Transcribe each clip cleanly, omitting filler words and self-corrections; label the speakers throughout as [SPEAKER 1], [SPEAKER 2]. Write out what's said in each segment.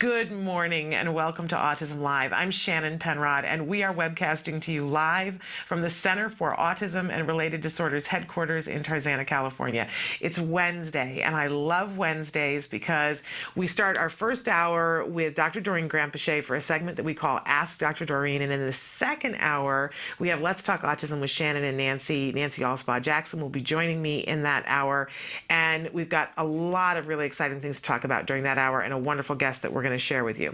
[SPEAKER 1] Good morning and welcome to Autism Live. I'm Shannon Penrod and we are webcasting to you live from the Center for Autism and Related Disorders headquarters in Tarzana, California. It's Wednesday and I love Wednesdays because we start our first hour with Dr. Doreen Granpeesheh for a segment that we call Ask Dr. Doreen, and in the second hour we have Let's Talk Autism with Shannon and Nancy. Nancy Allspaw Jackson will be joining me in that hour, and we've got a lot of really exciting things to talk about during that hour and a wonderful guest that we're going to share with you.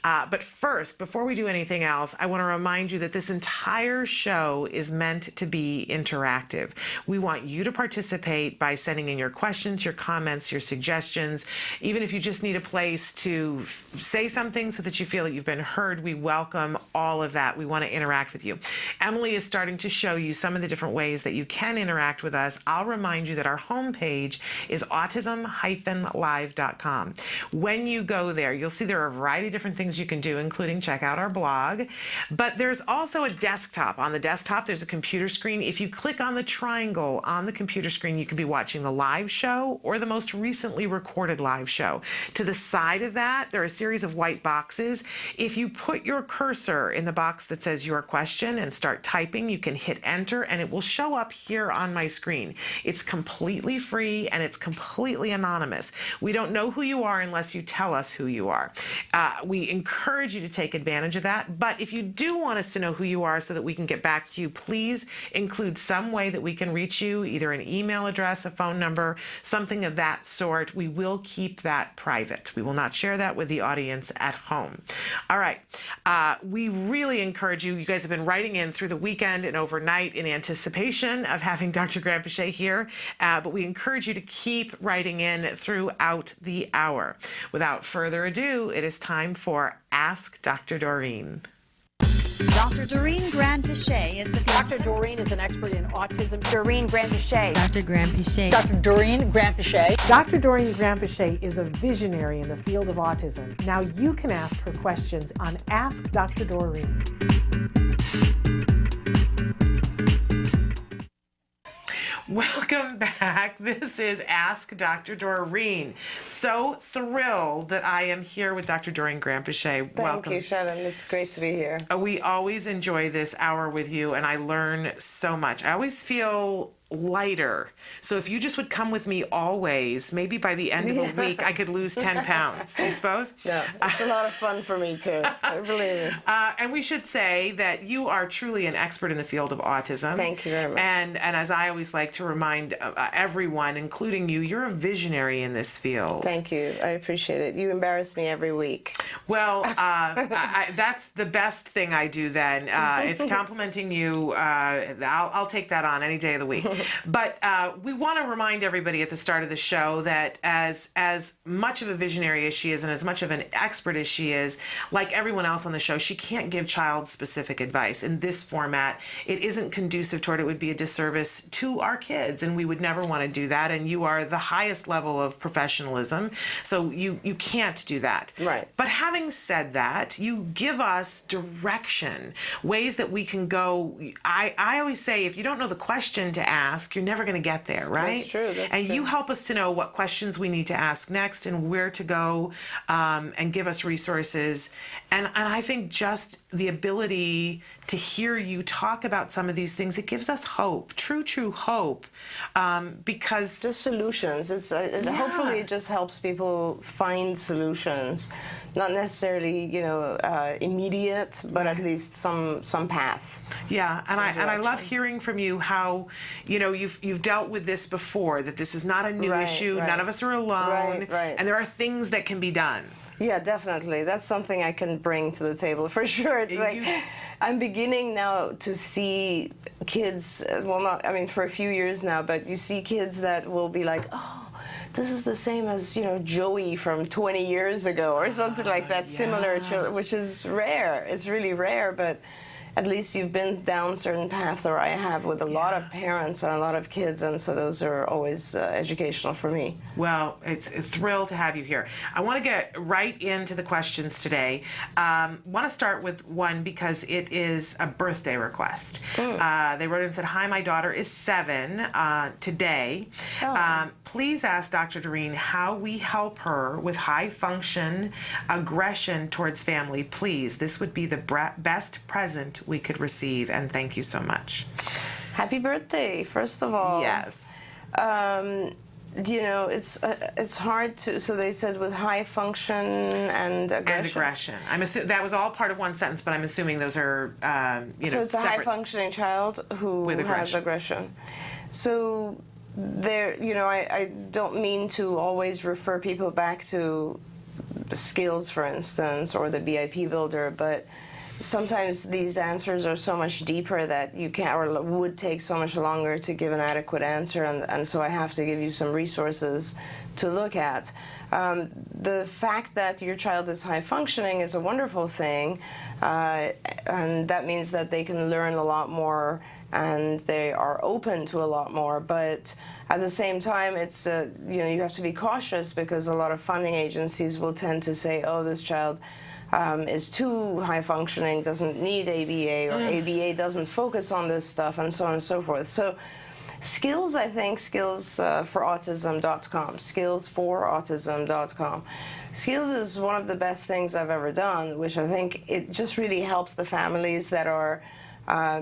[SPEAKER 1] But first, before we do anything else, I want to remind you that this entire show is meant to be interactive. We want you to participate by sending in your questions, your comments, your suggestions. Even if you just need a place to say something so that you feel that you've been heard, we welcome all of that. We want to interact with you. Emily is starting to show you some of the different ways that you can interact with us. I'll remind you that our homepage is autism-live.com. When you go there, you'll see there are a variety of different things you can do, including check out our blog. But there's also a desktop. On the desktop, there's a computer screen. If you click on the triangle on the computer screen, you can be watching the live show or the most recently recorded live show. To the side of that, there are a series of white boxes. If you put your cursor in the box that says your question and start typing, you can hit enter and it will show up here on my screen. It's completely free and it's completely anonymous. We don't know who you are unless you tell us who you are. We encourage you to take advantage of that, but if you do want us to know who you are so that we can get back to you, please include some way that we can reach you, either an email address, a phone number, something of that sort. We will keep that private. We will not share that with the audience at home. All right. We really encourage you. You guys have been writing in through the weekend and overnight in anticipation of having Dr. Granpeesheh here, but we encourage you to keep writing in throughout the hour. Without further ado, it is time for Ask Dr. Doreen.
[SPEAKER 2] Dr. Doreen Granpeesheh is the
[SPEAKER 3] Dr. Doreen is an expert in autism.
[SPEAKER 4] Doreen Granpeesheh.
[SPEAKER 5] Dr. Granpeesheh.
[SPEAKER 3] Dr. Doreen Granpeesheh.
[SPEAKER 6] Dr. Doreen Granpeesheh is a visionary in the field of autism. Now you can ask her questions on Ask Dr. Doreen.
[SPEAKER 1] Welcome back. This is Ask Dr. Doreen. So thrilled that I am here with Dr. Doreen Granpeesheh. Welcome.
[SPEAKER 4] Thank you, Shannon. It's great to be here.
[SPEAKER 1] We always enjoy this hour with you, and I learn so much. I always feel lighter. So if you just would come with me always, maybe by the end of a week, I could lose 10 pounds. Do you suppose?
[SPEAKER 4] No, it's a lot of fun for me too. Believe me.
[SPEAKER 1] And we should say that you are truly an expert in the field of autism.
[SPEAKER 4] Thank you very much.
[SPEAKER 1] And as I always like to remind everyone, including you, you're a visionary in this field.
[SPEAKER 4] Thank you. I appreciate it. You embarrass me every week.
[SPEAKER 1] Well, that's the best thing I do then. If complimenting you, I'll take that on any day of the week. But we want to remind everybody at the start of the show that as much of a visionary as she is and as much of an expert as she is, like everyone else on the show, she can't give child-specific advice. In this format, it isn't conducive toward it. Would be a disservice to our kids, and we would never want to do that. And you are the highest level of professionalism, so you can't do that.
[SPEAKER 4] Right.
[SPEAKER 1] But having said that, you give us direction, ways that we can go. I always say, if you don't know the question to ask, you're never going to get there, right?
[SPEAKER 4] That's true.
[SPEAKER 1] And you help us to know what questions we need to ask next and where to go, and give us resources. And I think just the ability to hear you talk about some of these things, it gives us hope, true hope, because
[SPEAKER 4] just solutions. Hopefully it just helps people find solutions, not necessarily immediate, but at least some path.
[SPEAKER 1] Yeah, and I love hearing from you how you've dealt with this before, that this is not a new issue.
[SPEAKER 4] Right.
[SPEAKER 1] None of us are alone,
[SPEAKER 4] right.
[SPEAKER 1] And there are things that can be done.
[SPEAKER 4] Yeah, definitely. That's something I can bring to the table for sure. It's like I'm beginning now to see kids, for a few years now, but you see kids that will be like, oh, this is the same as, Joey from 20 years ago or something like that, similar to, which is rare. It's really rare, but at least you've been down certain paths, or I have, with a lot of parents and a lot of kids, and so those are always educational for me.
[SPEAKER 1] Well, it's a thrill to have you here. I want to get right into the questions today. Want to start with one because it is a birthday request. They wrote in and said, "Hi, my daughter is 7 today. Please ask Dr. Doreen how we help her with high function aggression towards family. Please, this would be the best present we could receive, and thank you so much."
[SPEAKER 4] Happy birthday, first of all.
[SPEAKER 1] Yes.
[SPEAKER 4] You know, it's hard to. So they said with high function and aggression.
[SPEAKER 1] And aggression. That was all part of one sentence, but I'm assuming those are
[SPEAKER 4] So it's a
[SPEAKER 1] separate.
[SPEAKER 4] high functioning child who has aggression. So there, I don't mean to always refer people back to skills, for instance, or the BIP builder, but sometimes these answers are so much deeper that you can't, or would take so much longer to give an adequate answer, and so I have to give you some resources to look at. The fact that your child is high functioning is a wonderful thing, and that means that they can learn a lot more and they are open to a lot more, but at the same time, it's you have to be cautious, because a lot of funding agencies will tend to say, oh, this child is too high functioning, doesn't need ABA, or ABA doesn't focus on this stuff, and so on and so forth. So skills, I think, skillsforautism.com, skillsforautism.com. Skills is one of the best things I've ever done, which I think it just really helps the families that are,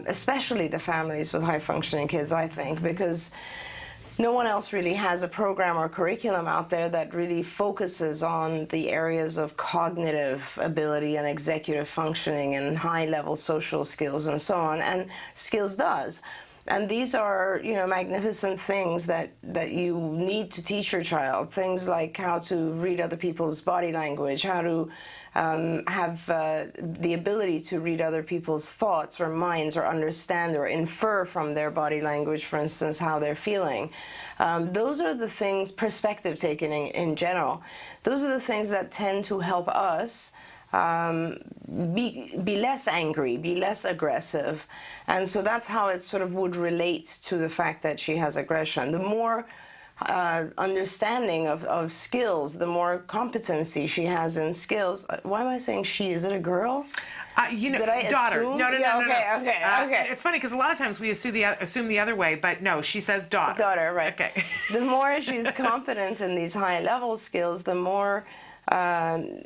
[SPEAKER 4] especially the families with high functioning kids, I think, because no one else really has a program or curriculum out there that really focuses on the areas of cognitive ability and executive functioning and high-level social skills and so on, and Skills does. And these are, magnificent things that you need to teach your child. Things like how to read other people's body language, how to have the ability to read other people's thoughts or minds, or understand or infer from their body language, for instance, how they're feeling. Those are the things, perspective taking in general, those are the things that tend to help us be less angry, be less aggressive. And so that's how it sort of would relate to the fact that she has aggression. The more understanding of skills, the more competency she has in skills. Why am I saying she? Is it a girl? Did I
[SPEAKER 1] daughter.
[SPEAKER 4] assume?
[SPEAKER 1] No.
[SPEAKER 4] Okay.
[SPEAKER 1] It's funny because a lot of times we assume the other way, but no, she says daughter.
[SPEAKER 4] Daughter, right.
[SPEAKER 1] Okay.
[SPEAKER 4] The more she's competent in these high-level skills, the more the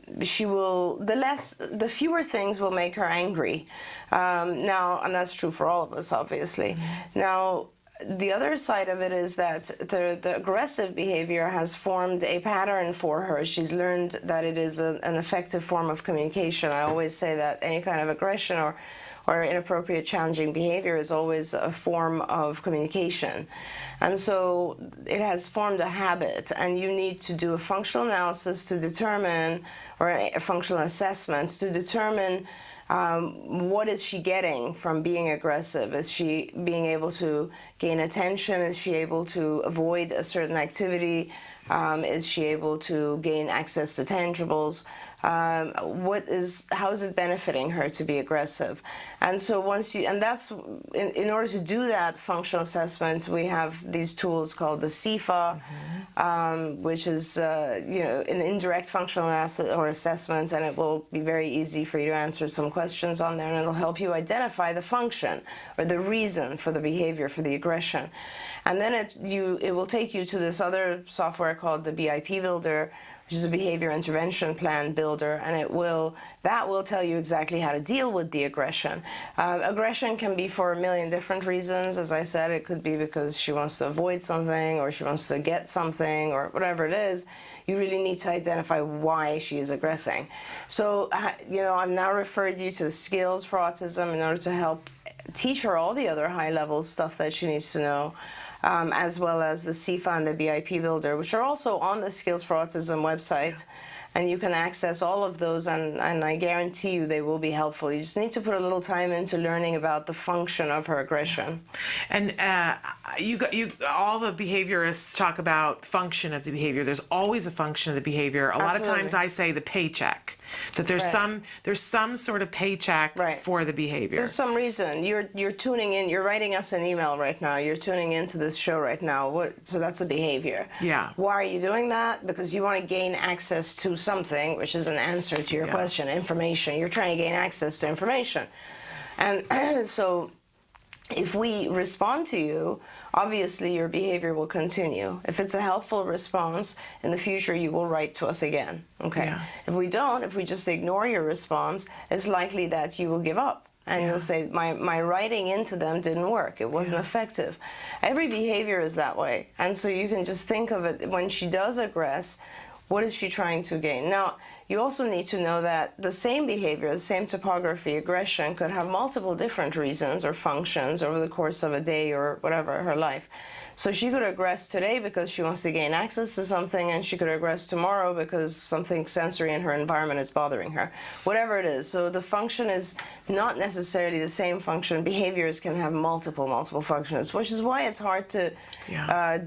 [SPEAKER 4] fewer things will make her angry. Now, and that's true for all of us, obviously. Now, the other side of it is that the aggressive behavior has formed a pattern for her. She's learned that it is an effective form of communication. I always say that any kind of aggression or inappropriate, challenging behavior is always a form of communication. And so it has formed a habit, and you need to do a functional analysis to determine, or a functional assessment to determine what is she getting from being aggressive? Is she being able to gain attention? Is she able to avoid a certain activity? Is she able to gain access to tangibles? How is it benefiting her to be aggressive? And so that's in order to do that functional assessment, we have these tools called the CFA, which is an indirect functional assessment, and it will be very easy for you to answer some questions on there, and it'll help you identify the function or the reason for the behavior, for the aggression. And then it will take you to this other software called the BIP builder, which is a behavior intervention plan builder, and that will tell you exactly how to deal with the aggression. Aggression can be for a million different reasons. As I said, it could be because she wants to avoid something, or she wants to get something, or whatever it is. You really need to identify why she is aggressing. So, I've now referred you to the Skills for Autism in order to help teach her all the other high-level stuff that she needs to know. As well as the CFA and the BIP builder, which are also on the Skills for Autism website. and you can access all of those, and I guarantee you they will be helpful. You just need to put a little time into learning about the function of her aggression.
[SPEAKER 1] And all the behaviorists talk about function of the behavior. There's always a function of the behavior. A lot of times I say the paycheck, that there's some sort of paycheck for the behavior.
[SPEAKER 4] There's some reason. You're tuning in. You're writing us an email right now. You're tuning into this show right now. So that's a behavior.
[SPEAKER 1] Yeah.
[SPEAKER 4] Why are you doing that? Because you want to gain access to something, which is an answer to your question, information. You're trying to gain access to information. And so if we respond to you, obviously your behavior will continue. If it's a helpful response, in the future you will write to us again. Okay.
[SPEAKER 1] Yeah.
[SPEAKER 4] If we don't, if we just ignore your response, it's likely that you will give up. And you'll say, my writing into them didn't work. It wasn't effective. Every behavior is that way. And so you can just think of it, when she does aggress, what is she trying to gain? Now, you also need to know that the same behavior, the same topography, aggression, could have multiple different reasons or functions over the course of a day or whatever, her life. So she could aggress today because she wants to gain access to something, and she could aggress tomorrow because something sensory in her environment is bothering her. Whatever it is. So the function is not necessarily the same function. Behaviors can have multiple functions, which is why it's hard to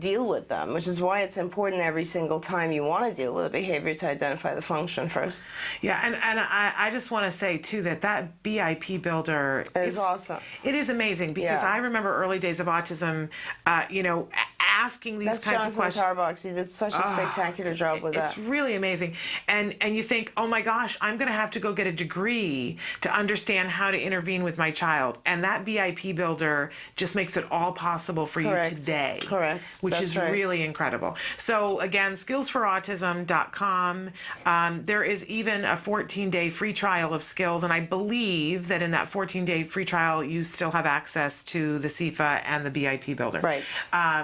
[SPEAKER 4] deal with them, which is why it's important every single time you want to deal with a behavior to identify the function first.
[SPEAKER 1] Yeah, and I just want to say, too, that BIP builder
[SPEAKER 4] is awesome.
[SPEAKER 1] It is amazing, because I remember early days of autism, asking these kinds of questions.
[SPEAKER 4] Tarbox. He did such a spectacular job with that.
[SPEAKER 1] It's really amazing. And you think, oh my gosh, I'm going to have to go get a degree to understand how to intervene with my child. And that BIP builder just makes it all possible for you today.
[SPEAKER 4] Correct.
[SPEAKER 1] Which is really incredible. So again, skillsforautism.com. There is even a 14-day free trial of skills. And I believe that in that 14-day free trial, you still have access to the CIFA and the BIP builder.
[SPEAKER 4] Right.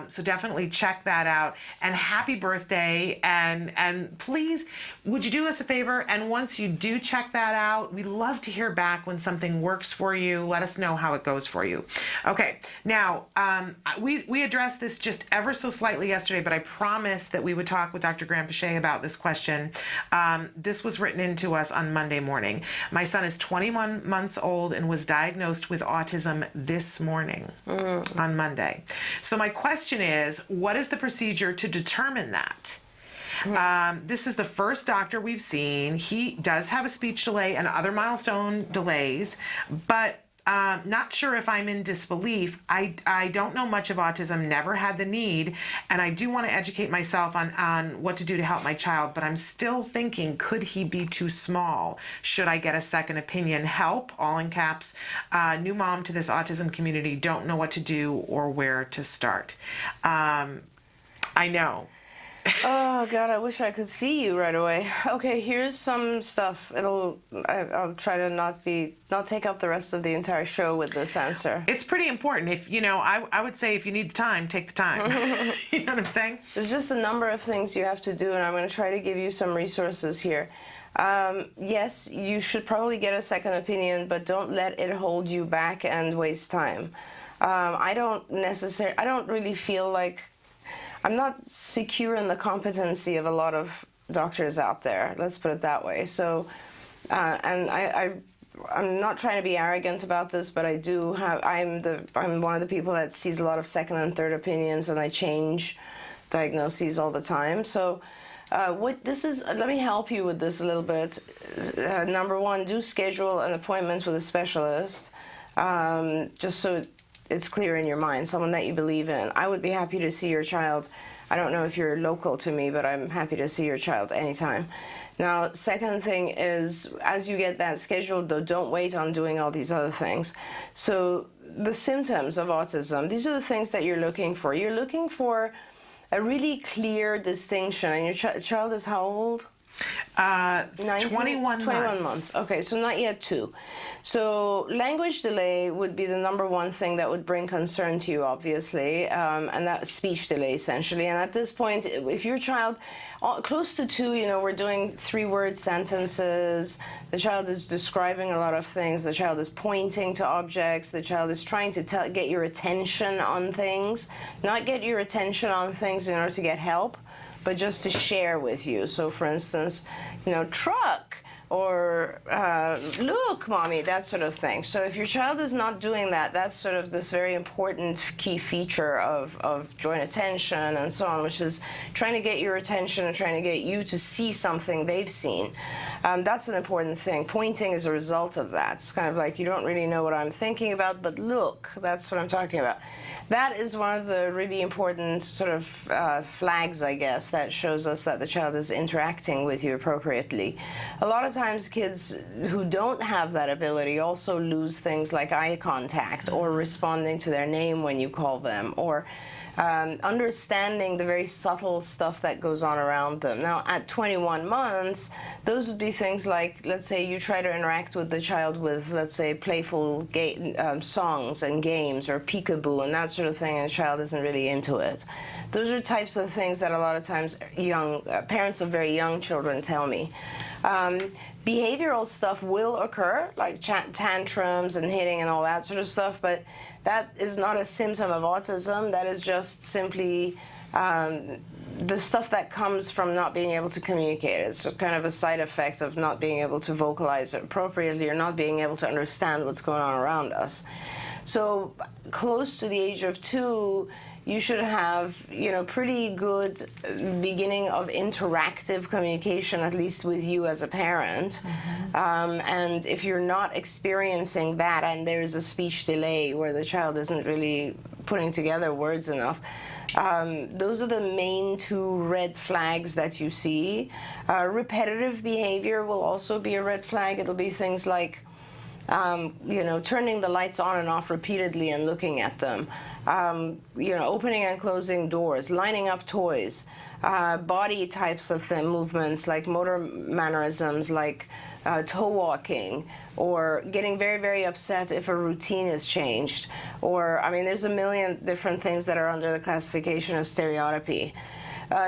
[SPEAKER 1] So definitely check that out. And happy birthday. And please, would you do us a favor? And once you do check that out, we love to hear back when something works for you. Let us know how it goes for you. Okay. Now, we addressed this just ever so slightly yesterday, but I promised that we would talk with Dr. Graham-Pichet about this question. This was written into us on Monday morning. My son is 21 months old and was diagnosed with autism this morning on Monday. So my question is, what is the procedure to determine that? This is the first doctor we've seen. He does have a speech delay and other milestone delays, but not sure if I'm in disbelief. I don't know much of autism, never had the need, and I do want to educate myself on what to do to help my child, but I'm still thinking, could he be too small? Should I get a second opinion? Help, all in caps. New mom to this autism community, don't know what to do or where to start. I know.
[SPEAKER 4] Oh God, I wish I could see you right away. Okay, here's some stuff. I'll try to not take up the rest of the entire show with this answer.
[SPEAKER 1] It's pretty important. If I would say, if you need the time, take the time. You know what I'm saying?
[SPEAKER 4] There's just a number of things you have to do, and I'm going to try to give you some resources here. Yes, you should probably get a second opinion, but don't let it hold you back and waste time. I don't really feel like, I'm not secure in the competency of a lot of doctors out there. Let's put it that way. So, and I'm not trying to be arrogant about this, but I do have. I'm one of the people that sees a lot of second and third opinions, and I change diagnoses all the time. So, let me help you with this a little bit. Number one, do schedule an appointment with a specialist, just so it's clear in your mind, someone that you believe in. I would be happy to see your child. I don't know if you're local to me, but I'm happy to see your child anytime. Now, second thing is, as you get that scheduled, though, don't wait on doing all these other things. So the symptoms of autism, these are the things that you're looking for. You're looking for a really clear distinction. And your child is how old?
[SPEAKER 1] 21 months.
[SPEAKER 4] Okay, so not yet 2. So language delay would be the number one thing that would bring concern to you, obviously, and that speech delay, essentially. And at this point, if your child, close to 2, we're doing 3-word sentences, the child is describing a lot of things, the child is pointing to objects, the child is trying to get your attention on things, not get your attention on things in order to get help, but just to share with you. So for instance, truck, or look, mommy, that sort of thing. So if your child is not doing that, that's sort of this very important key feature of joint attention and so on, which is trying to get your attention and trying to get you to see something they've seen. That's an important thing. Pointing is a result of that. It's kind of like, you don't really know what I'm thinking about, but look, that's what I'm talking about. That is one of the really important sort of flags, I guess, that shows us that the child is interacting with you appropriately. A lot of times kids who don't have that ability also lose things like eye contact, or responding to their name when you call them, or understanding the very subtle stuff that goes on around them. Now, at 21 months, those would be things like, let's say you try to interact with the child with, let's say, playful songs and games, or peekaboo and that sort of thing, and the child isn't really into it. Those are types of things that a lot of times parents of very young children tell me. Behavioral stuff will occur, like tantrums and hitting and all that sort of stuff, but that is not a symptom of autism. That is just simply the stuff that comes from not being able to communicate. It's kind of a side effect of not being able to vocalize appropriately, or not being able to understand what's going on around us. So close to the age of 2, you should have, pretty good beginning of interactive communication, at least with you as a parent. And if you're not experiencing that, and there's a speech delay where the child isn't really putting together words enough, those are the main 2 red flags that you see. Repetitive behavior will also be a red flag. It'll be things like, turning the lights on and off repeatedly and looking at them. Opening and closing doors, lining up toys, body types of movements like motor mannerisms, like toe walking, or getting very, very upset if a routine is changed. Or, there's a million different things that are under the classification of stereotypy.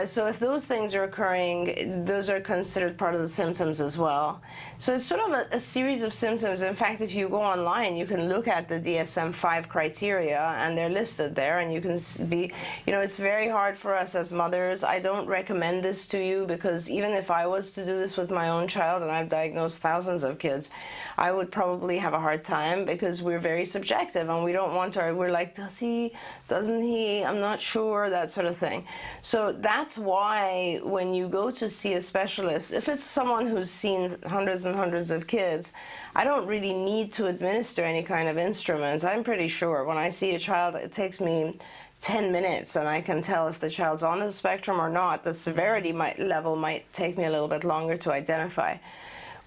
[SPEAKER 4] So if those things are occurring, those are considered part of the symptoms as well. So it's sort of a series of symptoms. In fact, if you go online, you can look at the DSM-5 criteria, and they're listed there, and you can be, it's very hard for us as mothers. I don't recommend this to you, because even if I was to do this with my own child, and I've diagnosed thousands of kids, I would probably have a hard time, because we're very subjective, and we don't want to, we're like, does he, doesn't he, I'm not sure, that sort of thing. So that's why when you go to see a specialist, if it's someone who's seen hundreds and hundreds of kids, I don't really need to administer any kind of instruments. I'm pretty sure when I see a child, it takes me 10 minutes, and I can tell if the child's on the spectrum or not. The severity level might take me a little bit longer to identify.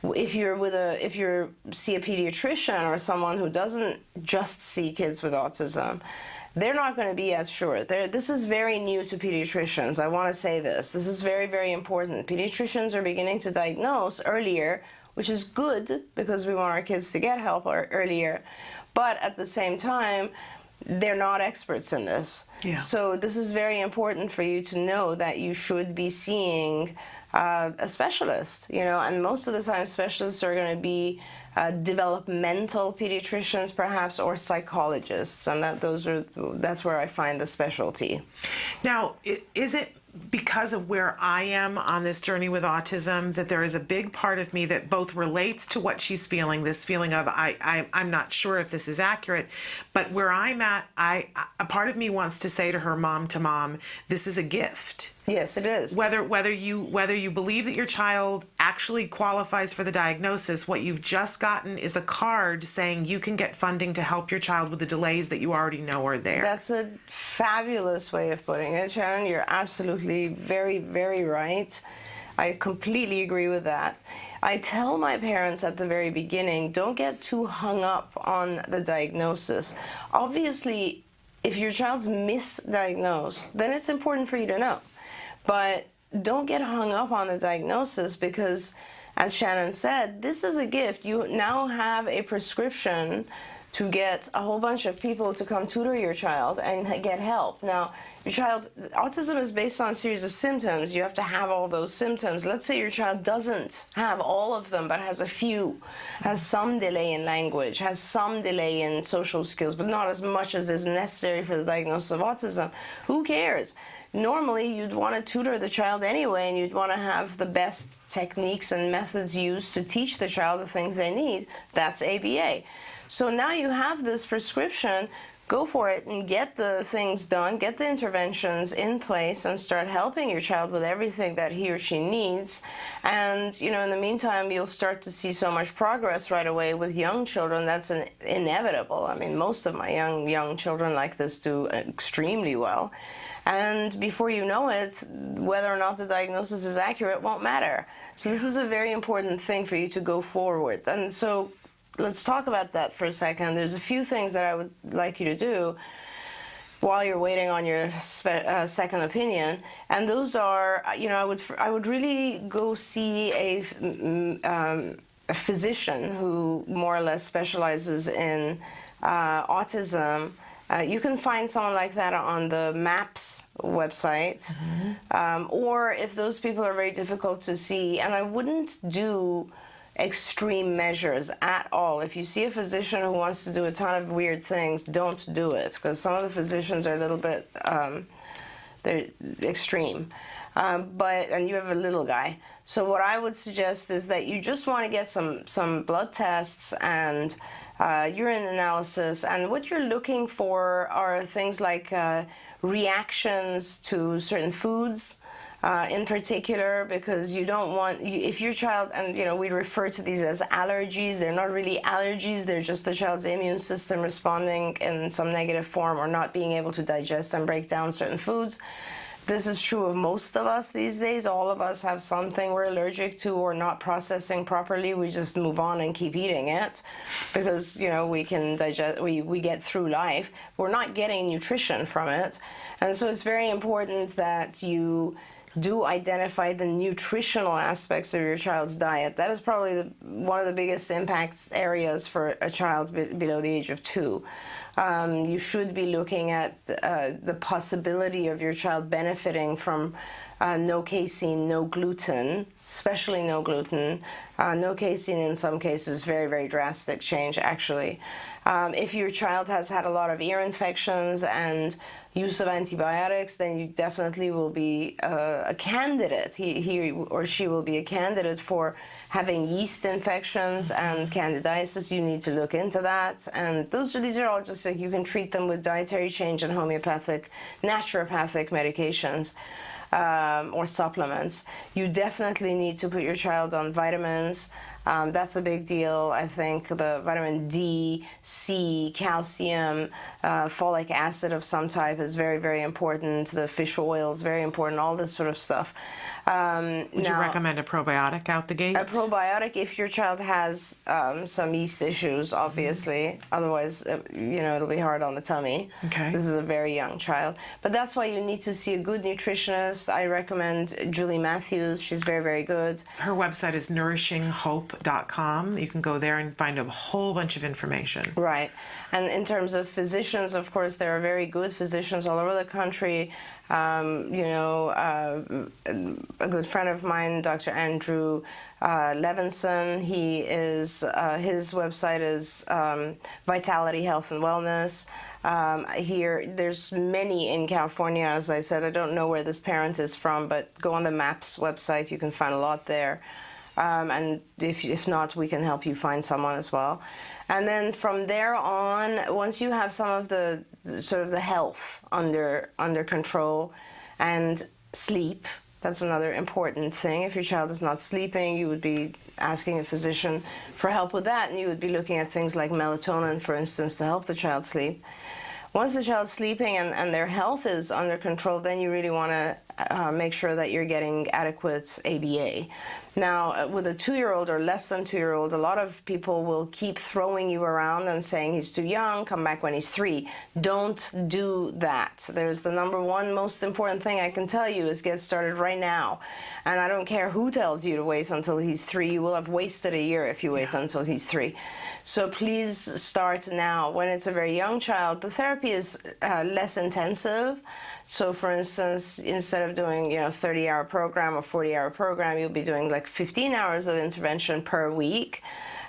[SPEAKER 4] If you see a pediatrician, or someone who doesn't just see kids with autism, they're not going to be as sure. This is very new to pediatricians. I want to say this. This is very, very important. Pediatricians are beginning to diagnose earlier, which is good, because we want our kids to get help earlier. But at the same time, they're not experts in this. Yeah. So this is very important for you to know that you should be seeing a specialist, and most of the time specialists are going to be developmental pediatricians perhaps, or psychologists, and that's where I find the specialty.
[SPEAKER 1] Now, is it because of where I am on this journey with autism that there is a big part of me that both relates to what she's feeling, this feeling of I'm not sure if this is accurate, but where I'm at, a part of me wants to say to her, mom, this is a gift.
[SPEAKER 4] Yes, it is.
[SPEAKER 1] Whether you believe that your child actually qualifies for the diagnosis, what you've just gotten is a card saying you can get funding to help your child with the delays that you already know are there.
[SPEAKER 4] That's a fabulous way of putting it, Shannon. You're absolutely very, very right. I completely agree with that. I tell my parents at the very beginning, don't get too hung up on the diagnosis. Obviously, if your child's misdiagnosed, then it's important for you to know. But don't get hung up on the diagnosis, because, as Shannon said, this is a gift. You now have a prescription to get a whole bunch of people to come tutor your child and get help. Now, autism is based on a series of symptoms. You have to have all those symptoms. Let's say your child doesn't have all of them, but has a few, has some delay in language, has some delay in social skills, but not as much as is necessary for the diagnosis of autism. Who cares? Normally, you'd want to tutor the child anyway, and you'd want to have the best techniques and methods used to teach the child the things they need. That's ABA. So now you have this prescription. Go for it and get the things done, get the interventions in place, and start helping your child with everything that he or she needs. And, you know, in the meantime, you'll start to see so much progress right away with young children. That's inevitable. I mean, most of my young children like this do extremely well. And before you know it, whether or not the diagnosis is accurate won't matter. So this is a very important thing for you to go forward. And so let's talk about that for a second. There's a few things that I would like you to do while you're waiting on your second opinion. And those are, you know, I would really go see a physician who more or less specializes in autism. You can find someone like that on the MAPS website, or if those people are very difficult to see, and I wouldn't do extreme measures at all. If you see a physician who wants to do a ton of weird things, don't do it, because some of the physicians are a little bit, they're extreme. And you have a little guy. So what I would suggest is that you just want to get some blood tests and urine analysis, and what you're looking for are things like reactions to certain foods in particular, because you don't want, if your child, and you know, we refer to these as allergies, they're not really allergies, they're just the child's immune system responding in some negative form or not being able to digest and break down certain foods. This is true of most of us these days. All of us have something we're allergic to or not processing properly. We just move on and keep eating it because, you know, we can digest, we get through life. We're not getting nutrition from it. And so it's very important that you do identify the nutritional aspects of your child's diet. That is probably one of the biggest impacts areas for a child below the age of 2. You should be looking at the possibility of your child benefiting from no casein, no gluten, especially no gluten. No casein in some cases, very, very drastic change actually. If your child has had a lot of ear infections and use of antibiotics, then you definitely will be a candidate. He or she will be a candidate for having yeast infections and candidiasis. You need to look into that. And these are all just like, you can treat them with dietary change and homeopathic, naturopathic medications. Or supplements. You definitely need to put your child on vitamins. That's a big deal. I think the vitamin D, C, calcium, folic acid of some type is very, very important. The fish oil is very important, all this sort of stuff.
[SPEAKER 1] Would you recommend a probiotic out the gate?
[SPEAKER 4] A probiotic if your child has some yeast issues, obviously. Otherwise, you know, it'll be hard on the tummy.
[SPEAKER 1] Okay.
[SPEAKER 4] This is a very young child. But that's why you need to see a good nutritionist. I recommend Julie Matthews. She's very, very good.
[SPEAKER 1] Her website is nourishinghope.com. You can go there and find a whole bunch of information.
[SPEAKER 4] Right. And in terms of physicians, of course, there are very good physicians all over the country. You know, a good friend of mine, Dr. Andrew Levinson, he is, his website is Vitality Health and Wellness. Here, there's many in California, as I said. I don't know where this parent is from, but go on the MAPS website. You can find a lot there. And if not, we can help you find someone as well. And then from there on, once you have some of the sort of the health under control and sleep, that's another important thing. If your child is not sleeping, you would be asking a physician for help with that, and you would be looking at things like melatonin, for instance, to help the child sleep. Once the child's sleeping and their health is under control, then you really want to make sure that you're getting adequate ABA. Now, with a 2-year-old or less than 2-year-old, a lot of people will keep throwing you around and saying he's too young, come back when he's 3. Don't do that. There's the number one most important thing I can tell you is get started right now. And I don't care who tells you to wait until he's 3. You will have wasted a year if you wait until he's 3. So please start now. When it's a very young child, the therapy is less intensive. So for instance, instead of doing 30-hour program or 40-hour program, you'll be doing like 15 hours of intervention per week.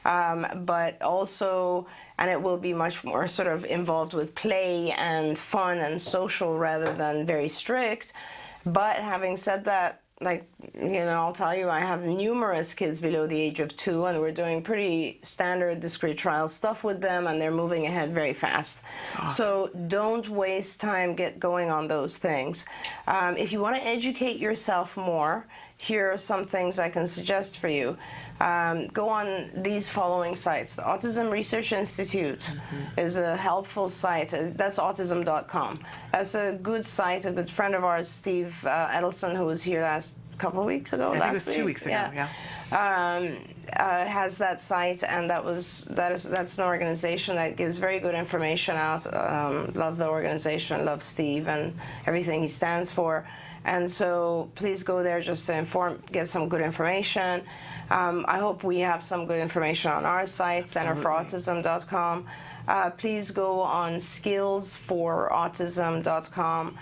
[SPEAKER 4] But also, and it will be much more sort of involved with play and fun and social rather than very strict. But having said that, I'll tell you, I have numerous kids below the age of 2, and we're doing pretty standard discrete trial stuff with them, and they're moving ahead very fast. Awesome. So don't waste time, get going on those things. If you want to educate yourself more, here are some things I can suggest for you. Go on these following sites. The Autism Research Institute is a helpful site. That's autism.com. That's a good site. A good friend of ours, Steve Edelson, who was here last couple of weeks ago.
[SPEAKER 1] I think it was 2 weeks ago. Yeah.
[SPEAKER 4] Has that site, and that's an organization that gives very good information out. Love the organization, love Steve and everything he stands for. And so please go there just to get some good information. I hope we have some good information on our site, centerforautism.com. Please go on skillsforautism.com.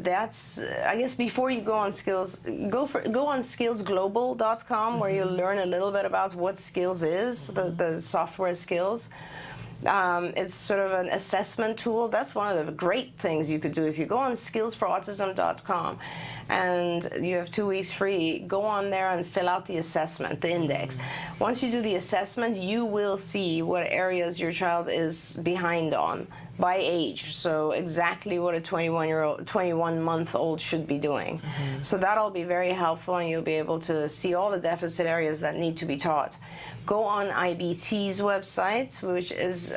[SPEAKER 4] That's, I guess, before you go on skills, go on skillsglobal.com, where you'll learn a little bit about what skills is, the software skills. It's sort of an assessment tool. That's one of the great things you could do. If you go on skillsforautism.com and you have 2 weeks free, go on there and fill out the assessment, the index. Once you do the assessment, you will see what areas your child is behind on by age. So exactly what a 21-month-old should be doing. So that'll be very helpful, and you'll be able to see all the deficit areas that need to be taught. Go on IBT's website, which is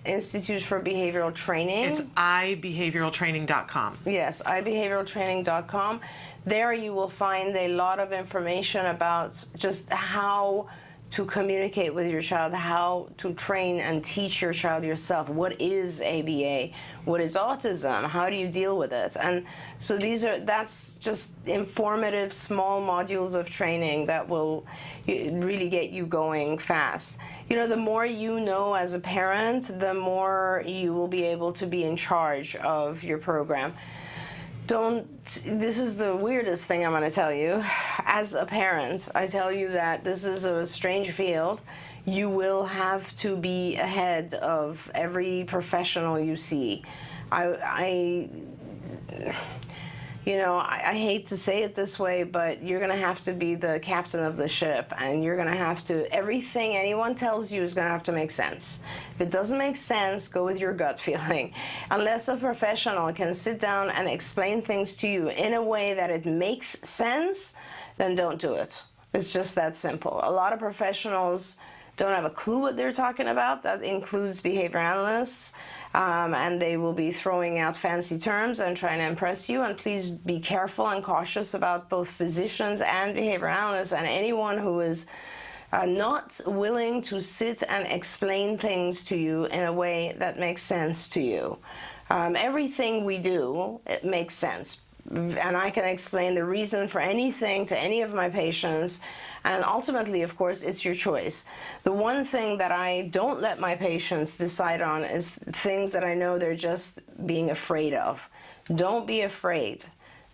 [SPEAKER 4] Institute for Behavioral Training.
[SPEAKER 1] It's ibehavioraltraining.com.
[SPEAKER 4] Yes, ibehavioraltraining.com. There you will find a lot of information about just how to communicate with your child, how to train and teach your child yourself. What is ABA? What is autism? How do you deal with it? And so that's just informative small modules of training that will really get you going fast. The more you know as a parent, the more you will be able to be in charge of your program. This is the weirdest thing I'm going to tell you. As a parent, I tell you that this is a strange field. You will have to be ahead of every professional you see. I hate to say it this way, but you're going to have to be the captain of the ship, and you're going to have to, everything anyone tells you is going to have to make sense. If it doesn't make sense, go with your gut feeling. Unless a professional can sit down and explain things to you in a way that it makes sense, then don't do it. It's just that simple. A lot of professionals don't have a clue what they're talking about. That includes behavior analysts. And they will be throwing out fancy terms and trying to impress you. And please be careful and cautious about both physicians and behavior analysts and anyone who is not willing to sit and explain things to you in a way that makes sense to you. Everything we do, it makes sense. And I can explain the reason for anything to any of my patients. And ultimately, of course, it's your choice. The one thing that I don't let my patients decide on is things that I know they're just being afraid of. Don't be afraid.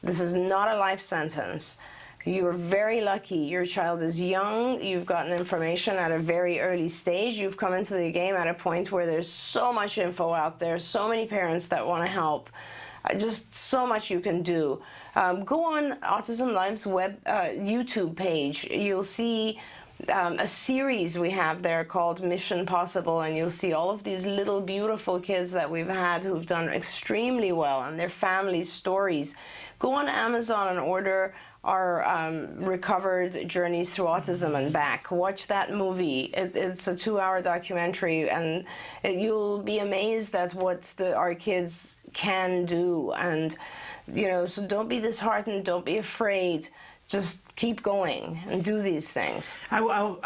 [SPEAKER 4] This is not a life sentence. You're very lucky. Your child is young. You've gotten information at a very early stage. You've come into the game at a point where there's so much info out there, so many parents that want to help. Just so much you can do. Go on autism-live's YouTube page. You'll see a series we have there called Mission Possible, and you'll see all of these little beautiful kids that we've had who've done extremely well, and their family stories. Go on Amazon and order our Recovered Journeys Through Autism and Back. Watch that movie. It's a 2-hour documentary, and you'll be amazed at what our kids can do. And so don't be disheartened, don't be afraid, just keep going and do these things.
[SPEAKER 1] I'll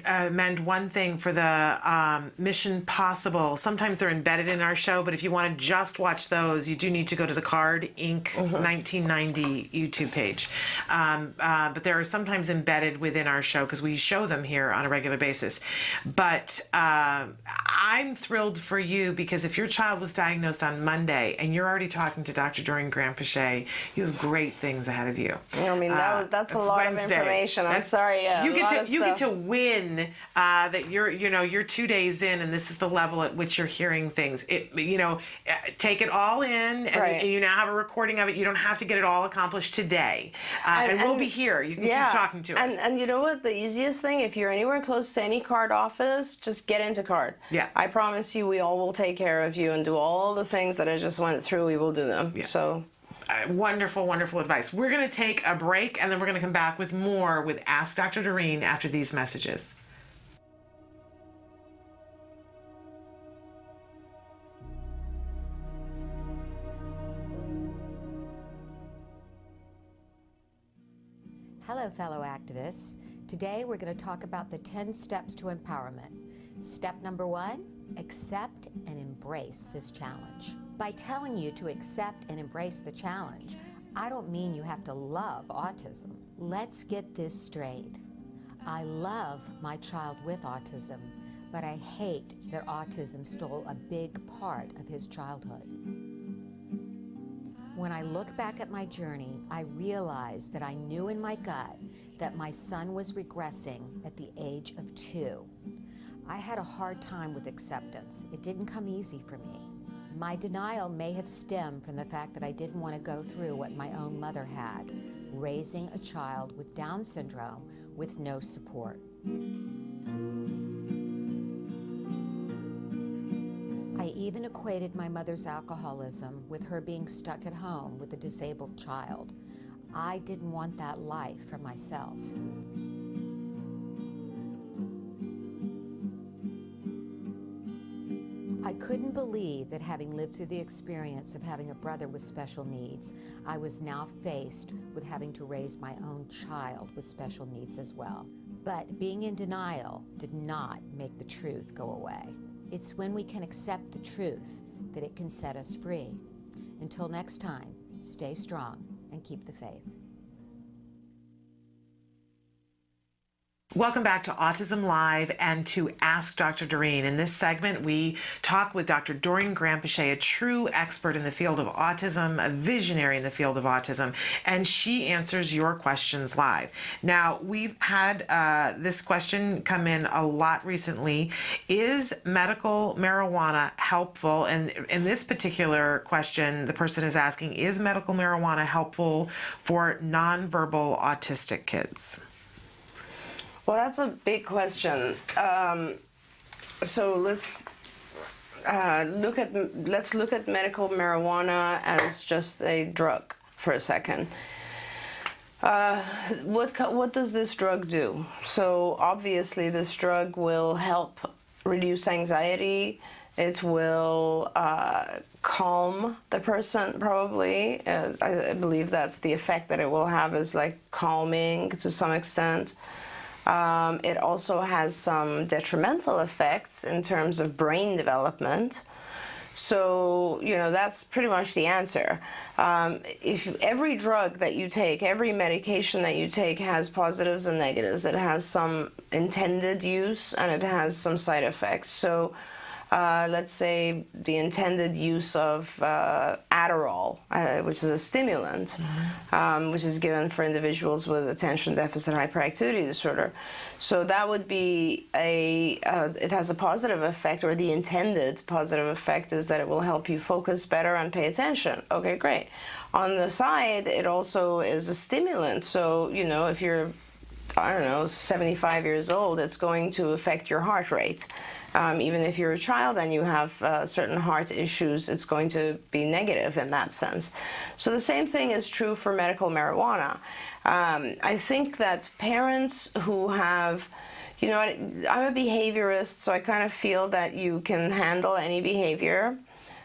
[SPEAKER 1] amend one thing for the Mission Possible. Sometimes they're embedded in our show, but if you want to just watch those, you do need to go to the Card Inc. 1990 YouTube page. But they are sometimes embedded within our show because we show them here on a regular basis. But I I'm thrilled for you, because if your child was diagnosed on Monday and you're already talking to Dr. Doreen Grant-Pichet, you have great things ahead of you.
[SPEAKER 4] I mean, that's a lot of information. I'm sorry. Yeah,
[SPEAKER 1] you get to win that you're 2 days in, and this is the level at which you're hearing things. Take it all in, and you now have a recording of it. You don't have to get it all accomplished today, and we'll be here. You can keep talking to us.
[SPEAKER 4] And you know what? The easiest thing, if you're anywhere close to any card office, just get into card.
[SPEAKER 1] Yeah.
[SPEAKER 4] I promise you, we all will take care of you and do all the things that I just went through. We will do them.
[SPEAKER 1] Yeah.
[SPEAKER 4] So.
[SPEAKER 1] Wonderful, wonderful advice. We're going to take a break, and then we're going to come back with more with Ask Dr. Doreen after these messages.
[SPEAKER 5] Hello, fellow activists. Today we're going to talk about the 10 steps to empowerment. Step number 1, accept and embrace this challenge. By telling you to accept and embrace the challenge, I don't mean you have to love autism. Let's get this straight. I love my child with autism, but I hate that autism stole a big part of his childhood. When I look back at my journey, I realize that I knew in my gut that my son was regressing at the age of 2. I had a hard time with acceptance. It didn't come easy for me. My denial may have stemmed from the fact that I didn't want to go through what my own mother had, raising a child with Down syndrome with no support. I even equated my mother's alcoholism with her being stuck at home with a disabled child. I didn't want that life for myself. I couldn't believe that, having lived through the experience of having a brother with special needs, I was now faced with having to raise my own child with special needs as well. But being in denial did not make the truth go away. It's when we can accept the truth that it can set us free. Until next time, stay strong and keep the faith.
[SPEAKER 1] Welcome back to Autism Live and to Ask Dr. Doreen. In this segment, we talk with Dr. Doreen Grant-Pichet, a true expert in the field of autism, a visionary in the field of autism, and she answers your questions live. Now, we've had this question come in a lot recently. Is medical marijuana helpful? And in this particular question, the person is asking, is medical marijuana helpful for nonverbal autistic kids?
[SPEAKER 4] Well, that's a big question. So let's look at medical marijuana as just a drug for a second. What does this drug do? So obviously, this drug will help reduce anxiety. It will calm the person, probably. I believe that's the effect that it will have, is like calming to some extent. It also has some detrimental effects in terms of brain development. So, that's pretty much the answer. If every drug that you take, every medication that you take has positives and negatives. It has some intended use and it has some side effects. So, let's say the intended use of Adderall, which is a stimulant, which is given for individuals with attention deficit hyperactivity disorder. So that would be it has a positive effect, or the intended positive effect is that it will help you focus better and pay attention. Okay, great. On the side, it also is a stimulant. So, if you're, 75 years old, it's going to affect your heart rate. Even if you're a child and you have certain heart issues, it's going to be negative in that sense. So the same thing is true for medical marijuana. I think that parents who have, I'm a behaviorist, so I kind of feel that you can handle any behavior.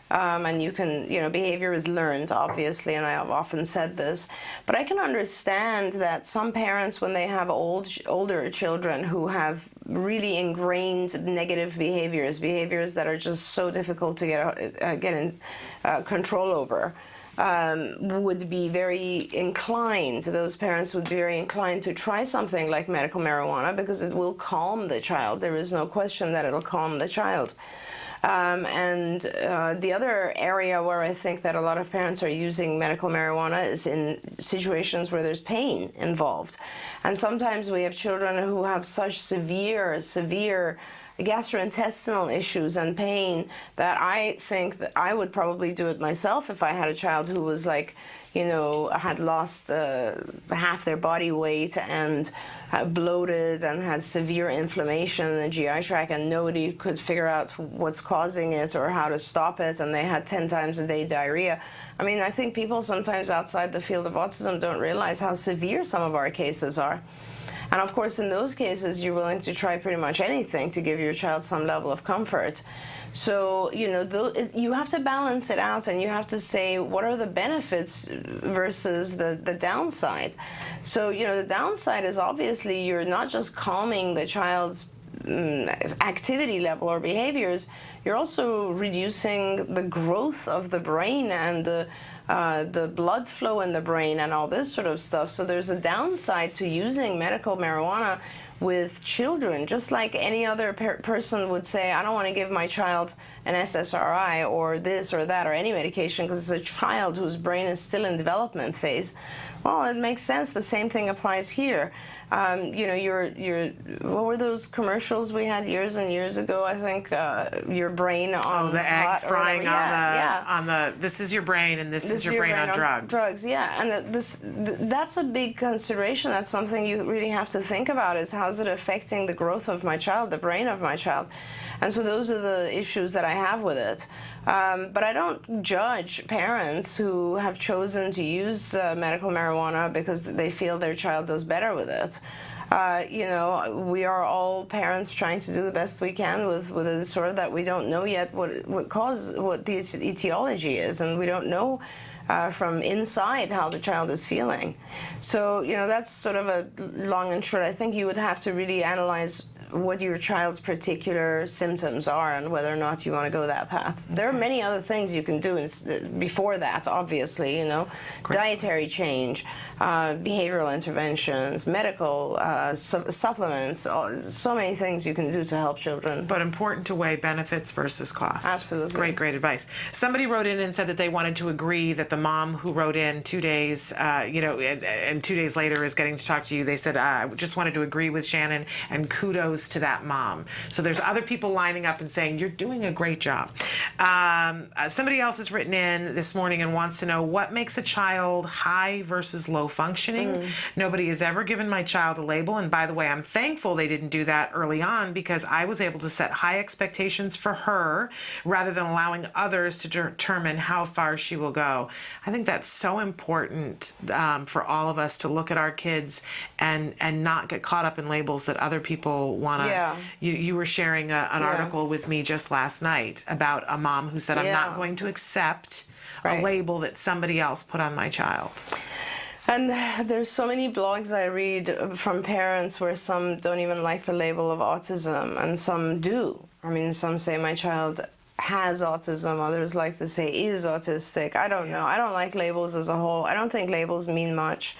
[SPEAKER 4] And you can, behavior is learned, obviously, and I have often said this, but I can understand that some parents, when they have older children who have really ingrained negative behaviors that are just so difficult to get in control over, would be very inclined, those parents would be very inclined to try something like medical marijuana because it will calm the child. There is no question that it'll calm the child. The other area where I think that a lot of parents are using medical marijuana is in situations where there's pain involved. And sometimes we have children who have such severe gastrointestinal issues and pain that I think that I would probably do it myself if I had a child who was like, you know, had lost half their body weight and bloated and had severe inflammation in the GI tract, and nobody could figure out what's causing it or how to stop it, and they had 10 times a day diarrhea. I mean, I think people sometimes outside the field of autism don't realize how severe some of our cases are. And of course, in those cases, you're willing to try pretty much anything to give your child some level of comfort. So, you know, you have to balance it out, and you have to say, what are the benefits versus the downside? So, you know, the downside is obviously you're not just calming the child's activity level or behaviors, you're also reducing the growth of the brain and the blood flow in the brain and all this sort of stuff. So there's a downside to using medical marijuana with children, just like any other person would say, I don't want to give my child an SSRI or this or that or any medication because it's a child whose brain is still in development phase. Well, it makes sense. The same thing applies here. You know, what were those commercials we had years and years ago? I think your brain on
[SPEAKER 1] the egg frying on the this is your brain and this is your brain on drugs.
[SPEAKER 4] Drugs, yeah, and that's a big consideration. That's something you really have to think about: is how's it affecting the growth of my child, the brain of my child, and so those are the issues that I have with it. But I don't judge parents who have chosen to use medical marijuana because they feel their child does better with it. You know, we are all parents trying to do the best we can with a disorder that we don't know yet what the etiology is, and we don't know from inside how the child is feeling. So, you know, that's sort of a long and short. I think you would have to really analyze what your child's particular symptoms are and whether or not you want to go that path. There are many other things you can do before that, obviously, you know.
[SPEAKER 1] Great.
[SPEAKER 4] Dietary change, behavioral interventions, medical supplements, so many things you can do to help children.
[SPEAKER 1] But important to weigh benefits versus cost.
[SPEAKER 4] Absolutely.
[SPEAKER 1] Great advice. Somebody wrote in and said that they wanted to agree that the mom who wrote in 2 days, you know, and 2 days later is getting to talk to you. They said, I just wanted to agree with Shannon and kudos to that mom. So there's other people lining up and saying, you're doing a great job. Somebody else has written in this morning and wants to know what makes a child high versus low functioning. Nobody has ever given my child a label. And by the way, I'm thankful they didn't do that early on because I was able to set high expectations for her rather than allowing others to determine how far she will go. I think that's so important for all of us to look at our kids and not get caught up in labels that other people want to.
[SPEAKER 4] Yeah.
[SPEAKER 1] You were sharing an article with me just last night about a mom who said, I'm not going to accept a label that somebody else put on my child.
[SPEAKER 4] And there's so many blogs I read from parents where some don't even like the label of autism and some do. I mean, some say my child has autism, others like to say is autistic. I don't know. I don't like labels as a whole. I don't think labels mean much.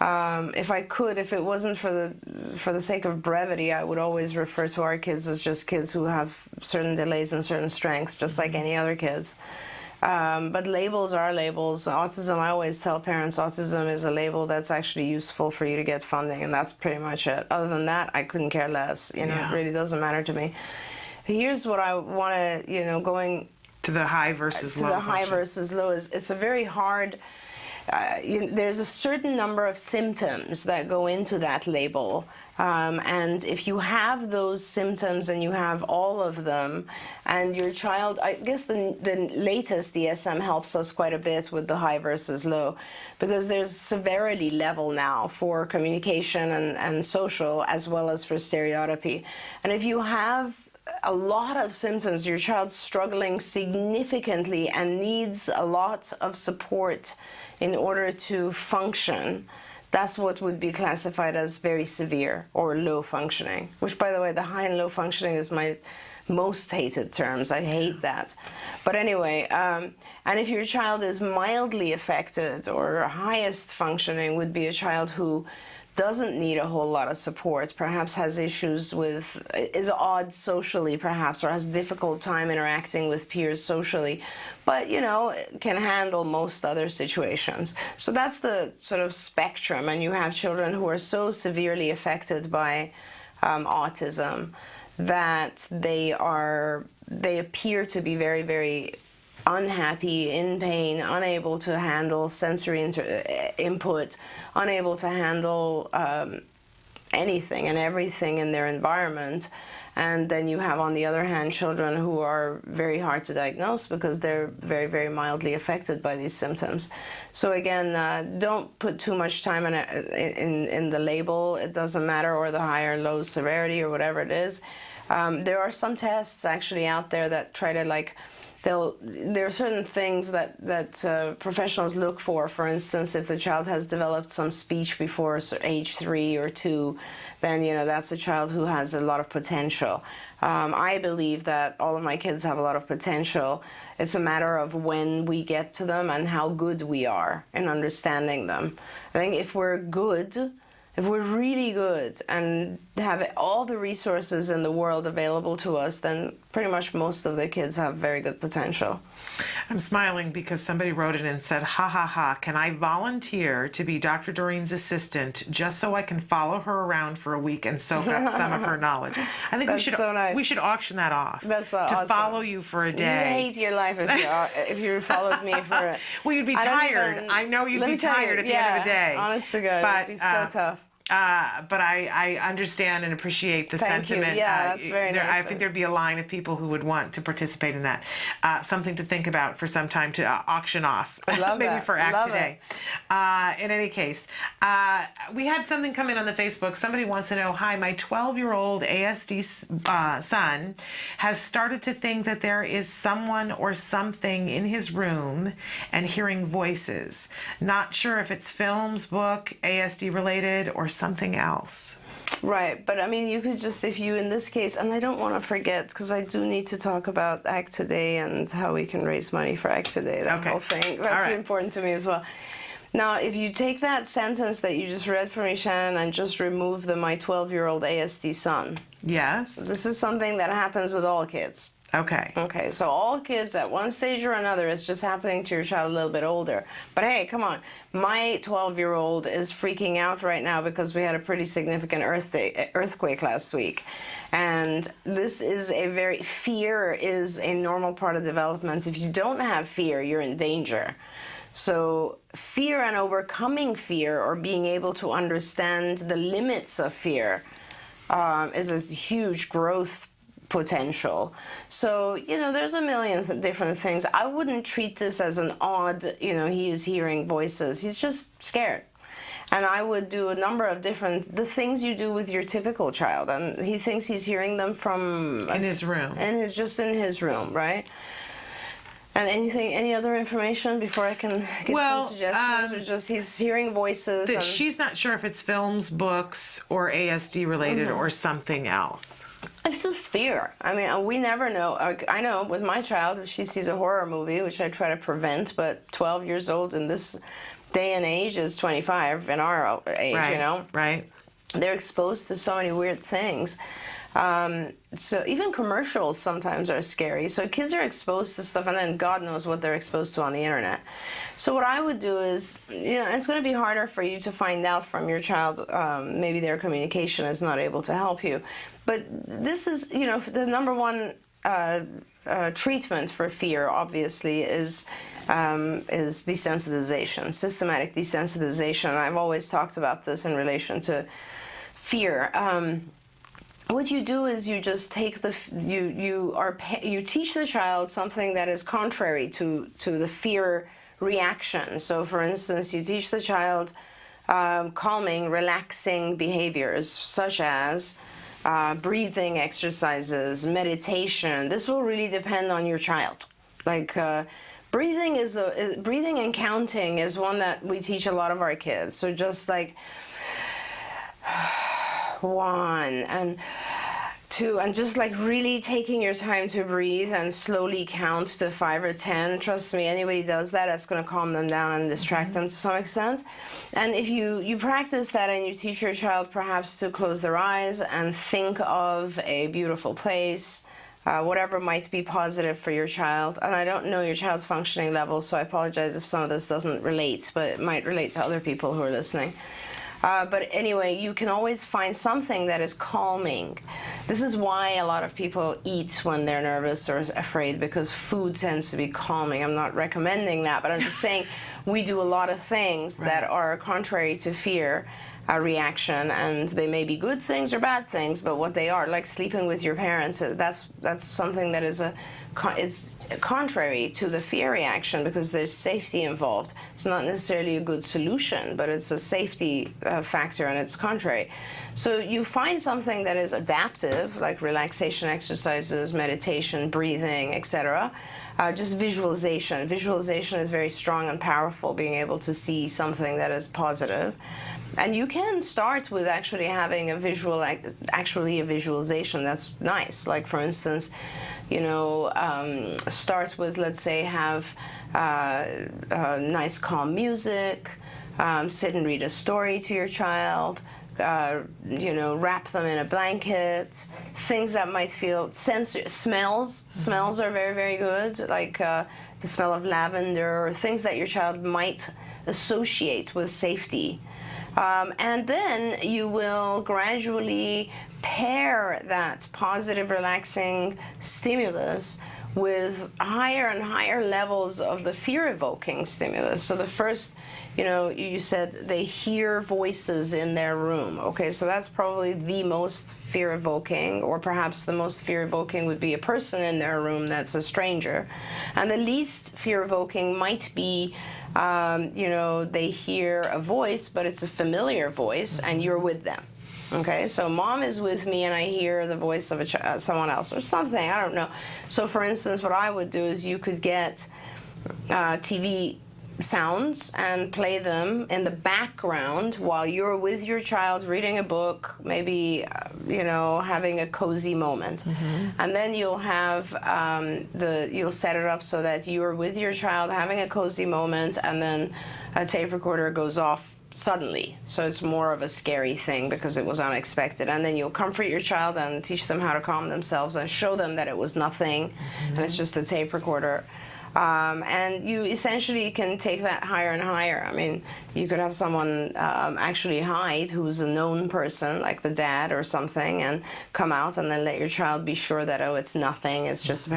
[SPEAKER 4] If I could, if it wasn't for the sake of brevity, I would always refer to our kids as just kids who have certain delays and certain strengths, just like any other kids. But labels are labels. Autism, I always tell parents, autism is a label that's actually useful for you to get funding, and that's pretty much it. Other than that, I couldn't care less. You know, it really doesn't matter to me. Here's what I want to, you know, going
[SPEAKER 1] to the high versus low.
[SPEAKER 4] To the high versus low is it's a very hard. There's a certain number of symptoms that go into that label, and if you have those symptoms and you have all of them, and your child, I guess the latest DSM helps us quite a bit with the high versus low, because there's severity level now for communication and social as well as for stereotypy, and if you have a lot of symptoms, your child's struggling significantly and needs a lot of support in order to function, that's what would be classified as very severe or low functioning, which, by the way, the high and low functioning is my most hated terms. I hate that. But anyway, and if your child is mildly affected, or highest functioning would be a child who doesn't need a whole lot of support, perhaps has issues with, is odd socially perhaps, or has difficult time interacting with peers socially, but you know, can handle most other situations. So that's the sort of spectrum, and you have children who are so severely affected by autism that they appear to be very, very unhappy, in pain, unable to handle sensory input, unable to handle anything and everything in their environment. And then you have, on the other hand, children who are very hard to diagnose because they're very, very mildly affected by these symptoms. So again, don't put too much time in the label. It doesn't matter, or the high or low severity or whatever it is. There are some tests actually out there that try to there are certain things that professionals look for. For instance, if the child has developed some speech before age 3 or 2, then that's a child who has a lot of potential. I believe that all of my kids have a lot of potential. It's a matter of when we get to them and how good we are in understanding them. I think if we're good, if we're really good and have all the resources in the world available to us, then pretty much most of the kids have very good potential.
[SPEAKER 1] I'm smiling because somebody wrote in and said, ha ha ha, can I volunteer to be Dr. Doreen's assistant just so I can follow her around for a week and soak up some of her knowledge? I think we should auction that off.
[SPEAKER 4] That's
[SPEAKER 1] to
[SPEAKER 4] awesome.
[SPEAKER 1] Follow you for a day.
[SPEAKER 4] You hate your life if you followed me for a...
[SPEAKER 1] Well, you'd be tired. I know you'd be tired at the end of the day.
[SPEAKER 4] Honest to God, it'd be so tough.
[SPEAKER 1] But I understand and appreciate the
[SPEAKER 4] Thank
[SPEAKER 1] sentiment.
[SPEAKER 4] You. Yeah, that's very nice.
[SPEAKER 1] I think there'd be a line of people who would want to participate in that. Something to think about for some time to auction off.
[SPEAKER 4] Love
[SPEAKER 1] Maybe
[SPEAKER 4] that.
[SPEAKER 1] for Act
[SPEAKER 4] Love
[SPEAKER 1] Today. In any case, we had something come in on the Facebook. Somebody wants to know, hi, my 12-year-old ASD son has started to think that there is someone or something in his room and hearing voices. Not sure if it's films, book, ASD related, or something else.
[SPEAKER 4] Right, but I mean, you could just, if you, in this case, and I don't want to forget, because I do need to talk about Act Today and how we can raise money for Act Today, that whole thing. That's important to me as well. Now, if you take that sentence that you just read from me, Shannon, and just remove the my 12-year-old ASD son.
[SPEAKER 1] Yes.
[SPEAKER 4] This is something that happens with all kids.
[SPEAKER 1] Okay.
[SPEAKER 4] Okay, so all kids at one stage or another, it's just happening to your child a little bit older. But hey, come on. My 12-year-old is freaking out right now because we had a pretty significant earthquake last week. And this is fear is a normal part of development. If you don't have fear, you're in danger. So fear and overcoming fear, or being able to understand the limits of fear, is a huge growth potential. So, there's a million different things. I wouldn't treat this as an odd, he is hearing voices. He's just scared. And I would do a number of the things you do with your typical child. And he thinks he's hearing them from...
[SPEAKER 1] In his room.
[SPEAKER 4] And it's just in his room, right? And any other information before I can give some suggestions? Or just he's hearing voices?
[SPEAKER 1] She's not sure if it's films, books, or ASD related, or something else.
[SPEAKER 4] It's just fear. I mean, we never know. I know with my child, if she sees a horror movie, which I try to prevent, but 12 years old in this day and age is 25 in our age,
[SPEAKER 1] Right.
[SPEAKER 4] They're exposed to so many weird things. So even commercials sometimes are scary. So kids are exposed to stuff, and then God knows what they're exposed to on the internet. So what I would do is, it's going to be harder for you to find out from your child. Maybe their communication is not able to help you. But this is, the number one treatment for fear, obviously, is desensitization, systematic desensitization. And I've always talked about this in relation to fear. What you do is you just take you teach the child something that is contrary to the fear reaction. So, for instance, you teach the child calming, relaxing behaviors, such as breathing exercises, meditation. This will really depend on your child. Like breathing breathing and counting is one that we teach a lot of our kids. So just like 1, and And just like really taking your time to breathe and slowly count to 5 or 10. Trust me, anybody does that, that's going to calm them down and distract them to some extent. And if you practice that and you teach your child perhaps to close their eyes and think of a beautiful place, whatever might be positive for your child. And I don't know your child's functioning level, so I apologize if some of this doesn't relate, but it might relate to other people who are listening. But anyway, you can always find something that is calming. This is why a lot of people eat when they're nervous or afraid, because food tends to be calming. I'm not recommending that, but I'm just saying we do a lot of things that are contrary to fear reaction, and they may be good things or bad things, but what they are, like sleeping with your parents, that's something that is it's contrary to the fear reaction, because there's safety involved. It's not necessarily a good solution, but it's a safety factor, and it's contrary. So you find something that is adaptive, like relaxation exercises, meditation, breathing, etc. Just visualization. Visualization is very strong and powerful, being able to see something that is positive. And you can start with actually having a visualization that's nice. Like, for instance, start with, let's say, have nice calm music, sit and read a story to your child, wrap them in a blanket, things that might feel smells. Smells are very, very good, like the smell of lavender, or things that your child might associate with safety. And then you will gradually pair that positive, relaxing stimulus with higher and higher levels of the fear-evoking stimulus. So the first, you said they hear voices in their room. Okay, so that's probably the most fear-evoking, or perhaps the most fear-evoking would be a person in their room that's a stranger. And the least fear-evoking might be they hear a voice, but it's a familiar voice, and you're with them. Okay, so mom is with me, and I hear the voice of someone else or something. I don't know. So, for instance, what I would do is you could get TV sounds and play them in the background while you're with your child reading a book, maybe having a cozy moment. And then you'll have you'll set it up so that you're with your child having a cozy moment, and then a tape recorder goes off suddenly, so it's more of a scary thing because it was unexpected. And then you'll comfort your child and teach them how to calm themselves and show them that it was nothing and it's just a tape recorder. And you essentially can take that higher and higher. I mean, you could have someone actually hide who's a known person, like the dad or something, and come out, and then let your child be sure that, oh, it's nothing, it's just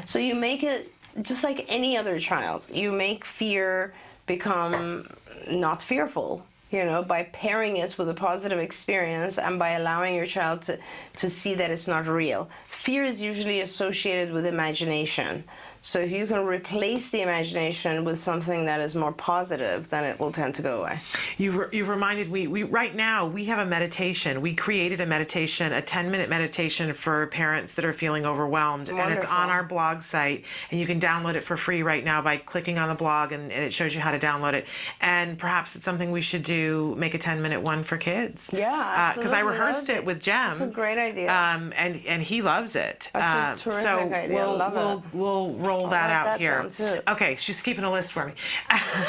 [SPEAKER 4] So you make it just like any other child. You make fear become not fearful, by pairing it with a positive experience and by allowing your child to see that it's not real. Fear is usually associated with imagination. So if you can replace the imagination with something that is more positive, then it will tend to go away.
[SPEAKER 1] You've reminded me, right now we have a meditation. We created a meditation, a 10-minute meditation for parents that are feeling overwhelmed.
[SPEAKER 4] Wonderful.
[SPEAKER 1] And it's on our blog site, and you can download it for free right now by clicking on the blog, and it shows you how to download it. And perhaps it's something we should make a 10-minute one for kids.
[SPEAKER 4] Yeah, absolutely.
[SPEAKER 1] Because I rehearsed it with Jem.
[SPEAKER 4] That's a great idea.
[SPEAKER 1] And he loves it.
[SPEAKER 4] That's a terrific idea. I love it.
[SPEAKER 1] We'll roll that out
[SPEAKER 4] that
[SPEAKER 1] here.
[SPEAKER 4] down too.
[SPEAKER 1] Okay, she's keeping a list for me.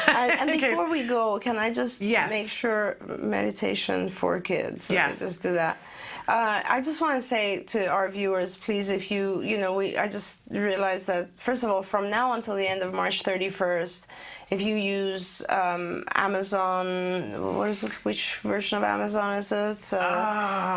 [SPEAKER 4] And before we go, can I just make sure meditation for kids? So
[SPEAKER 1] yes.
[SPEAKER 4] Just do that. I just want to say to our viewers, please, if I just realized that, first of all, from now until the end of March 31st, if you use Amazon, what is it? Which version of Amazon is it? So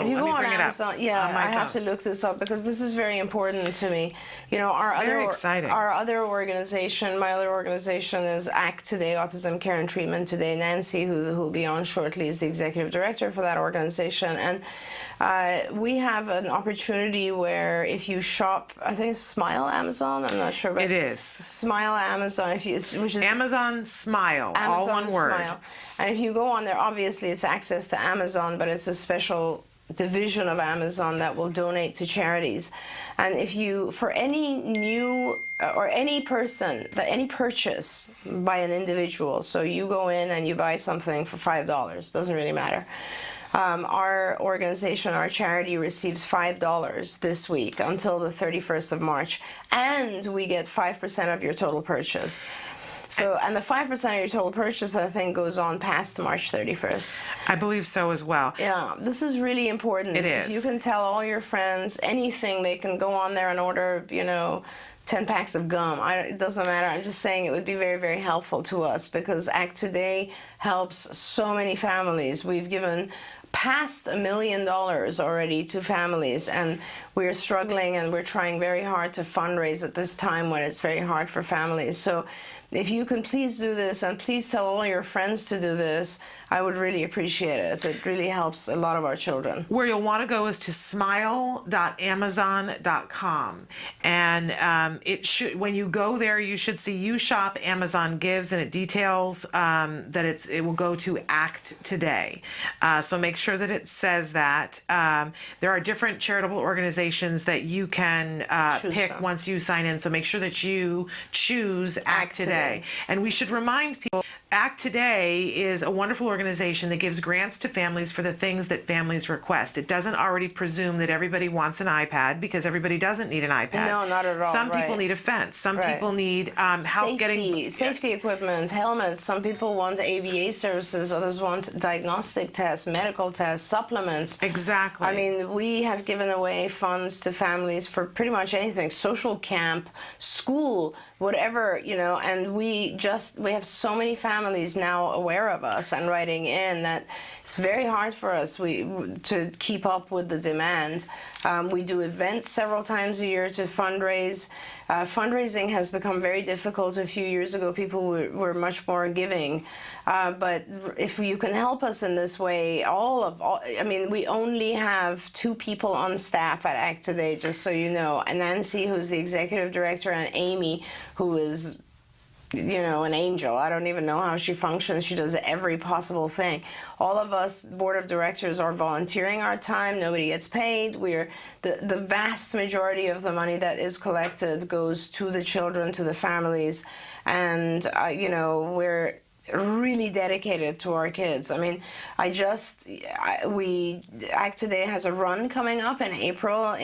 [SPEAKER 4] if you go on Amazon, I have to look this up because this is very important to me.
[SPEAKER 1] Exciting.
[SPEAKER 4] Our other organization, my other organization is ACT Today, Autism Care and Treatment Today. Nancy, who will be on shortly, is the executive director for that organization, and we have an opportunity where if you shop, I think it's Smile Amazon. I'm not sure, but
[SPEAKER 1] it is
[SPEAKER 4] Smile Amazon. which is
[SPEAKER 1] Amazon Smile, all one word.
[SPEAKER 4] Smile. And if you go on there, obviously it's access to Amazon, but it's a special division of Amazon that will donate to charities. And if you, for any new or any person, any purchase by an individual, so you go in and you buy something for $5, doesn't really matter. our organization, our charity, receives $5 this week until the 31st of March, and we get 5% of your total purchase. So, and the 5% of your total purchase, I think, goes on past March 31st.
[SPEAKER 1] I believe so as well.
[SPEAKER 4] Yeah, this is really important.
[SPEAKER 1] It
[SPEAKER 4] If
[SPEAKER 1] is.
[SPEAKER 4] you can tell all your friends anything, they can go on there and order, 10 packs of gum. It doesn't matter. I'm just saying it would be very, very helpful to us because Act Today helps so many families. We've given past $1 million already to families, and we're struggling and we're trying very hard to fundraise at this time when it's very hard for families. So if you can please do this, and please tell all your friends to do this, I would really appreciate it. It really helps a lot of our children.
[SPEAKER 1] Where you'll want to go is to smile.amazon.com, and it should. When you go there, you should see "You Shop Amazon Gives," and it details that it will go to Act Today. So make sure that it says that. There are different charitable organizations that you can pick
[SPEAKER 4] from.
[SPEAKER 1] once you sign in. So make sure that you choose Act Today. And we should remind people, Act Today is a wonderful organization that gives grants to families for the things that families request. It doesn't already presume that everybody wants an iPad, because everybody doesn't need an iPad.
[SPEAKER 4] No, not at all.
[SPEAKER 1] Some people
[SPEAKER 4] Right.
[SPEAKER 1] need a fence. Some
[SPEAKER 4] Right.
[SPEAKER 1] people need help getting
[SPEAKER 4] safety equipment, helmets. Some people want ABA services, others want diagnostic tests, medical tests, supplements.
[SPEAKER 1] Exactly.
[SPEAKER 4] I mean, we have given away funds to families for pretty much anything, social camp, school, whatever, and we have so many families now aware of us and writing in that it's very hard for us to keep up with the demand. We do events several times a year to fundraise. Fundraising has become very difficult. A few years ago, people were much more giving. But if you can help us in this way, we only have 2 people on staff at Act Today, just so you know. And Nancy, who's the executive director, and Amy, who is an angel. I don't even know how she functions. She does every possible thing. All of us, board of directors, are volunteering our time. Nobody gets paid. The vast majority of the money that is collected goes to the children, to the families, and we're really dedicated to our kids. I mean, Act Today has a run coming up in April,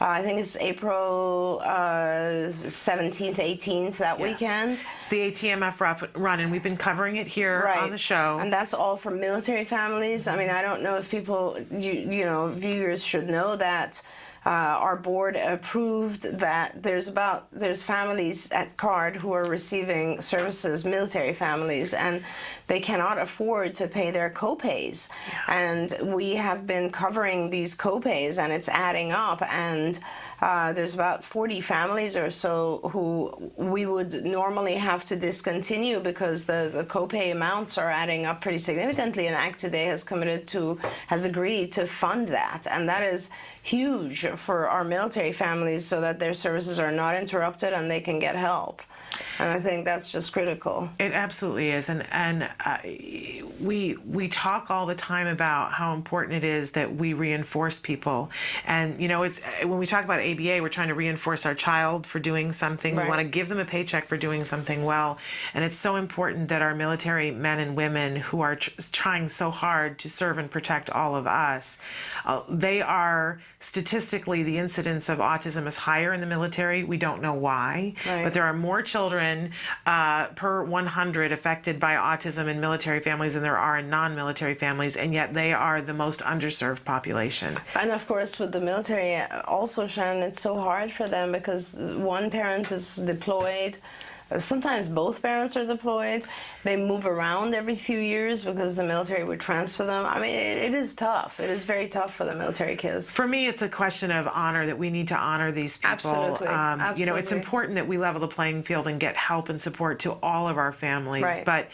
[SPEAKER 4] I think it's April 17th, 18th, that weekend.
[SPEAKER 1] It's the ATMF run, and we've been covering it here on the show.
[SPEAKER 4] And that's all for military families. I mean, I don't know if people, viewers should know that our board approved that there's families at CARD who are receiving services, military families, and they cannot afford to pay their co-pays. Yeah. And we have been covering these co-pays, and it's adding up, and there's about 40 families or so who we would normally have to discontinue because the co-pay amounts are adding up pretty significantly, and Act Today has agreed to fund that, and that is huge for our military families so that their services are not interrupted and they can get help. And I think that's just critical.
[SPEAKER 1] It absolutely is, and we talk all the time about how important it is that we reinforce people. And it's when we talk about ABA, we're trying to reinforce our child for doing something.
[SPEAKER 4] Right.
[SPEAKER 1] We want to give them a paycheck for doing something well, and it's so important that our military men and women who are trying so hard to serve and protect all of us, they are statistically, the incidence of autism is higher in the military. We don't know why, but there are more children per 100 affected by autism in military families than there are in non-military families, and yet they are the most underserved population.
[SPEAKER 4] And of course, with the military, also, Shannon, it's so hard for them because one parent is deployed. Sometimes both parents are deployed. They move around every few years because the military would transfer them. I mean, it is tough. It is very tough for the military kids.
[SPEAKER 1] For me, it's a question of honor, that we need to honor these people.
[SPEAKER 4] Absolutely.
[SPEAKER 1] It's important that we level the playing field and get help and support to all of our families.
[SPEAKER 4] Right.
[SPEAKER 1] But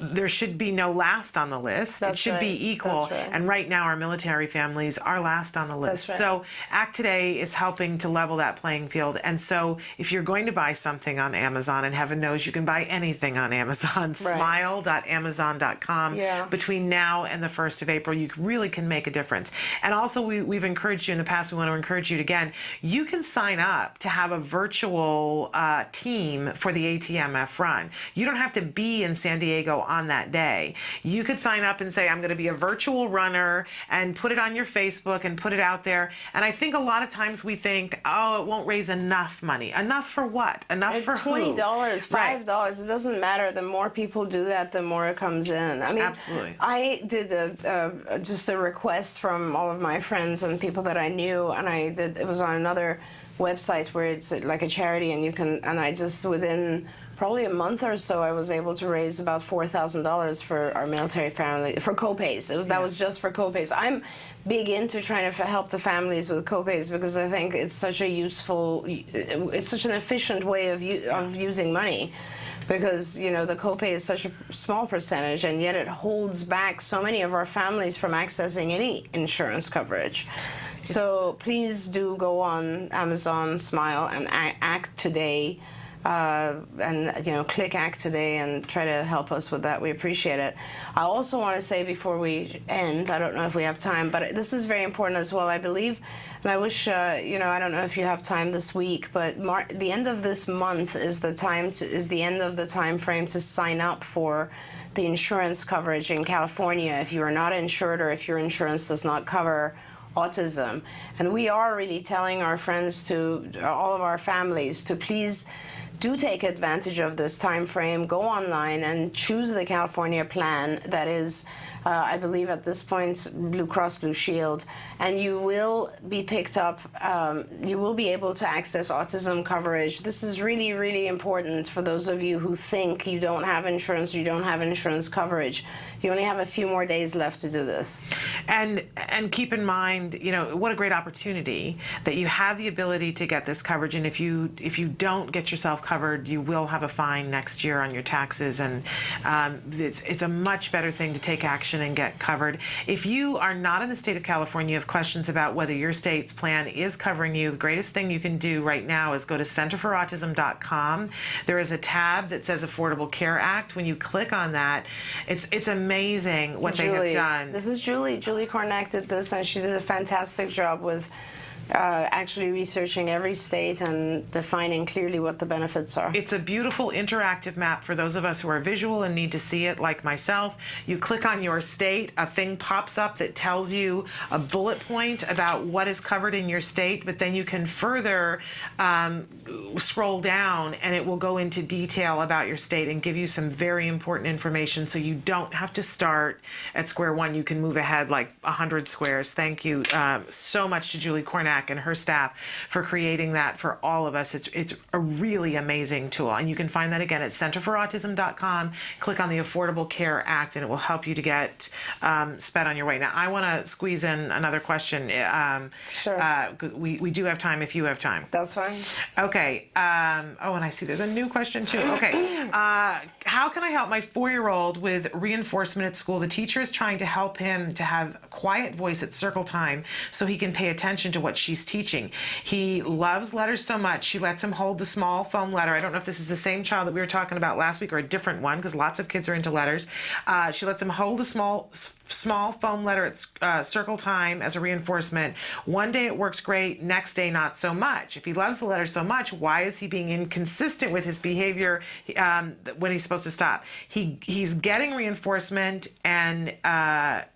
[SPEAKER 1] there should be no last on the list.
[SPEAKER 4] That's
[SPEAKER 1] it should
[SPEAKER 4] right.
[SPEAKER 1] be equal.
[SPEAKER 4] That's right.
[SPEAKER 1] And right now, our military families are last on the list.
[SPEAKER 4] That's right.
[SPEAKER 1] So Act Today is helping to level that playing field. And so if you're going to buy something on Amazon, and heaven knows you can buy anything on Amazon, smile.amazon.com.
[SPEAKER 4] Yeah.
[SPEAKER 1] Between now and the 1st of April, you really can make a difference. And also, we've encouraged you in the past, we want to encourage you again, you can sign up to have a virtual team for the ATMF run. You don't have to be in San Diego Diego on that day. You could sign up and say, I'm going to be a virtual runner, and put it on your Facebook and put it out there. And I think a lot of times we think, oh, it won't raise enough money. Enough for what? Enough for
[SPEAKER 4] $20,
[SPEAKER 1] who?
[SPEAKER 4] $5,
[SPEAKER 1] Right.
[SPEAKER 4] it doesn't matter. The more people do that, the more it comes in. I mean,
[SPEAKER 1] Absolutely.
[SPEAKER 4] I did just a request from all of my friends and people that I knew, and it was on another website where it's like a charity, and I just, within probably a month or so, I was able to raise about $4,000 for our military family, for copays. That was just for copays. I'm big into trying to help the families with copays because I think it's such a useful, it's such an efficient way of using money. Because, you know, the copay is such a small percentage, and yet it holds back so many of our families from accessing any insurance coverage. So please do go on Amazon, Smile, and Act Today, and, you know, click Act Today and try to help us with that. We appreciate it. I also want to say before we end, I don't know if we have time, but this is very important as well, I believe. And I wish, you know, I don't know if you have time this week, but the end of this month is the end of the time frame to sign up for the insurance coverage in California if you are not insured or if your insurance does not cover autism. And we are really telling our friends, to all of our families, to please do take advantage of this time frame. Go online and choose the California plan that is, I believe at this point, Blue Cross Blue Shield, and you will be picked up. You will be able to access autism coverage. This is really, really important for those of you who think you don't have insurance, you don't have insurance coverage. You only have a few more days left to do this.
[SPEAKER 1] And keep in mind, you know, what a great opportunity that you have the ability to get this coverage. And if you don't get yourself covered, you will have a fine next year on your taxes. And it's a much better thing to take action and get covered. If you are not in the state of California, you have questions about whether your state's plan is covering you, the greatest thing you can do right now is go to centerforautism.com. There is a tab that says Affordable Care Act. When you click on that, it's amazing what they have done.
[SPEAKER 4] This is Julie. Julie Cornack did this, and she did a fantastic job with actually researching every state and defining clearly what the benefits are.
[SPEAKER 1] It's a beautiful interactive map for those of us who are visual and need to see it, like myself. You click on your state, a thing pops up that tells you a bullet point about what is covered in your state, but then you can further scroll down and it will go into detail about your state and give you some very important information, so you don't have to start at square one. You can move ahead like 100 squares. Thank you so much to Julie Cornack and her staff for creating that for all of us. It's a really amazing tool, and you can find that again at centerforautism.com. Click on the Affordable Care Act and it will help you to get sped on your way. Now I want to squeeze in another question.
[SPEAKER 4] Sure.
[SPEAKER 1] We do have time if you have time.
[SPEAKER 4] That's fine.
[SPEAKER 1] Okay. Oh, and I see there's a new question too. Okay. How can I help my 4-year-old with reinforcement at school? The teacher is trying to help him to have a quiet voice at circle time so he can pay attention to what she's teaching. He loves letters so much, she lets him hold the small foam letter. I don't know if this is the same child that we were talking about last week or a different one, because lots of kids are into letters. She lets him hold a small foam letter at circle time as a reinforcement. One day it works great, next day not so much. If he loves the letter so much, why is he being inconsistent with his behavior when he's supposed to stop? He's getting reinforcement, and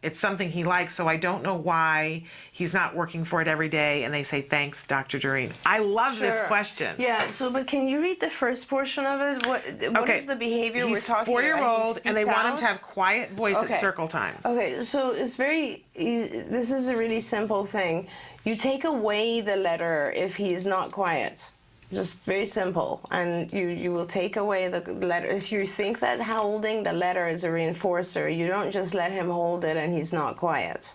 [SPEAKER 1] it's something he likes, so I don't know why he's not working for it every day. And they say, thanks, Dr. Doreen. I love this question.
[SPEAKER 4] Yeah, but can you read the first portion of it? What is the behavior we're talking about?
[SPEAKER 1] He's 4-year-old, and they want him to
[SPEAKER 4] out?
[SPEAKER 1] have quiet voice at circle time.
[SPEAKER 4] Okay, so it's very easy. This is a really simple thing. You take away the letter if he is not quiet. Just very simple. And you will take away the letter. If you think that holding the letter is a reinforcer, you don't just let him hold it and he's not quiet.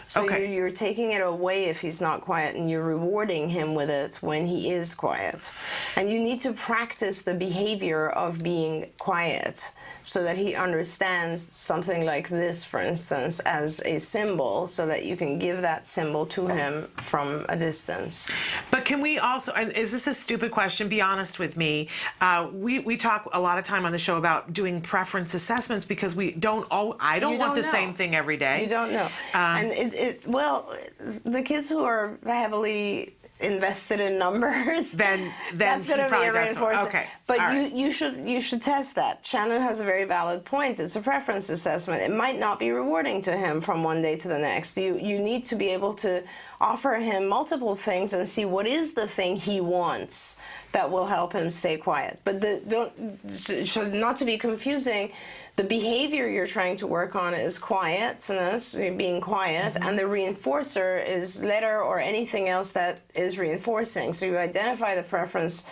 [SPEAKER 4] So you're taking it away if he's not quiet, and you're rewarding him with it when he is quiet. And you need to practice the behavior of being quiet so that he understands something like this, for instance, as a symbol, so that you can give that symbol to him from a distance.
[SPEAKER 1] But can we also, and is this a stupid question? Be honest with me. We talk a lot of time on the show about doing preference assessments because I don't want the same thing every day.
[SPEAKER 4] You don't know. And well, the kids who are heavily invested in numbers,
[SPEAKER 1] then
[SPEAKER 4] that's
[SPEAKER 1] he
[SPEAKER 4] going to be
[SPEAKER 1] probably
[SPEAKER 4] a
[SPEAKER 1] does.
[SPEAKER 4] reinforcer.
[SPEAKER 1] Okay.
[SPEAKER 4] But
[SPEAKER 1] All right.
[SPEAKER 4] you should test that. Shannon has a very valid point. It's a preference assessment. It might not be rewarding to him from one day to the next. You need to be able to offer him multiple things and see what is the thing he wants that will help him stay quiet. But not to be confusing, the behavior you're trying to work on is quietness, being quiet, and the reinforcer is letter or anything else that is reinforcing. So you identify the preference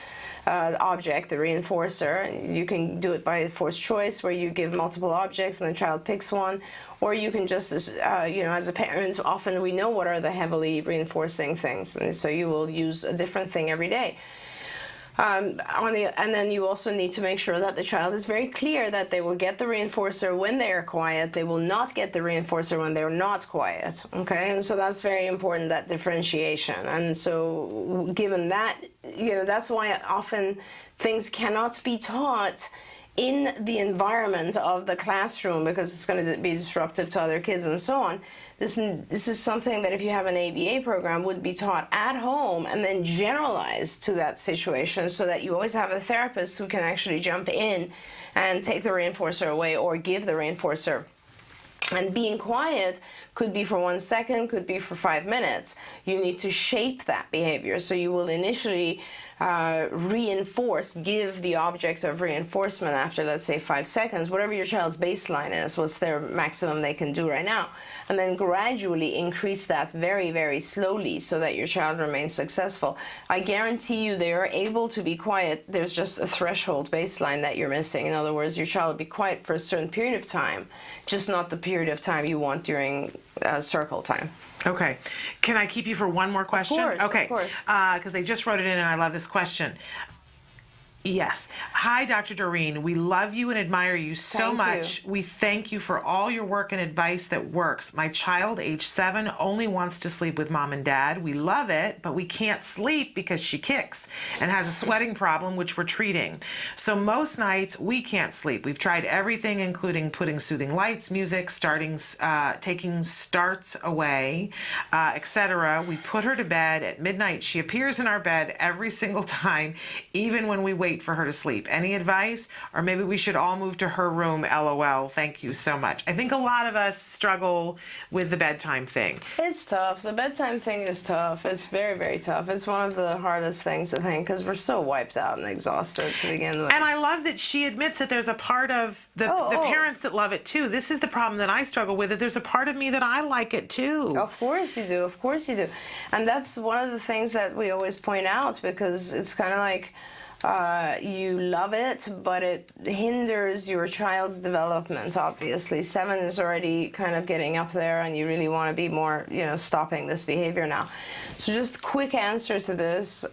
[SPEAKER 4] object, the reinforcer, and you can do it by forced choice where you give multiple objects and the child picks one, or you can just, as a parent, often we know what are the heavily reinforcing things, and so you will use a different thing every day. And then you also need to make sure that the child is very clear that they will get the reinforcer when they are quiet. They will not get the reinforcer when they're not quiet. Okay, and so that's very important, that differentiation. And so, given that, that's why often things cannot be taught in the environment of the classroom because it's going to be disruptive to other kids and so on. This is something that if you have an ABA program would be taught at home and then generalized to that situation so that you always have a therapist who can actually jump in and take the reinforcer away or give the reinforcer. And being quiet could be for 1 second, could be for 5 minutes. You need to shape that behavior. So you will initially reinforce, give the object of reinforcement after, let's say, 5 seconds, whatever your child's baseline is, what's their maximum they can do right now, and then gradually increase that very, very slowly so that your child remains successful. I guarantee you they are able to be quiet. There's just a threshold baseline that you're missing. In other words, your child will be quiet for a certain period of time, just not the period of time you want during circle time.
[SPEAKER 1] Okay. Can I keep you for one more question?
[SPEAKER 4] Of course,
[SPEAKER 1] okay.
[SPEAKER 4] of course.
[SPEAKER 1] Because they just wrote it in and I love this question. Yes. Hi, Dr. Doreen. We love you and admire you so
[SPEAKER 4] Thank
[SPEAKER 1] much.
[SPEAKER 4] you.
[SPEAKER 1] We thank you for all your work and advice that works. My child, age 7, only wants to sleep with mom and dad. We love it, but we can't sleep because she kicks and has a sweating problem, which we're treating. So most nights we can't sleep. We've tried everything, including putting soothing lights, music, taking starts away, etc. We put her to bed at midnight. She appears in our bed every single time, even when we wait for her to sleep. Any advice? Or maybe we should all move to her room, LOL. Thank you so much. I think a lot of us struggle with the bedtime thing.
[SPEAKER 4] It's tough. The bedtime thing is tough. It's very, very tough. It's one of the hardest things to think because we're so wiped out and exhausted to begin with.
[SPEAKER 1] And I love that she admits that there's a part of the parents that love it too. This is the problem that I struggle with, that there's a part of me that I like it too.
[SPEAKER 4] Of course you do. Of course you do. And that's one of the things that we always point out because it's kind of like you love it, but it hinders your child's development, obviously. 7 is already kind of getting up there and you really want to be more, stopping this behavior now. So just quick answer to this.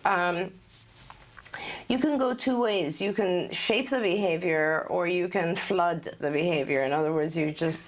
[SPEAKER 4] You can go 2 ways. You can shape the behavior or you can flood the behavior. In other words, you just,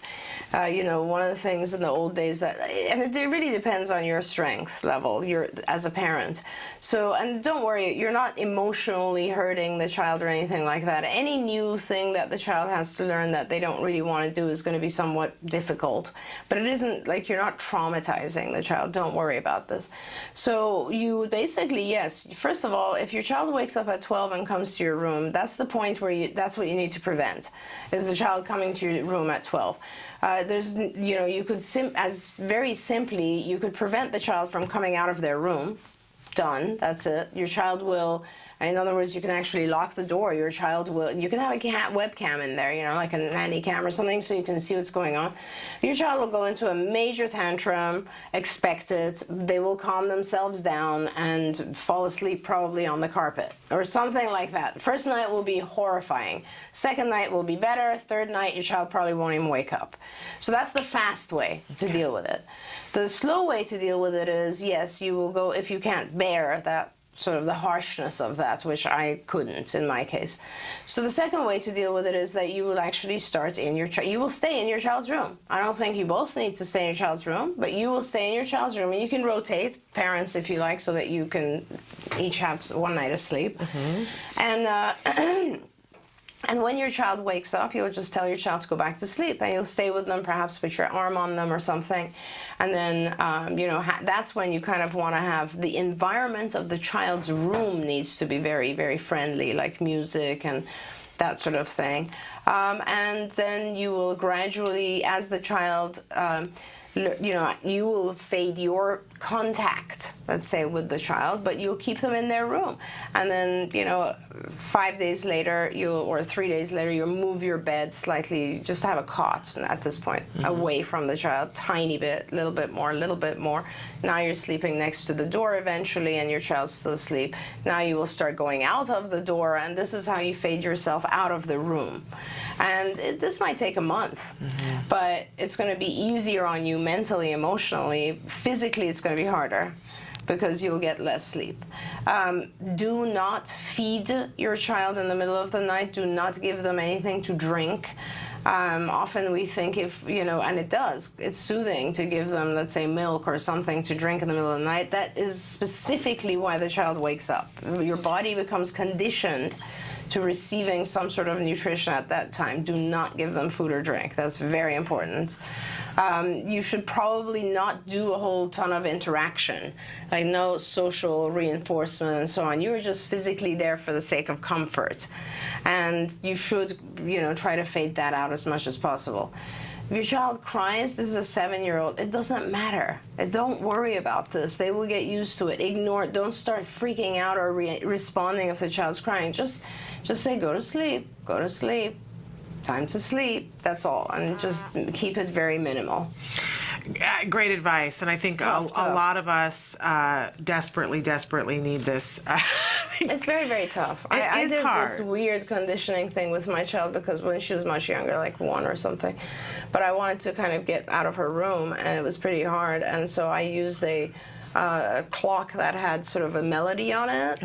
[SPEAKER 4] one of the things in the old days and it really depends on your strength level as a parent. So, and don't worry, you're not emotionally hurting the child or anything like that. Any new thing that the child has to learn that they don't really want to do is going to be somewhat difficult. But it isn't like you're not traumatizing the child. Don't worry about this. So you would basically, yes, first of all, if your child wakes up at 12 and comes to your room, that's the point where that's what you need to prevent, is the child coming to your room at 12. You could very simply, you could prevent the child from coming out of their room. Done. That's it. Your child will, in other words, you can actually lock the door. Your child will, you can have a webcam in there, like a nanny cam or something so you can see what's going on. Your child will go into a major tantrum, expect it. They will calm themselves down and fall asleep probably on the carpet or something like that. First night will be horrifying. Second night will be better. Third night, your child probably won't even wake up. So that's the fast way to deal with it. The slow way to deal with it is, yes, you will go, if you can't bear that sort of the harshness of that, which I couldn't in my case. So the second way to deal with it is that you will actually start in you will stay in your child's room. I don't think you both need to stay in your child's room, but you will stay in your child's room, and you can rotate parents if you like so that you can each have 1 night of sleep. Mm-hmm. And And when your child wakes up, you'll just tell your child to go back to sleep, and you'll stay with them, perhaps put your arm on them or something. And then, that's when you kind of want to have the environment of the child's room needs to be very, very friendly, like music and that sort of thing. And then you will gradually, as the child, you will fade your contact, let's say, with the child, but you'll keep them in their room. And then, 5 days later, or 3 days later, you'll move your bed slightly, just have a cot at this point, away from the child, tiny bit, little bit more, little bit more. Now you're sleeping next to the door eventually, and your child's still asleep. Now you will start going out of the door, and this is how you fade yourself out of the room. And this might take a month, but it's going to be easier on you mentally, emotionally. Physically, it's going to be harder because you'll get less sleep. Do not feed your child in the middle of the night. Do not give them anything to drink. Often we think and it does, it's soothing to give them, let's say, milk or something to drink in the middle of the night. That is specifically why the child wakes up. Your body becomes conditioned to receiving some sort of nutrition at that time. Do not give them food or drink. That's very important. You should probably not do a whole ton of interaction, like no social reinforcement and so on. You're just physically there for the sake of comfort. And you should, try to fade that out as much as possible. If your child cries, this is a 7-year-old, it doesn't matter. Don't worry about this. They will get used to it. Ignore it. Don't start freaking out or responding if the child's crying. Just say, go to sleep, go to sleep, time to sleep. That's all. And just keep it very minimal.
[SPEAKER 1] Great advice, and I think
[SPEAKER 4] Tough.
[SPEAKER 1] a lot of us desperately need this.
[SPEAKER 4] It's very, very tough. I did this weird conditioning thing with my child because when she was much younger, like 1 or something, but I wanted to kind of get out of her room, and it was pretty hard, and so I used a clock that had sort of a melody on it,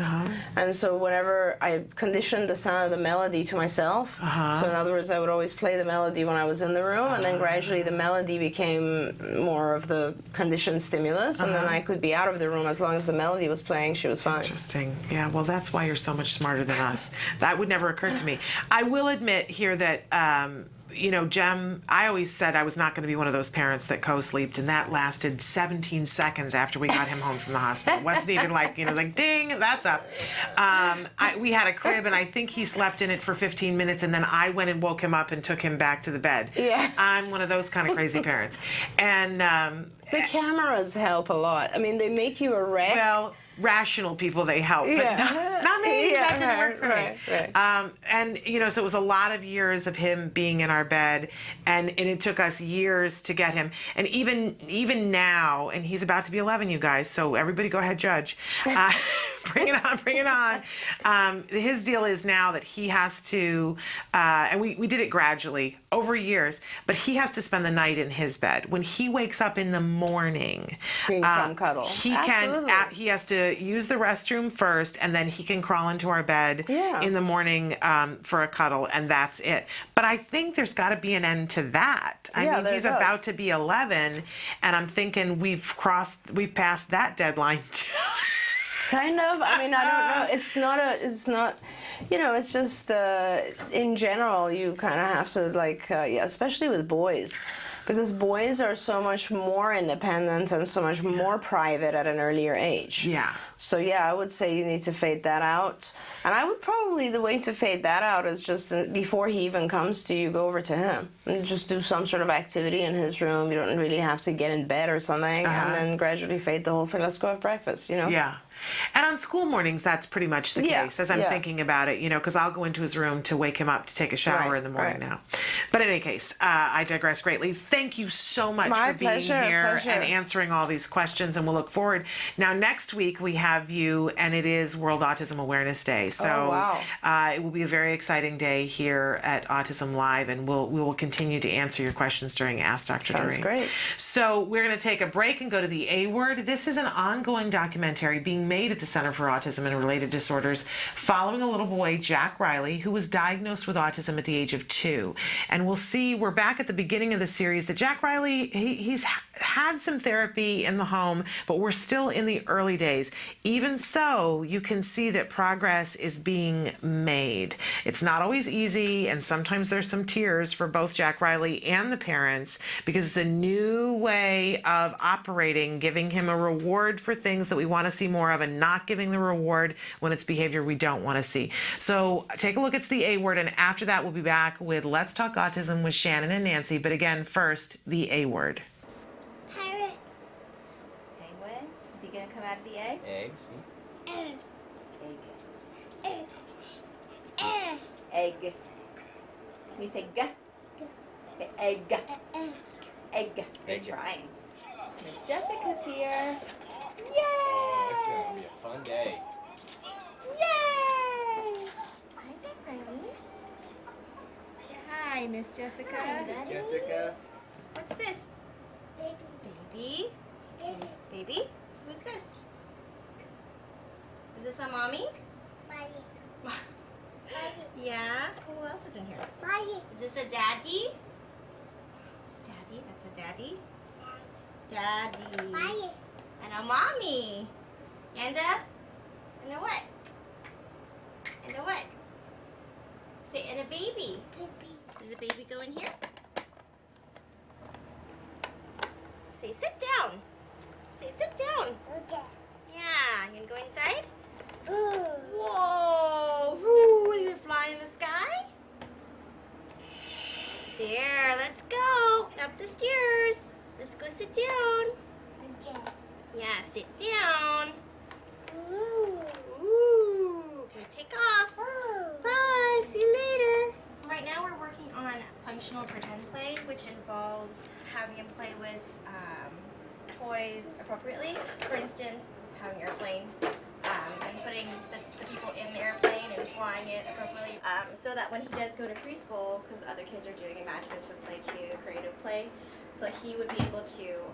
[SPEAKER 4] and so whenever I conditioned the sound of the melody to myself, so in other words, I would always play the melody when I was in the room, and then gradually the melody became more of the conditioned stimulus, and then I could be out of the room as long as the melody was playing. She was fine.
[SPEAKER 1] Interesting. Yeah, well, that's why you're so much smarter than us. That would never occur to me. I will admit here that Jem, I always said I was not going to be one of those parents that co-sleeped, and that lasted 17 seconds after we got him home from the hospital. It wasn't even like, ding, that's up. We had a crib, and I think he slept in it for 15 minutes, and then I went and woke him up and took him back to the bed. Yeah. I'm one of those kind of crazy parents. And
[SPEAKER 4] the cameras help a lot. I mean, they make you a wreck.
[SPEAKER 1] Well, rational people, they help, but not me. That didn't work for me.
[SPEAKER 4] Right.
[SPEAKER 1] And so it was a lot of years of him being in our bed, and it took us years to get him. And even now, and he's about to be 11, you guys, so everybody go ahead, judge. Bring it on. His deal is now that he has to, and we did it gradually over years, but he has to spend the night in his bed. When he wakes up in the morning,
[SPEAKER 4] he can cuddle.
[SPEAKER 1] He has to use the restroom first, and then he can crawl into our bed in the morning for a cuddle, and that's it. But I think there's got to be an end to that. I mean, he's about to be 11, and I'm thinking we've passed that deadline too.
[SPEAKER 4] Kind of. I mean, I don't know. It's not, it's just, in general, you kind of have to, especially with boys. Because boys are so much more independent and so much more private at an earlier age. Yeah. So I would say you need to fade that out. And I would probably, the way to fade that out is just before he even comes to you, go over to him and just do some sort of activity in his room. You don't really have to get in bed or something, and then gradually fade the whole thing. Let's go have breakfast, Yeah.
[SPEAKER 1] And on school mornings, that's pretty much the case, as I'm thinking about it, because I'll go into his room to wake him up to take a shower in the morning now. But in any case, I digress greatly. Thank you so much for being here and answering all these questions, and we'll look forward. Now, next week, we have you, and it is World Autism Awareness Day. So it will be a very exciting day here at Autism Live, and we will continue to answer your questions during Ask Dr. Doreen.
[SPEAKER 4] Sounds great.
[SPEAKER 1] So we're going to take a break and go to the A Word. This is an ongoing documentary being made at the Center for Autism and Related Disorders following a little boy, Jack Riley, who was diagnosed with autism at the age of 2. And we're back at the beginning of the series that Jack Riley, he's had some therapy in the home, but we're still in the early days. Even so, you can see that progress is being made. It's not always easy, and sometimes there's some tears for both Jack Riley and the parents because it's a new way of operating, giving him a reward for things that we want to see more of and not giving the reward when it's behavior we don't want to see. So take a look, it's the A word, and after that we'll be back with Let's Talk Autism with Shannon and Nancy. But again, first, the A word.
[SPEAKER 7] Pirate. Penguin. Is he gonna come out of the egg?
[SPEAKER 8] Eggs.
[SPEAKER 7] Egg. Egg. Egg. Egg. Can you say g? Say egg. Egg. Good trying. Miss Jessica's here. Yay!
[SPEAKER 8] Oh, it's gonna be a fun day.
[SPEAKER 7] Yay! Hi, Jack Riley. Hi, Miss Jessica.
[SPEAKER 8] Miss Jessica.
[SPEAKER 7] What's this? Baby? Baby? Who's this? Is this a mommy? Yeah? Who else is in here? Is this a daddy? Daddy? That's a daddy? Daddy. And a mommy. And a what? And a what? Say, and a baby. Does the baby go in here? Say, sit down. Say, sit down. Yeah, you gonna go inside? Whoa! Woo, are you gonna fly in the sky? There, let's go. Up the stairs. Let's go sit down. Yeah, sit down. Ooh. Okay, take off. Bye. See you later. Right now we're working on functional pretend play, which involves having him play with toys appropriately. For instance, having an airplane and putting the people in the airplane and flying it appropriately. So that when he does go to preschool, because other kids are doing imaginative play too, creative play, so he would be able to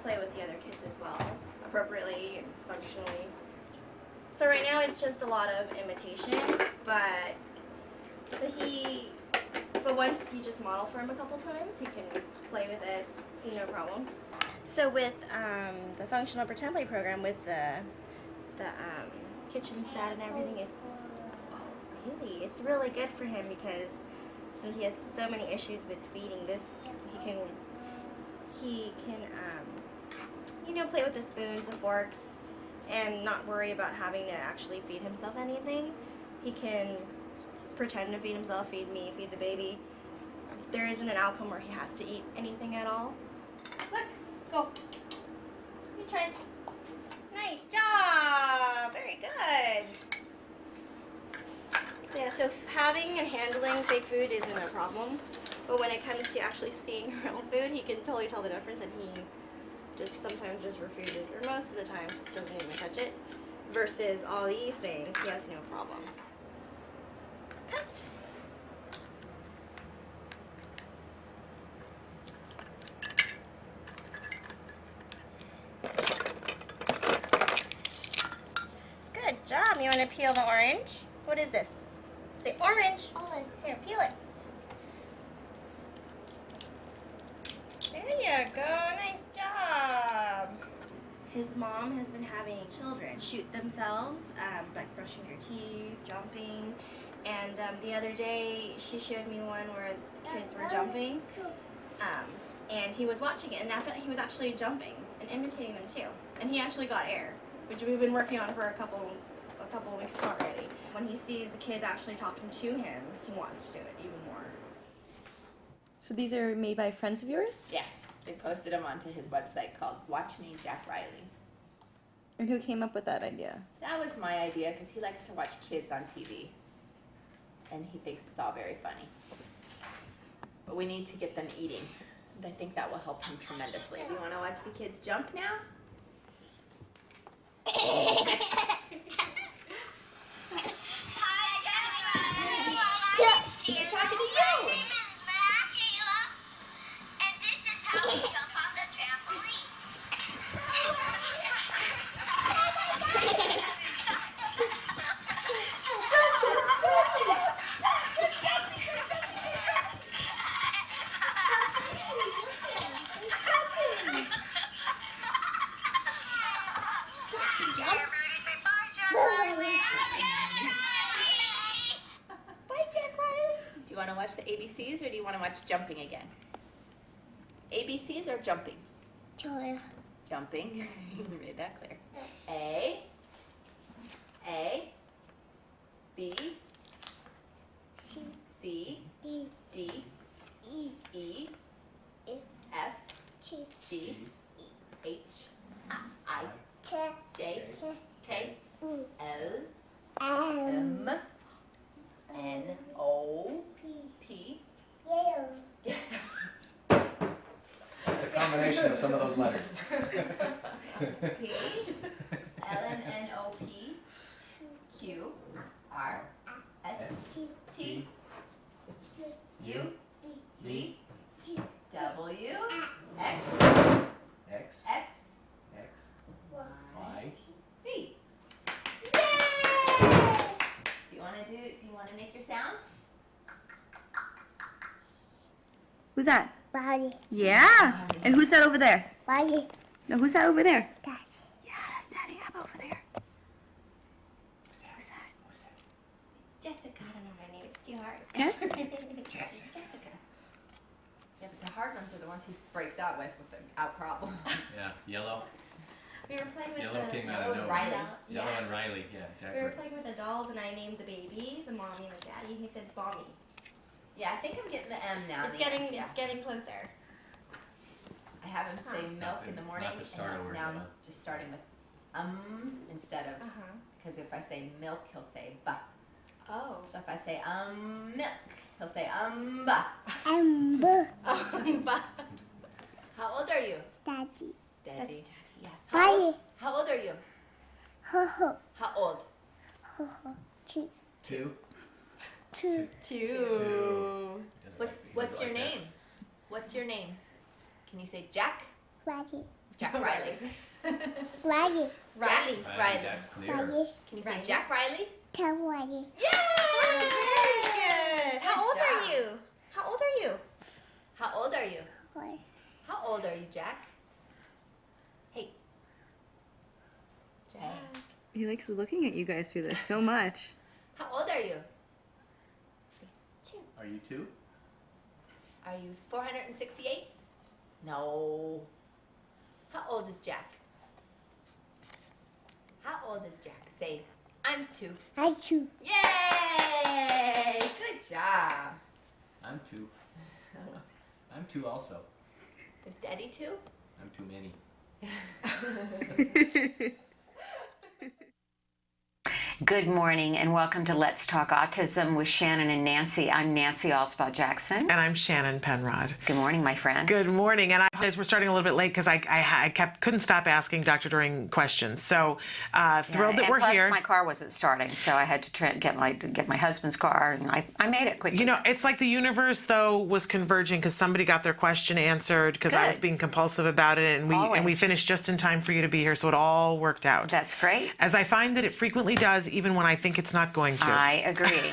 [SPEAKER 7] play with the other kids as well, appropriately and functionally. So right now it's just a lot of imitation, but once you just model for him a couple times, he can play with it, no problem. So with the functional pretend play program, with the kitchen set and everything, really, it's really good for him because since he has so many issues with feeding, he can play with the spoons, the forks, and not worry about having to actually feed himself anything. He can pretend to feed himself, feed me, feed the baby. There isn't an outcome where he has to eat anything at all. Look, go. You tried. Nice job. Very good. So yeah, so having and handling fake food isn't a problem, but when it comes to actually seeing real food, he can totally tell the difference, and he just sometimes just refuses, or most of the time just doesn't even touch it, versus all these things, he has no problem. Cut. Good job. You want to peel the orange? What is this? Say orange. Orange. Here, peel it. There you go. Nice job. His mom has been having children shoot themselves, like brushing their teeth, jumping. And the other day, she showed me one where the kids were jumping. And he was watching it, and after that, he was actually jumping and imitating them too. And he actually got air, which we've been working on for a couple weeks already. When he sees the kids actually talking to him, he wants to do it even more.
[SPEAKER 9] So these are made by friends of yours?
[SPEAKER 10] Yeah, they posted them onto his website called Watch Me, Jack Riley.
[SPEAKER 9] And who came up with that idea?
[SPEAKER 10] That was my idea because he likes to watch kids on TV. And he thinks it's all very funny. But we need to get them eating. And I think that will help him tremendously. Do you want to watch the kids jump now?
[SPEAKER 7] They're talking to you!
[SPEAKER 10] want to watch the ABCs or do you want to watch jumping again? ABCs or jumping? Jumping. You made that clear. A, B, C, D, E, F, G, H, I, J, K, L, M, N, O, P.
[SPEAKER 8] It's a combination of some of those letters.
[SPEAKER 10] P, L, M, N, O, P, Q, R, S, T, U, V, W, X,
[SPEAKER 8] X,
[SPEAKER 10] X,
[SPEAKER 8] Y,
[SPEAKER 10] Z. Yay! Do you want to make your sounds?
[SPEAKER 9] Who's that? Body. Yeah. And who's that over there? Body. No, who's that over there? Daddy. Yeah, that's Daddy. How about over there? Who's that?
[SPEAKER 7] Jessica, I don't know my name. It's too hard.
[SPEAKER 10] Jessica. Yeah, but the hard ones are the ones he breaks out without problem.
[SPEAKER 8] Yeah, yellow.
[SPEAKER 7] We were playing with
[SPEAKER 8] Yellow
[SPEAKER 7] the
[SPEAKER 8] came out of nowhere.
[SPEAKER 10] Riley.
[SPEAKER 8] Yellow and Riley, yeah,
[SPEAKER 7] we were
[SPEAKER 8] exactly.
[SPEAKER 7] playing with the dolls, and I named the baby, the mommy, and the daddy. And he said Bommy.
[SPEAKER 10] Yeah, I think I'm getting the M now.
[SPEAKER 7] It's getting closer.
[SPEAKER 10] I have him say
[SPEAKER 8] It's
[SPEAKER 10] milk
[SPEAKER 8] not
[SPEAKER 10] in the morning,
[SPEAKER 8] not the start
[SPEAKER 10] and
[SPEAKER 8] word,
[SPEAKER 10] now I'm
[SPEAKER 8] huh?
[SPEAKER 10] just starting with instead of, because if I say milk, he'll say ba.
[SPEAKER 7] Oh.
[SPEAKER 10] So if I say milk, he'll say ba.
[SPEAKER 7] Ba.
[SPEAKER 10] How old are you?
[SPEAKER 9] Daddy.
[SPEAKER 10] Daddy. Yeah.
[SPEAKER 9] Hi.
[SPEAKER 10] How old are you?
[SPEAKER 9] Ho.
[SPEAKER 10] How old?
[SPEAKER 8] Two.
[SPEAKER 7] Two.
[SPEAKER 8] Doesn't
[SPEAKER 10] What's your
[SPEAKER 8] like
[SPEAKER 10] name?
[SPEAKER 8] this.
[SPEAKER 10] What's your name? Can you say Jack?
[SPEAKER 9] Riley.
[SPEAKER 10] Jack Riley.
[SPEAKER 9] Riley.
[SPEAKER 10] Riley. Riley.
[SPEAKER 8] That's clear.
[SPEAKER 10] Can you say Jack Riley?
[SPEAKER 9] Tell Riley.
[SPEAKER 10] Yay!
[SPEAKER 7] Very good. How old are
[SPEAKER 10] job.
[SPEAKER 7] you? How old are you?
[SPEAKER 10] How old are you?
[SPEAKER 9] Four.
[SPEAKER 10] How old are you, Jack? Hey.
[SPEAKER 7] Jack.
[SPEAKER 9] He likes looking at you guys through this so much.
[SPEAKER 10] How old are you?
[SPEAKER 8] Are you two?
[SPEAKER 10] Are you 468? No. How old is Jack? How old is Jack? Say, I'm 2.
[SPEAKER 9] I too.
[SPEAKER 10] Yay! Good job.
[SPEAKER 8] I'm two. I'm two also.
[SPEAKER 10] Is Daddy 2?
[SPEAKER 8] I'm too many.
[SPEAKER 5] Good morning and welcome to Let's Talk Autism with Shannon and Nancy. I'm Nancy Alspaugh Jackson.
[SPEAKER 1] And I'm Shannon Penrod.
[SPEAKER 5] Good morning, my friend.
[SPEAKER 1] Good morning, and I apologize we're starting a little bit late because I couldn't stop asking Dr. Doreen questions. So thrilled that
[SPEAKER 5] and
[SPEAKER 1] we're
[SPEAKER 5] plus
[SPEAKER 1] here.
[SPEAKER 5] my car wasn't starting, so I had to get my husband's car, and I made it quickly.
[SPEAKER 1] You know, it's like the universe though was converging because somebody got their question answered because I was
[SPEAKER 5] Good.
[SPEAKER 1] being compulsive about it, and we
[SPEAKER 5] Always.
[SPEAKER 1] finished just in time for you to be here, so it all worked out.
[SPEAKER 5] That's great.
[SPEAKER 1] As I find that it frequently does, even when I think it's not going to.
[SPEAKER 5] I agree.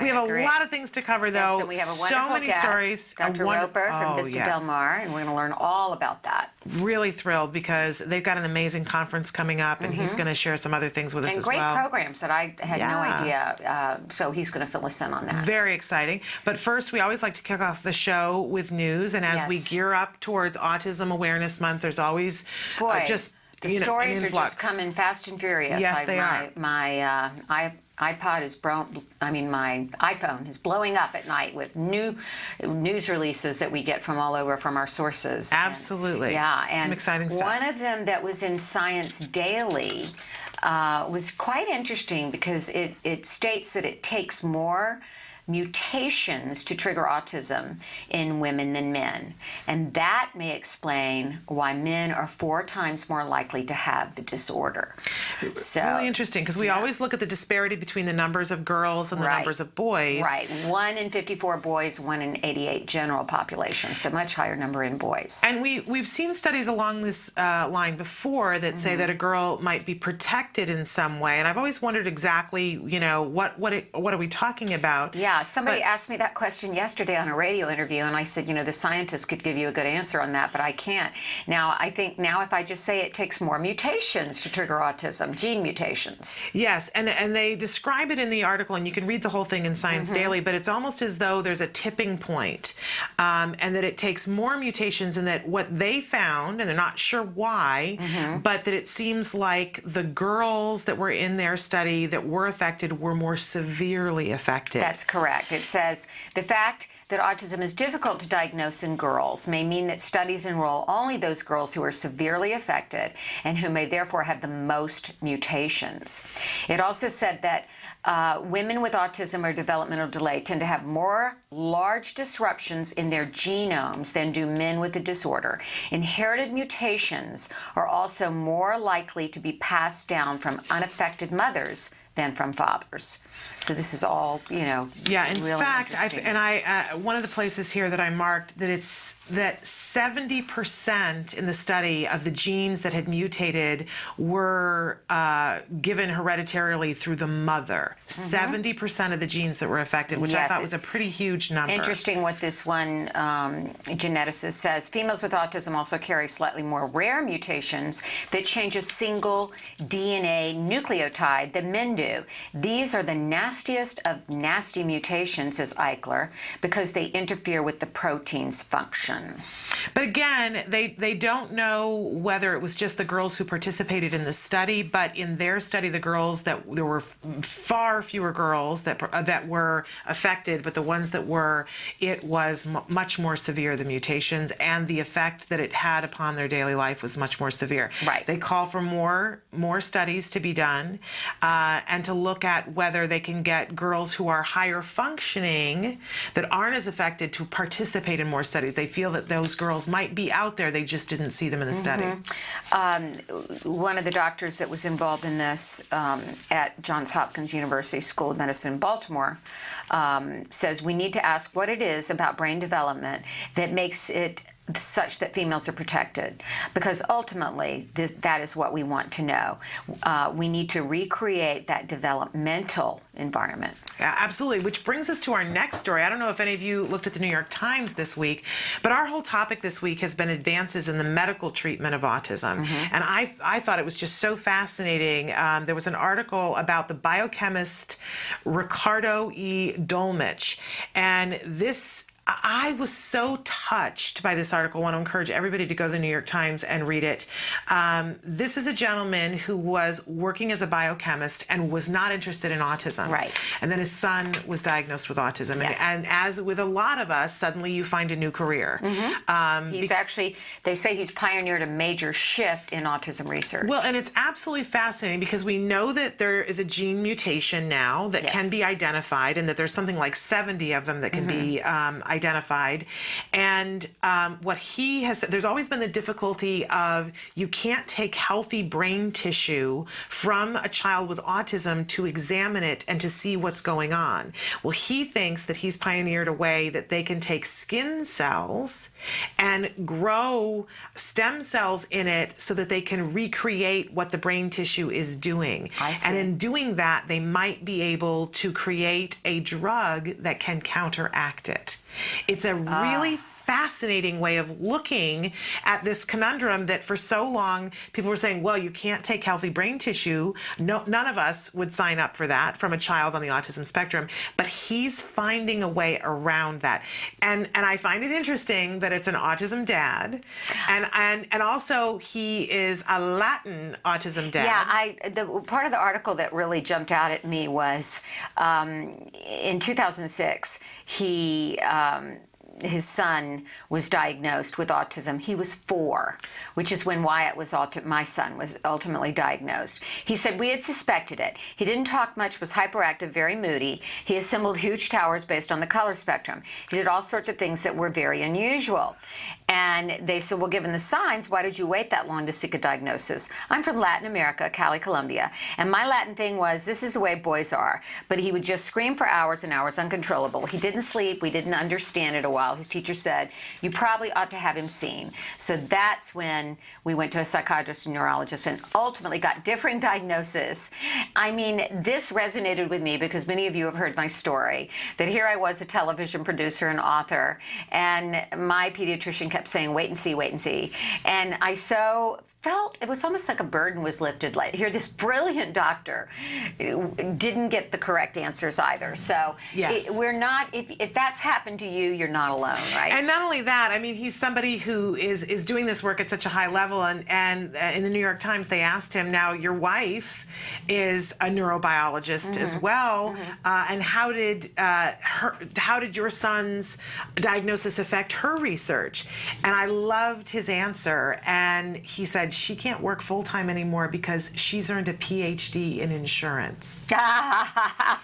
[SPEAKER 1] We have a lot of things to cover, though.
[SPEAKER 5] Yes, and we have a
[SPEAKER 1] so
[SPEAKER 5] wonderful
[SPEAKER 1] many
[SPEAKER 5] guest,
[SPEAKER 1] stories.
[SPEAKER 5] Dr. Roper from Vista
[SPEAKER 1] yes.
[SPEAKER 5] Del Mar, and we're going to learn all about that.
[SPEAKER 1] Really thrilled because they've got an amazing conference coming up, and he's going to share some other things with us
[SPEAKER 5] And
[SPEAKER 1] as
[SPEAKER 5] great
[SPEAKER 1] well.
[SPEAKER 5] programs that I had no
[SPEAKER 1] Yeah.
[SPEAKER 5] idea, so he's going to fill us in on that.
[SPEAKER 1] Very exciting. But first, we always like to kick off the show with news, and as we
[SPEAKER 5] Yes.
[SPEAKER 1] gear up towards Autism Awareness Month, there's always
[SPEAKER 5] Boy,
[SPEAKER 1] just
[SPEAKER 5] the
[SPEAKER 1] an
[SPEAKER 5] stories are
[SPEAKER 1] influx.
[SPEAKER 5] just coming fast and furious.
[SPEAKER 1] Yes, they are.
[SPEAKER 5] My iPod is my iPhone is blowing up at night with new news releases that we get from all over from our sources.
[SPEAKER 1] Absolutely.
[SPEAKER 5] And
[SPEAKER 1] Some exciting stuff.
[SPEAKER 5] One of them that was in Science Daily was quite interesting because it states that it takes more mutations to trigger autism in women than men. And that may explain why men are 4 times more likely to have the disorder. So,
[SPEAKER 1] Really interesting because we always look at the disparity between the numbers of girls and the
[SPEAKER 5] Right.
[SPEAKER 1] numbers of boys.
[SPEAKER 5] Right. 1 in 54 boys, 1 in 88 general population. So much higher number in boys.
[SPEAKER 1] And we've seen studies along this line before that say that a girl might be protected in some way. And I've always wondered exactly, what are we talking about?
[SPEAKER 5] Yeah, Yeah, somebody asked me that question yesterday on a radio interview, and I said, the scientists could give you a good answer on that, but I can't. Now, I think if I just say it takes more mutations to trigger autism, gene mutations.
[SPEAKER 1] Yes, and they describe it in the article, and you can read the whole thing in Science Daily, but it's almost as though there's a tipping point, and that it takes more mutations, and that what they found, and they're not sure why, but that it seems like the girls that were in their study that were affected were more severely affected.
[SPEAKER 5] That's correct. It says the fact that autism is difficult to diagnose in girls may mean that studies enroll only those girls who are severely affected and who may therefore have the most mutations. It also said that women with autism or developmental delay tend to have more large disruptions in their genomes than do men with the disorder. Inherited mutations are also more likely to be passed down from unaffected mothers than from fathers. So this is all,
[SPEAKER 1] Yeah, in
[SPEAKER 5] really
[SPEAKER 1] fact,
[SPEAKER 5] interesting.
[SPEAKER 1] one of the places here that I marked that it's that 70% in the study of the genes that had mutated were given hereditarily through the mother. 70% of the genes that were affected, which I thought was a pretty huge number.
[SPEAKER 5] Interesting what this one geneticist says. Females with autism also carry slightly more rare mutations that change a single DNA nucleotide than men do. These are the nastiest of nasty mutations, says Eichler, because they interfere with the protein's function.
[SPEAKER 1] But again, they don't know whether it was just the girls who participated in the study, but in their study, the girls there were far fewer girls that were affected, but the ones that were, it was much more severe, the mutations, and the effect that it had upon their daily life was much more severe.
[SPEAKER 5] Right.
[SPEAKER 1] They call for more studies to be done, and to look at whether they can get girls who are higher functioning that aren't as affected to participate in more studies. They feel that those girls might be out there, they just didn't see them in the study.
[SPEAKER 5] One of the doctors that was involved in this at Johns Hopkins University School of Medicine in Baltimore says we need to ask what it is about brain development that makes it such that females are protected, because ultimately that is what we want to know. We need to recreate that developmental environment.
[SPEAKER 1] Absolutely, which brings us to our next story. I don't know if any of you looked at the New York Times this week, but our whole topic this week has been advances in the medical treatment of autism. And I thought it was just so fascinating. There was an article about the biochemist Ricardo E. Dolmich, and I was so touched by this article. I want to encourage everybody to go to the New York Times and read it. This is a gentleman who was working as a biochemist and was not interested in autism.
[SPEAKER 5] Right.
[SPEAKER 1] And then his son was diagnosed with autism.
[SPEAKER 5] Yes.
[SPEAKER 1] And as with a lot of us, suddenly you find a new career.
[SPEAKER 5] He's actually, they say he's pioneered a major shift in autism research.
[SPEAKER 1] Well, and it's absolutely fascinating because we know that there is a gene mutation now that can be identified, and that there's something like 70 of them that can be identified. And what he has said, there's always been the difficulty of you can't take healthy brain tissue from a child with autism to examine it and to see what's going on. Well, he thinks that he's pioneered a way that they can take skin cells and grow stem cells in it so that they can recreate what the brain tissue is doing.
[SPEAKER 5] I see.
[SPEAKER 1] And in doing that, they might be able to create a drug that can counteract it. It's a really fascinating way of looking at this conundrum that for so long people were saying, well, you can't take healthy brain tissue. No, none of us would sign up for that from a child on the autism spectrum. But he's finding a way around that. And I find it interesting that it's an autism dad. And also he is a Latin autism dad.
[SPEAKER 5] Yeah, the part of the article that really jumped out at me was in 2006, his son was diagnosed with autism. He was 4, which is when Wyatt was my son was ultimately diagnosed. He said we had suspected it. He didn't talk much, was hyperactive, very moody. He assembled huge towers based on the color spectrum. He did all sorts of things that were very unusual. And they said, well, given the signs, why did you wait that long to seek a diagnosis? I'm from Latin America, Cali, Colombia, and my Latin thing was, this is the way boys are. But he would just scream for hours and hours, uncontrollable. He didn't sleep. We didn't understand it a while. while, his teacher said, you probably ought to have him seen. So that's when we went to a psychiatrist and neurologist and ultimately got differing diagnosis. I mean, this resonated with me because many of you have heard my story, that here I was, a television producer and author, and my pediatrician kept saying, wait and see, wait and see. And I so felt it was almost like a burden was lifted. Like, here, this brilliant doctor didn't get the correct answers either. So
[SPEAKER 1] yes.
[SPEAKER 5] we're not, if that's happened to you, you're not alone, right?
[SPEAKER 1] And not only that, I mean, he's somebody who is doing this work at such a high level. And in the New York Times, they asked him, now, your wife is a neurobiologist as well. And how did your son's diagnosis affect her research? And I loved his answer. And he said, she can't work full-time anymore because she's earned a PhD in insurance.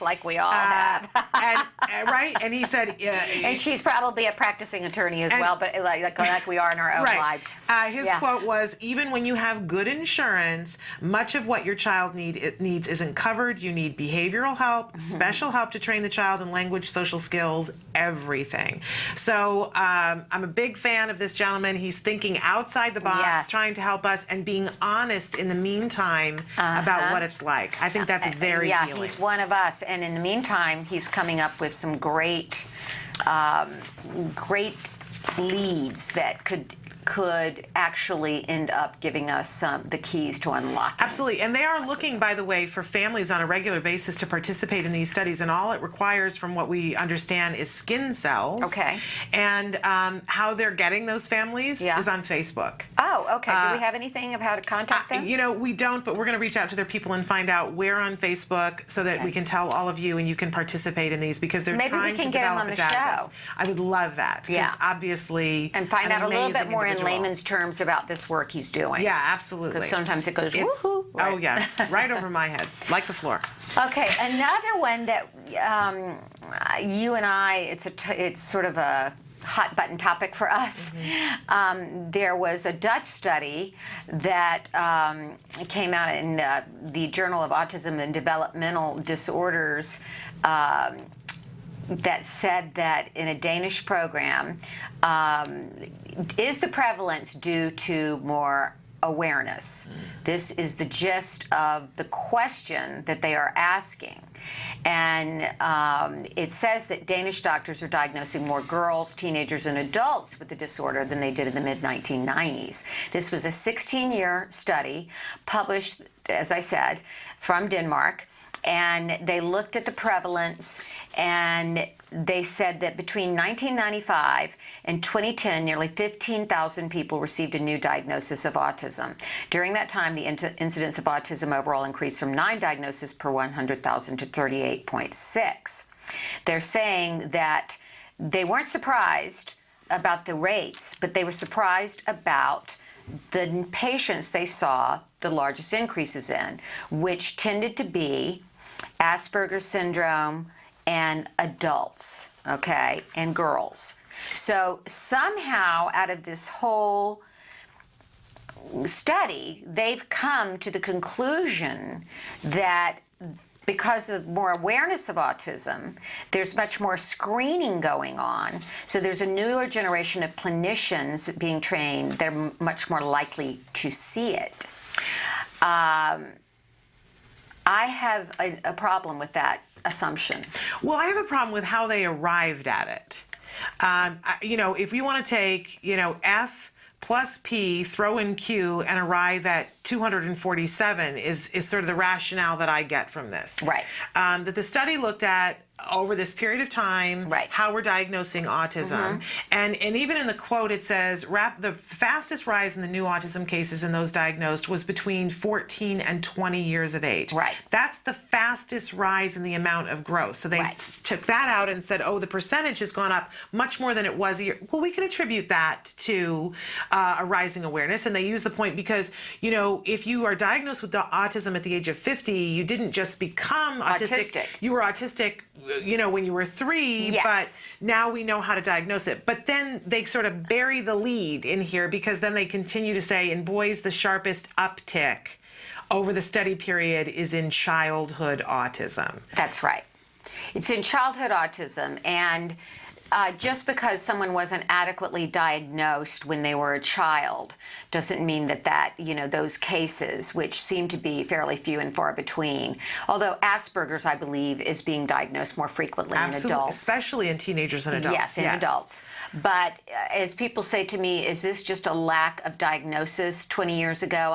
[SPEAKER 5] Like we all have.
[SPEAKER 1] Right? And he said...
[SPEAKER 5] and she's probably a practicing attorney as well, but like we are in our own lives.
[SPEAKER 1] His quote was, even when you have good insurance, much of what your child needs isn't covered. You need behavioral help, special help to train the child in language, social skills, everything. So I'm a big fan of this gentleman. He's thinking outside the box, trying to help us, and being honest in the meantime about what it's like. I think that's very healing.
[SPEAKER 5] He's one of us, and in the meantime, he's coming up with some great leads that could actually end up giving us the keys to unlock.
[SPEAKER 1] Absolutely. And they are looking, by the way, for families on a regular basis to participate in these studies. And all it requires, from what we understand, is skin cells.
[SPEAKER 5] Okay.
[SPEAKER 1] And how they're getting those families is on Facebook.
[SPEAKER 5] Oh, okay. Do we have anything of how to contact them?
[SPEAKER 1] You know, we don't, but we're going to reach out to their people and find out where on Facebook so that we can tell all of you and you can participate in these, because they're trying to develop a database. Maybe we can get them on the show. I would love that, because obviously,
[SPEAKER 5] and find out a little bit more in layman's terms about this work he's doing.
[SPEAKER 1] Yeah, absolutely.
[SPEAKER 5] Because sometimes it goes woohoo.
[SPEAKER 1] Right. Oh yeah, right over my head, like the floor.
[SPEAKER 5] Okay, another one that you and I, it's sort of a hot button topic for us. There was a Dutch study that came out in the Journal of Autism and Developmental Disorders that said that in a Danish program, is the prevalence due to more awareness? This is the gist of the question that they are asking. And it says that Danish doctors are diagnosing more girls, teenagers, and adults with the disorder than they did in the mid-1990s. This was a 16-year study published, as I said, from Denmark. And they looked at the prevalence, and they said that between 1995 and 2010, nearly 15,000 people received a new diagnosis of autism. During that time, the incidence of autism overall increased from 9 diagnoses per 100,000 to 38.6. They're saying that they weren't surprised about the rates, but they were surprised about the patients they saw the largest increases in, which tended to be Asperger's syndrome and adults, okay, and girls. So somehow out of this whole study, they've come to the conclusion that because of more awareness of autism, there's much more screening going on. So there's a newer generation of clinicians being trained. They're much more likely to see it. I have a problem with that assumption.
[SPEAKER 1] Well, I have a problem with how they arrived at it. You know, if we want to take, you know, F plus P, throw in Q, and arrive at 247 is sort of the rationale that I get from this.
[SPEAKER 5] Right.
[SPEAKER 1] That the study looked at over this period of time, how we're diagnosing autism. And even in the quote, it says, the fastest rise in the new autism cases in those diagnosed was between 14 and 20 years of age.
[SPEAKER 5] Right.
[SPEAKER 1] That's the fastest rise in the amount of growth. So they took that out and said, oh, the percentage has gone up much more than it was a year. Well, we can attribute that to a rising awareness. And they use the point because, you know, if you are diagnosed with autism at the age of 50, you didn't just become autistic. You were autistic, you know, when you were 3, but now we know how to diagnose it. But then they sort of bury the lead in here, because then they continue to say, in boys, the sharpest uptick over the study period is in childhood autism.
[SPEAKER 5] That's right. It's in childhood autism, and just because someone wasn't adequately diagnosed when they were a child doesn't mean that those cases, which seem to be fairly few and far between, although Asperger's, I believe, is being diagnosed more frequently in adults.
[SPEAKER 1] Especially in teenagers and adults.
[SPEAKER 5] Yes, in adults. But as people say to me, is this just a lack of diagnosis 20 years ago?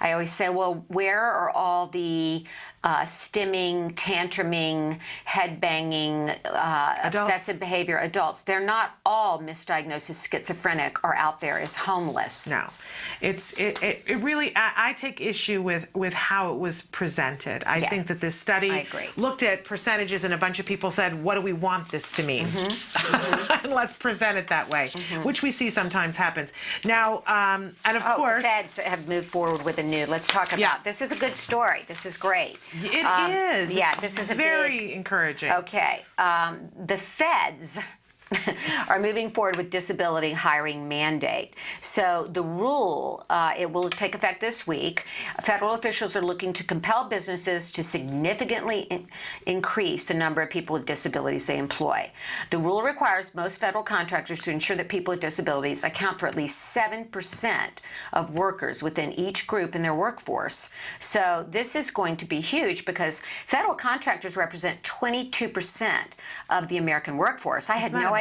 [SPEAKER 5] I always say, well, where are all the stimming, tantruming, head-banging, obsessive behavior adults? They're not all misdiagnosed as schizophrenic or out there as homeless.
[SPEAKER 1] No. It really, I take issue with how it was presented. I think that this study looked at percentages and a bunch of people said, what do we want this to mean? And let's present it that way, which we see sometimes happens. Now, and of course...
[SPEAKER 5] Feds have moved forward with a new, let's talk about, this is a good story. This is great.
[SPEAKER 1] It is.
[SPEAKER 5] Yeah,
[SPEAKER 1] this
[SPEAKER 5] is a
[SPEAKER 1] very encouraging.
[SPEAKER 5] Okay. The feds are moving forward with disability hiring mandate. So the rule, it will take effect this week. Federal officials are looking to compel businesses to significantly increase the number of people with disabilities they employ. The rule requires most federal contractors to ensure that people with disabilities account for at least 7% of workers within each group in their workforce. So this is going to be huge because federal contractors represent 22% of the American workforce. I had no idea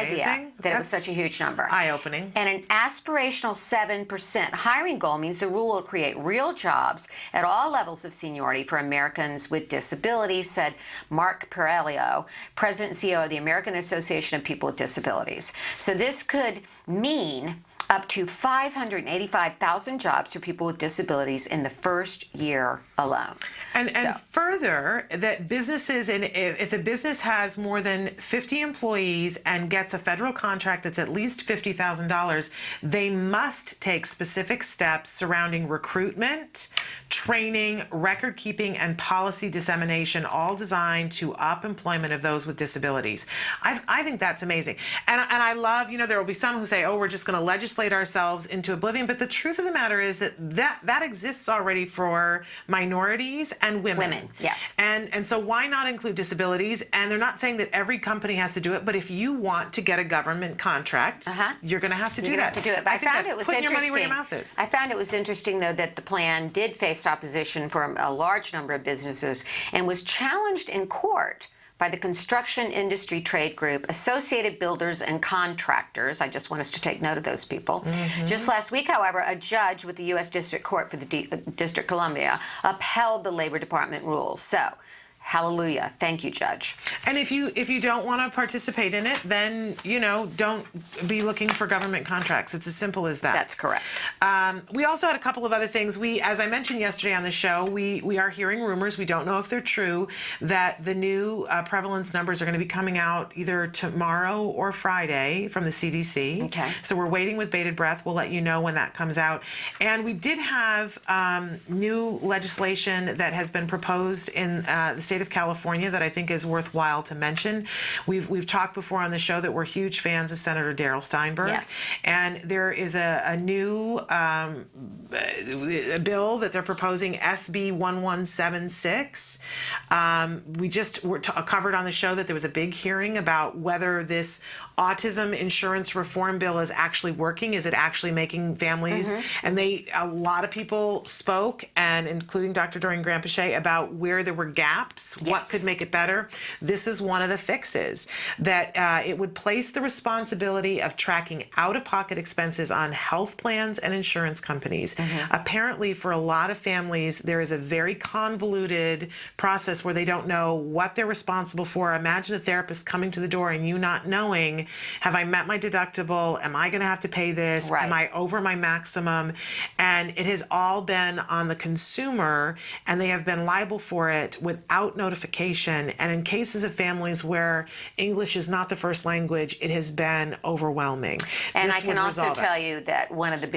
[SPEAKER 5] that it was such a huge number.
[SPEAKER 1] Eye-opening.
[SPEAKER 5] And an aspirational 7% hiring goal means the rule will create real jobs at all levels of seniority for Americans with disabilities, said Mark Perelio, President and CEO of the American Association of People with Disabilities. So this could mean up to 585,000 jobs for people with disabilities in the first year alone.
[SPEAKER 1] And further, that businesses, and if a business has more than 50 employees and gets a federal contract that's at least $50,000, they must take specific steps surrounding recruitment, training, record keeping, and policy dissemination, all designed to up employment of those with disabilities. I think that's amazing. And I love, there will be some who say, oh, we're just going to legislate ourselves into oblivion. But the truth of the matter is that exists already for minorities and women.
[SPEAKER 5] Women, yes.
[SPEAKER 1] And so why not include disabilities? And they're not saying that every company has to do it, but if you want to get a government contract, you're going to have to do that.
[SPEAKER 5] Have to do it. But I found it was
[SPEAKER 1] putting your money where your
[SPEAKER 5] interesting.
[SPEAKER 1] mouth is.
[SPEAKER 5] I found it was interesting, though, that the plan did face opposition from a large number of businesses and was challenged in court by the construction industry trade group, Associated Builders and Contractors. I just want us to take note of those people. Just last week, however, a judge with the U.S. District Court for the District of Columbia upheld the Labor Department rules. So, hallelujah. Thank you, Judge.
[SPEAKER 1] And if you don't want to participate in it, then, don't be looking for government contracts. It's as simple as that.
[SPEAKER 5] That's correct.
[SPEAKER 1] We also had a couple of other things. As I mentioned yesterday on the show, we are hearing rumors, we don't know if they're true, that the new prevalence numbers are going to be coming out either tomorrow or Friday from the CDC.
[SPEAKER 5] Okay.
[SPEAKER 1] So we're waiting with bated breath. We'll let you know when that comes out. And we did have new legislation that has been proposed in the state of California that I think is worthwhile to mention. We've talked before on the show that we're huge fans of Senator Darrell Steinberg.
[SPEAKER 5] Yes.
[SPEAKER 1] And there is a new bill that they're proposing, SB 1176. We just were covered on the show that there was a big hearing about whether this autism insurance reform bill is actually working. Is it actually making families? And a lot of people spoke, and including Dr. Doreen Grant-Pichet, about where there were gaps, what could make it better. This is one of the fixes, that it would place the responsibility of tracking out-of-pocket expenses on health plans and insurance companies. Apparently, for a lot of families, there is a very convoluted process where they don't know what they're responsible for. Imagine a therapist coming to the door and you not knowing, have I met my deductible? Am I going to have to pay this?
[SPEAKER 5] Right.
[SPEAKER 1] Am I over my maximum? And it has all been on the consumer, and they have been liable for it without notification. And in cases of families where English is not the first language, it has been overwhelming.
[SPEAKER 5] And
[SPEAKER 1] This
[SPEAKER 5] I can
[SPEAKER 1] would
[SPEAKER 5] also
[SPEAKER 1] resolve it.
[SPEAKER 5] tell you that one of the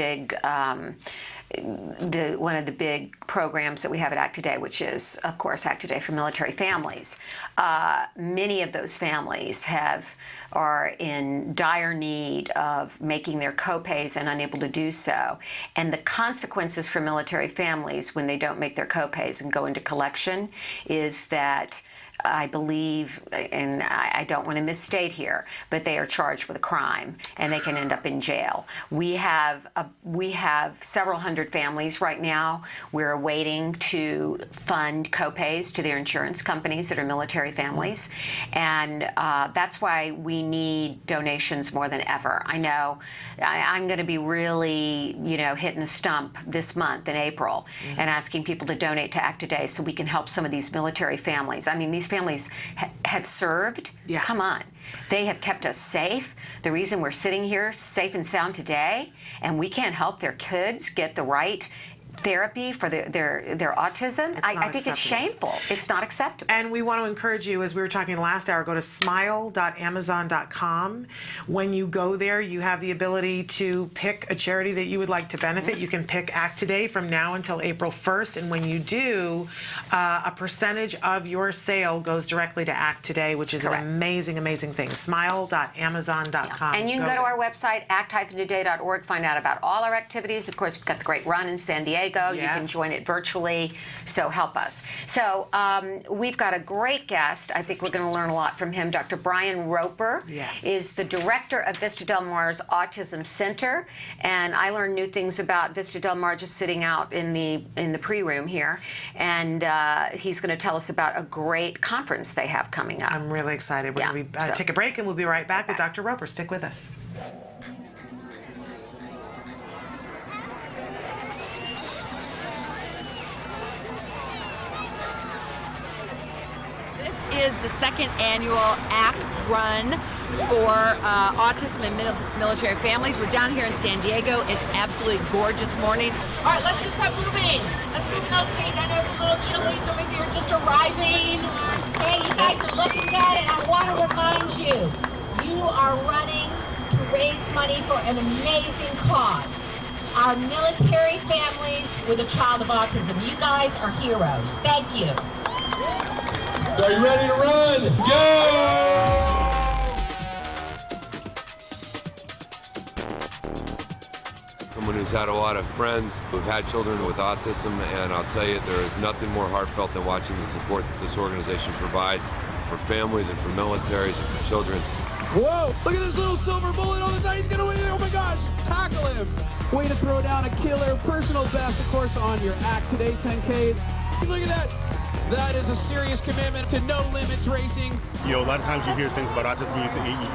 [SPEAKER 5] big programs that we have at Act Today, which is, of course, Act Today for military families. Many of those families are in dire need of making their copays and unable to do so. And the consequences for military families when they don't make their copays and go into collection is that I believe, and I don't want to misstate here, but they are charged with a crime and they can end up in jail. We have several hundred families right now. We're waiting to fund copays to their insurance companies that are military families, and that's why we need donations more than ever. I know I'm going to be really, hitting the stump this month in April and asking people to donate to Act Today so we can help some of these military families. I mean, these families have served.
[SPEAKER 1] Yeah.
[SPEAKER 5] Come on. They have kept us safe. The reason we're sitting here safe and sound today, and we can't help their kids get the right therapy for their autism, I think it's shameful. It's not acceptable.
[SPEAKER 1] And we want to encourage you, as we were talking last hour, go to smile.amazon.com. When you go there, you have the ability to pick a charity that you would like to benefit. You can pick Act Today from now until April 1st. And when you do, a percentage of your sale goes directly to Act Today, which is an amazing, amazing thing. Smile.amazon.com.
[SPEAKER 5] And you can go to our website, act-today.org, find out about all our activities. Of course, we've got the great run in San Diego. You can join it virtually, so help us. So we've got a great guest. I think we're going to learn a lot from him. Dr. Brian Roper is the director of Vista Del Mar's Autism Center, and I learned new things about Vista Del Mar just sitting out in the pre-room here, and he's going to tell us about a great conference they have coming up.
[SPEAKER 1] I'm really excited. We're going to take a break, and we'll be right back with Dr. Roper. Stick with us.
[SPEAKER 3] Is the second annual ACT Run for autism and military families. We're down here in San Diego. It's absolutely gorgeous morning. All right, let's just start moving. Let's move those feet. I know it's a little chilly. Some of you are just arriving.
[SPEAKER 11] Hey, you guys are looking at it. I want to remind you, you are running to raise money for an amazing cause. Our military families with a child of autism. You guys are heroes. Thank you.
[SPEAKER 12] So are you ready to run? Go!
[SPEAKER 13] Someone who's had a lot of friends who've had children with autism, and I'll tell you, there is nothing more heartfelt than watching the support that this organization provides for families and for militaries and for children.
[SPEAKER 12] Whoa! Look at this little silver bullet on the side. He's gonna win it. Oh my gosh! Tackle him! Way to throw down a killer personal best, of course, on your Act Today 10K. See, look at that. That is a serious commitment to no limits racing.
[SPEAKER 14] A lot of times you hear things about autism,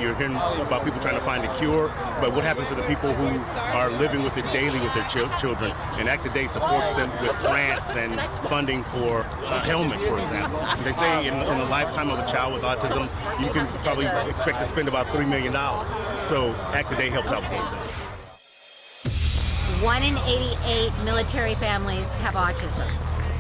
[SPEAKER 14] you're hearing about people trying to find a cure, but what happens to the people who are living with it daily with their children? And Act Today supports them with grants and funding for a helmet, for example. They say in the lifetime of a child with autism, you can probably expect to spend about $3 million. So Act Today helps out with those things.
[SPEAKER 15] 1 in 88 military families have autism.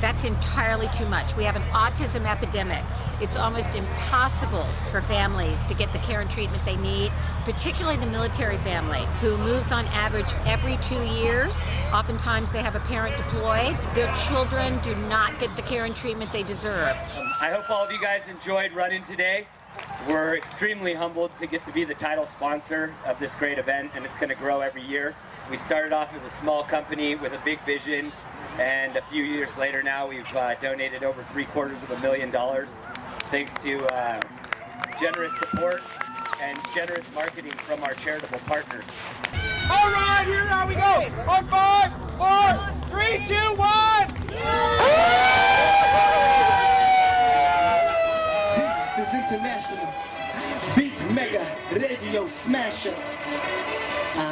[SPEAKER 15] That's entirely too much. We have an autism epidemic. It's almost impossible for families to get the care and treatment they need, particularly the military family, who moves on average every 2 years. Oftentimes they have a parent deployed. Their children do not get the care and treatment they deserve.
[SPEAKER 16] I hope all of you guys enjoyed running today. We're extremely humbled to get to be the title sponsor of this great event, and it's going to grow every year. We started off as a small company with a big vision, and a few years later now we've donated over $750,000 thanks to generous support and generous marketing from our charitable partners.
[SPEAKER 12] All right, here we go. On 5, 4, 3, 2, 1.
[SPEAKER 17] This is international. Beat mega radio smasher. I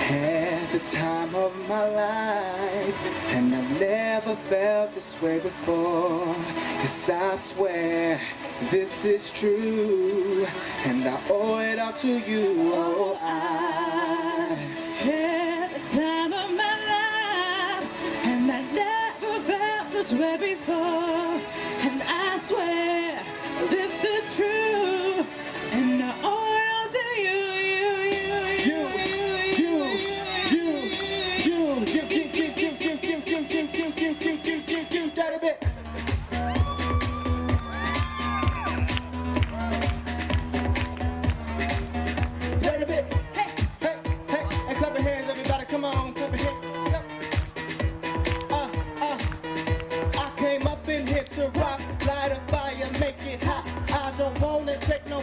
[SPEAKER 17] had the time of my life, and I've never felt this way before. Yes, I swear this is true, and I owe it all to you. Oh, I had the time of my life, and I never felt this way before. And I swear this is true, and I owe it all to you. That a bit. That a bit. Hey, hey.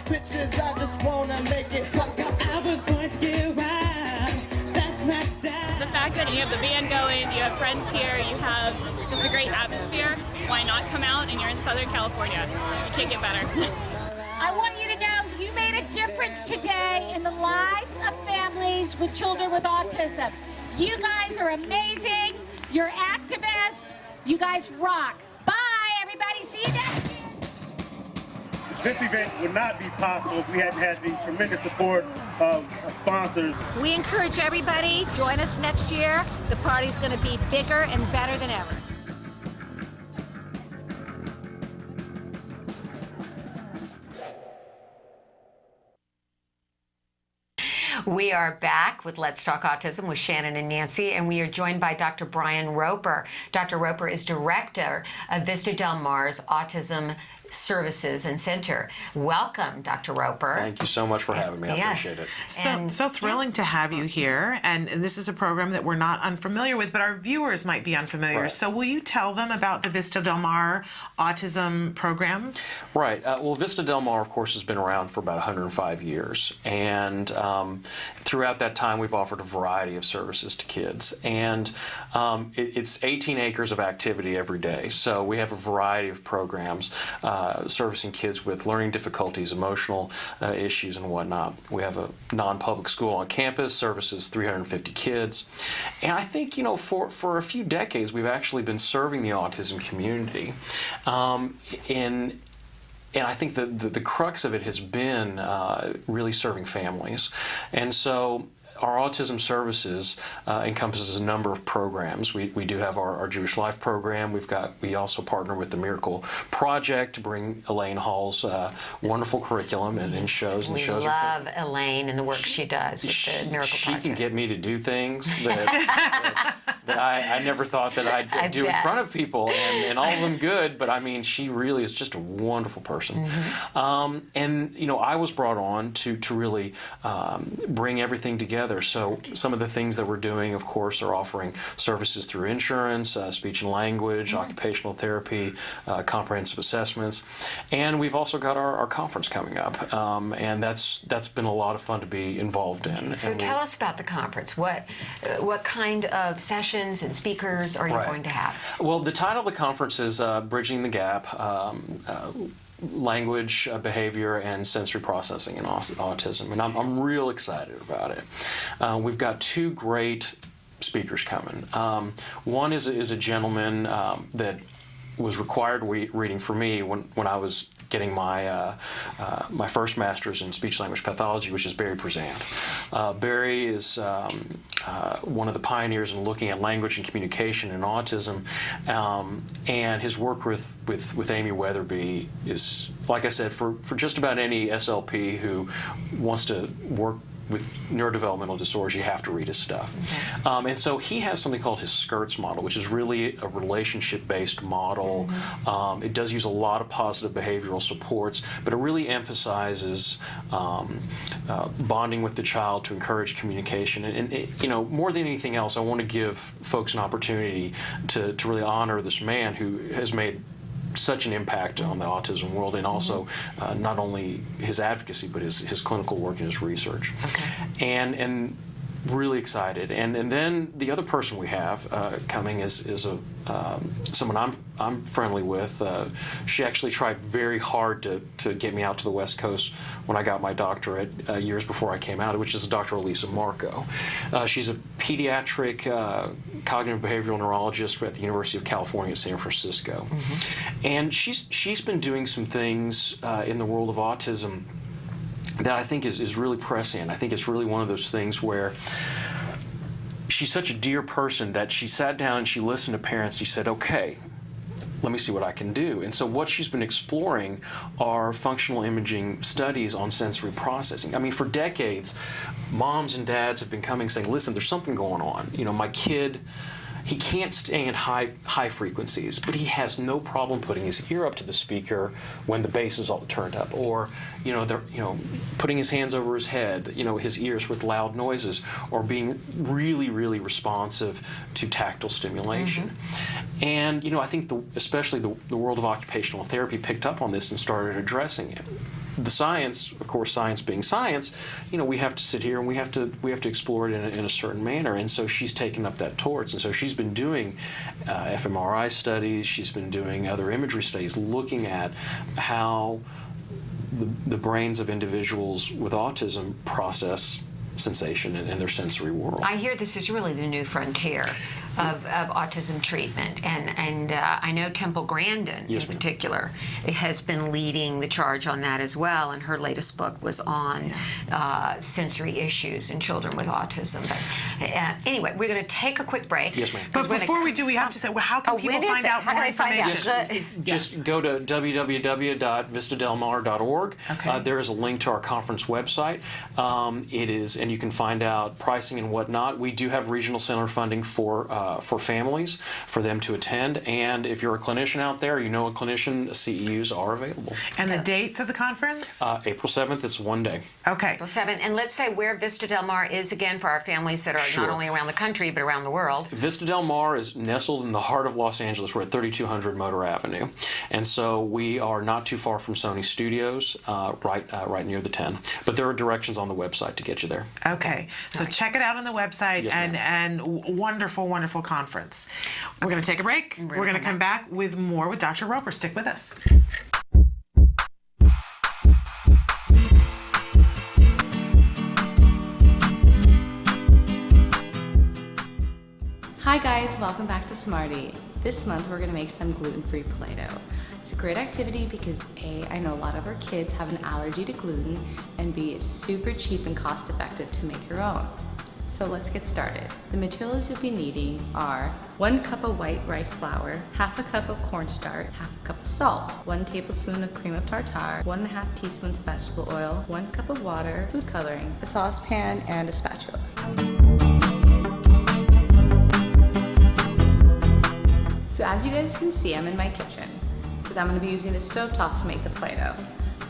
[SPEAKER 17] pictures, I just wanna make it pop. I was going to get wild, that's my side.
[SPEAKER 18] The fact that you have the band going, you have friends here, you have just a great atmosphere, why not come out? And you're in Southern California. You can't get better.
[SPEAKER 11] I want you to know you made a difference today in the lives of families with children with autism. You guys are amazing. You're activists. You guys rock. Bye, everybody. See you next year.
[SPEAKER 14] This event would not be possible if we hadn't had the tremendous support of sponsors.
[SPEAKER 15] We encourage everybody to join us next year. The party's going to be bigger and better than ever.
[SPEAKER 5] We are back with Let's Talk Autism with Shannon and Nancy, and we are joined by Dr. Brian Roper. Dr. Roper is director of Vista Del Mar's Autism Services and Center. Welcome, Dr. Roper.
[SPEAKER 19] Thank you so much for having me. I appreciate it.
[SPEAKER 1] So thrilling to have you here. And this is a program that we're not unfamiliar with, but our viewers might be unfamiliar.
[SPEAKER 19] Right.
[SPEAKER 1] So will you tell them about the Vista Del Mar Autism Program?
[SPEAKER 19] Right. Well, Vista Del Mar, of course, has been around for about 105 years. And throughout that time, we've offered a variety of services to kids. And it's 18 acres of activity every day. So we have a variety of programs servicing kids with learning difficulties, emotional issues, and whatnot. We have a non-public school on campus, services 350 kids. And I think, for a few decades, we've actually been serving the autism community. And I think the crux of it has been really serving families. And so our autism services encompasses a number of programs. We do have our Jewish Life program. We also partner with the Miracle Project to bring Elaine Hall's wonderful curriculum and shows. And the shows
[SPEAKER 5] love Elaine and the work she does with the Miracle Project.
[SPEAKER 19] She can get me to do things that I never thought that I'd do in front of people, and all of them good. But I mean, she really is just a wonderful person. Mm-hmm. And I was brought on to really bring everything together. So some of the things that we're doing, of course, are offering services through insurance, speech and language, occupational therapy, comprehensive assessments, and we've also got our conference coming up, and that's been a lot of fun to be involved in.
[SPEAKER 5] So tell us about the conference. What kind of sessions and speakers are you going to have?
[SPEAKER 19] Well, the title of the conference is Bridging the Gap. Language, behavior, and sensory processing in autism, and I'm real excited about it. We've got two great speakers coming. One is a gentleman that was required reading for me when I was getting my my first master's in speech language pathology, which is Barry Prezant. Barry is one of the pioneers in looking at language and communication in autism, and his work with Amy Weatherby is, like I said, for just about any SLP who wants to work with neurodevelopmental disorders, you have to read his stuff. Okay. And so he has something called his SCIRTS model, which is really a relationship-based model. Mm-hmm. It does use a lot of positive behavioral supports, but it really emphasizes bonding with the child to encourage communication. And more than anything else, I want to give folks an opportunity to really honor this man who has made such an impact on the autism world, and also not only his advocacy, but his clinical work and his research. Okay. And really excited. And then the other person we have coming is someone I'm friendly with. She actually tried very hard to get me out to the West Coast when I got my doctorate years before I came out, which is Dr. Elisa Marco. She's a pediatric cognitive behavioral neurologist at the University of California at San Francisco. Mm-hmm. And she's been doing some things in the world of autism that I think is really prescient. I think it's really one of those things where she's such a dear person that she sat down and she listened to parents. She said, okay, let me see what I can do. And so what she's been exploring are functional imaging studies on sensory processing. I mean, for decades, moms and dads have been coming saying, listen, there's something going on. My kid, he can't stand high frequencies, but he has no problem putting his ear up to the speaker when the bass is all turned up, or putting his hands over his head, his ears with loud noises, or being really, really responsive to tactile stimulation. Mm-hmm. And I think especially the world of occupational therapy picked up on this and started addressing it. the science, of course, science being science, we have to sit here and we have to explore it in a certain manner. And so she's taken up that torch. And so she's been doing fMRI studies. She's been doing other imagery studies, looking at how the brains of individuals with autism process sensation in their sensory world.
[SPEAKER 5] I hear this is really the new frontier of autism treatment, and I know Temple Grandin in particular has been leading the charge on that as well, and her latest book was on sensory issues in children with autism. But anyway, we're going to take a quick break.
[SPEAKER 19] Yes, ma'am.
[SPEAKER 1] But before we do, we have to say, well, how can people find out more information?
[SPEAKER 19] Just go to www.vistadelmar.org.
[SPEAKER 1] Okay.
[SPEAKER 19] There is a link to our conference website. It is, and you can find out pricing and whatnot. We do have regional center funding for families, for them to attend. And if you're a clinician out there, a clinician, CEUs are available.
[SPEAKER 1] And the dates of the conference?
[SPEAKER 19] April 7th, it's one day.
[SPEAKER 1] Okay.
[SPEAKER 5] April 7th. And let's say where Vista Del Mar is again for our families that are not only around the country, but around the world.
[SPEAKER 19] Vista Del Mar is nestled in the heart of Los Angeles. We're at 3200 Motor Avenue. And so we are not too far from Sony Studios, right near the 10. But there are directions on the website to get you there.
[SPEAKER 1] Okay. So check it out on the website, and wonderful, wonderful conference. We're going to take a break. We're going to come back with more with Dr. Roper. Stick with us.
[SPEAKER 20] Hi guys, welcome back to Smarty. This month we're going to make some gluten-free Play-Doh. It's a great activity because A, I know a lot of our kids have an allergy to gluten, and B, it's super cheap and cost effective to make your own. So let's get started. The materials you'll be needing are 1 cup of white rice flour, half a cup of cornstarch, half a cup of salt, 1 tablespoon of cream of tartar, 1.5 teaspoons of vegetable oil, 1 cup of water, food coloring, a saucepan, and a spatula. So as you guys can see, I'm in my kitchen because I'm going to be using the stovetop to make the Play-Doh.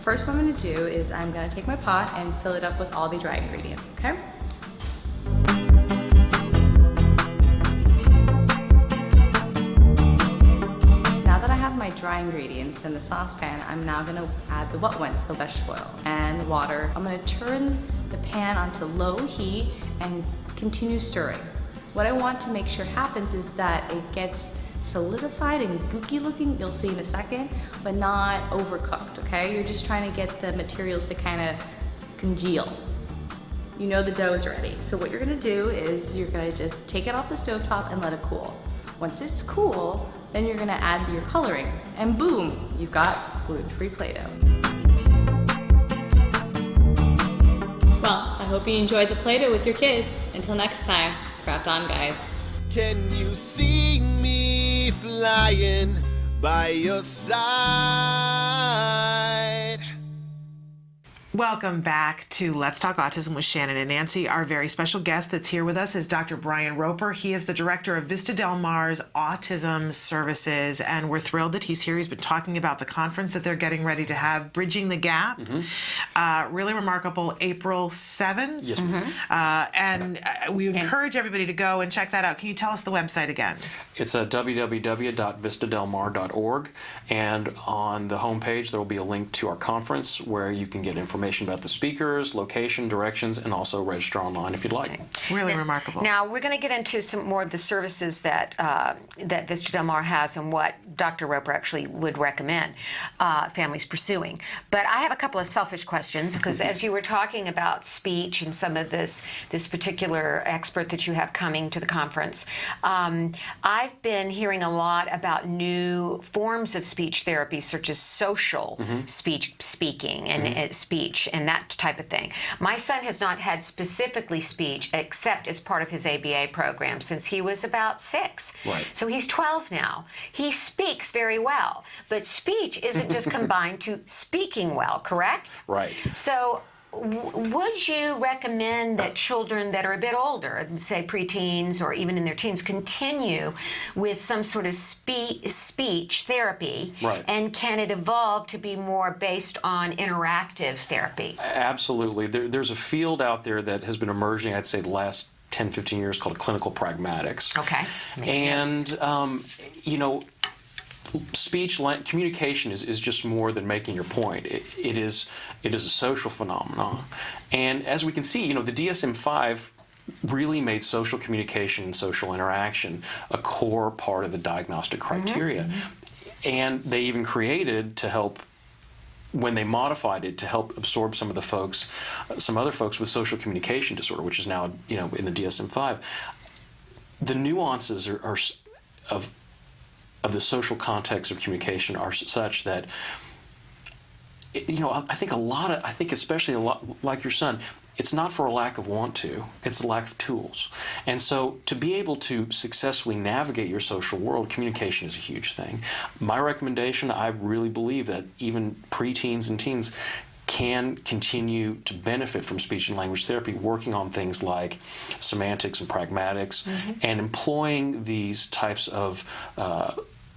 [SPEAKER 20] First what I'm going to do is I'm going to take my pot and fill it up with all the dry ingredients, okay? My dry ingredients in the saucepan, I'm now going to add the wet ones, the vegetable oil and the water. I'm going to turn the pan onto low heat and continue stirring. What I want to make sure happens is that it gets solidified and gooky looking, you'll see in a second, but not overcooked, okay? You're just trying to get the materials to kind of congeal. You know the dough is ready. So what you're going to do is you're going to just take it off the stovetop and let it cool. Once it's cool, then you're going to add your coloring, and boom, you've got gluten-free Play-Doh. Well, I hope you enjoyed the Play-Doh with your kids. Until next time, craft on, guys.
[SPEAKER 21] Can you see me flying by your side?
[SPEAKER 1] Welcome back to Let's Talk Autism with Shannon and Nancy. Our very special guest that's here with us is Dr. Brian Roper. He is the director of Vista Del Mar's Autism Services, and we're thrilled that he's here. He's been talking about the conference that they're getting ready to have, Bridging the Gap. Really remarkable, April 7th.
[SPEAKER 19] Yes, ma'am.
[SPEAKER 1] And we encourage everybody to go and check that out. Can you tell us the website again?
[SPEAKER 19] It's www.vistadelmar.org, and on the homepage there will be a link to our conference where you can get information about the speakers, location, directions, and also register online if you'd like.
[SPEAKER 1] Really remarkable.
[SPEAKER 5] Now we're going to get into some more of the services that that Vista Del Mar has and what Dr. Roper actually would recommend families pursuing. But I have a couple of selfish questions because as you were talking about speech and some of this particular expert that you have coming to the conference, I've been hearing a lot about new forms of speech therapy such as social speaking and speech and that type of thing. My son has not had specifically speech except as part of his ABA program since he was about 6.
[SPEAKER 19] Right.
[SPEAKER 5] So he's 12 now. He speaks very well, but speech isn't just combined to speaking well, correct?
[SPEAKER 19] Right.
[SPEAKER 5] So would you recommend that children that are a bit older, say preteens or even in their teens, continue with some sort of speech therapy?
[SPEAKER 19] Right.
[SPEAKER 5] And can it evolve to be more based on interactive therapy?
[SPEAKER 19] Absolutely. There's a field out there that has been emerging, I'd say, the last 10, 15 years called clinical pragmatics.
[SPEAKER 5] Okay.
[SPEAKER 19] And, communication is just more than making your point. It is a social phenomenon. And as we can see, the DSM-5 really made social communication and social interaction a core part of the diagnostic criteria. And they even created to help, when they modified it, to help absorb some other folks with social communication disorder, which is now in the DSM-5. The nuances of the social context of communication are such that I think especially a lot like your son, it's not for a lack of want to, it's a lack of tools. And so to be able to successfully navigate your social world, communication is a huge thing. My recommendation, I really believe that even preteens and teens can continue to benefit from speech and language therapy, working on things like semantics and pragmatics, and employing these types of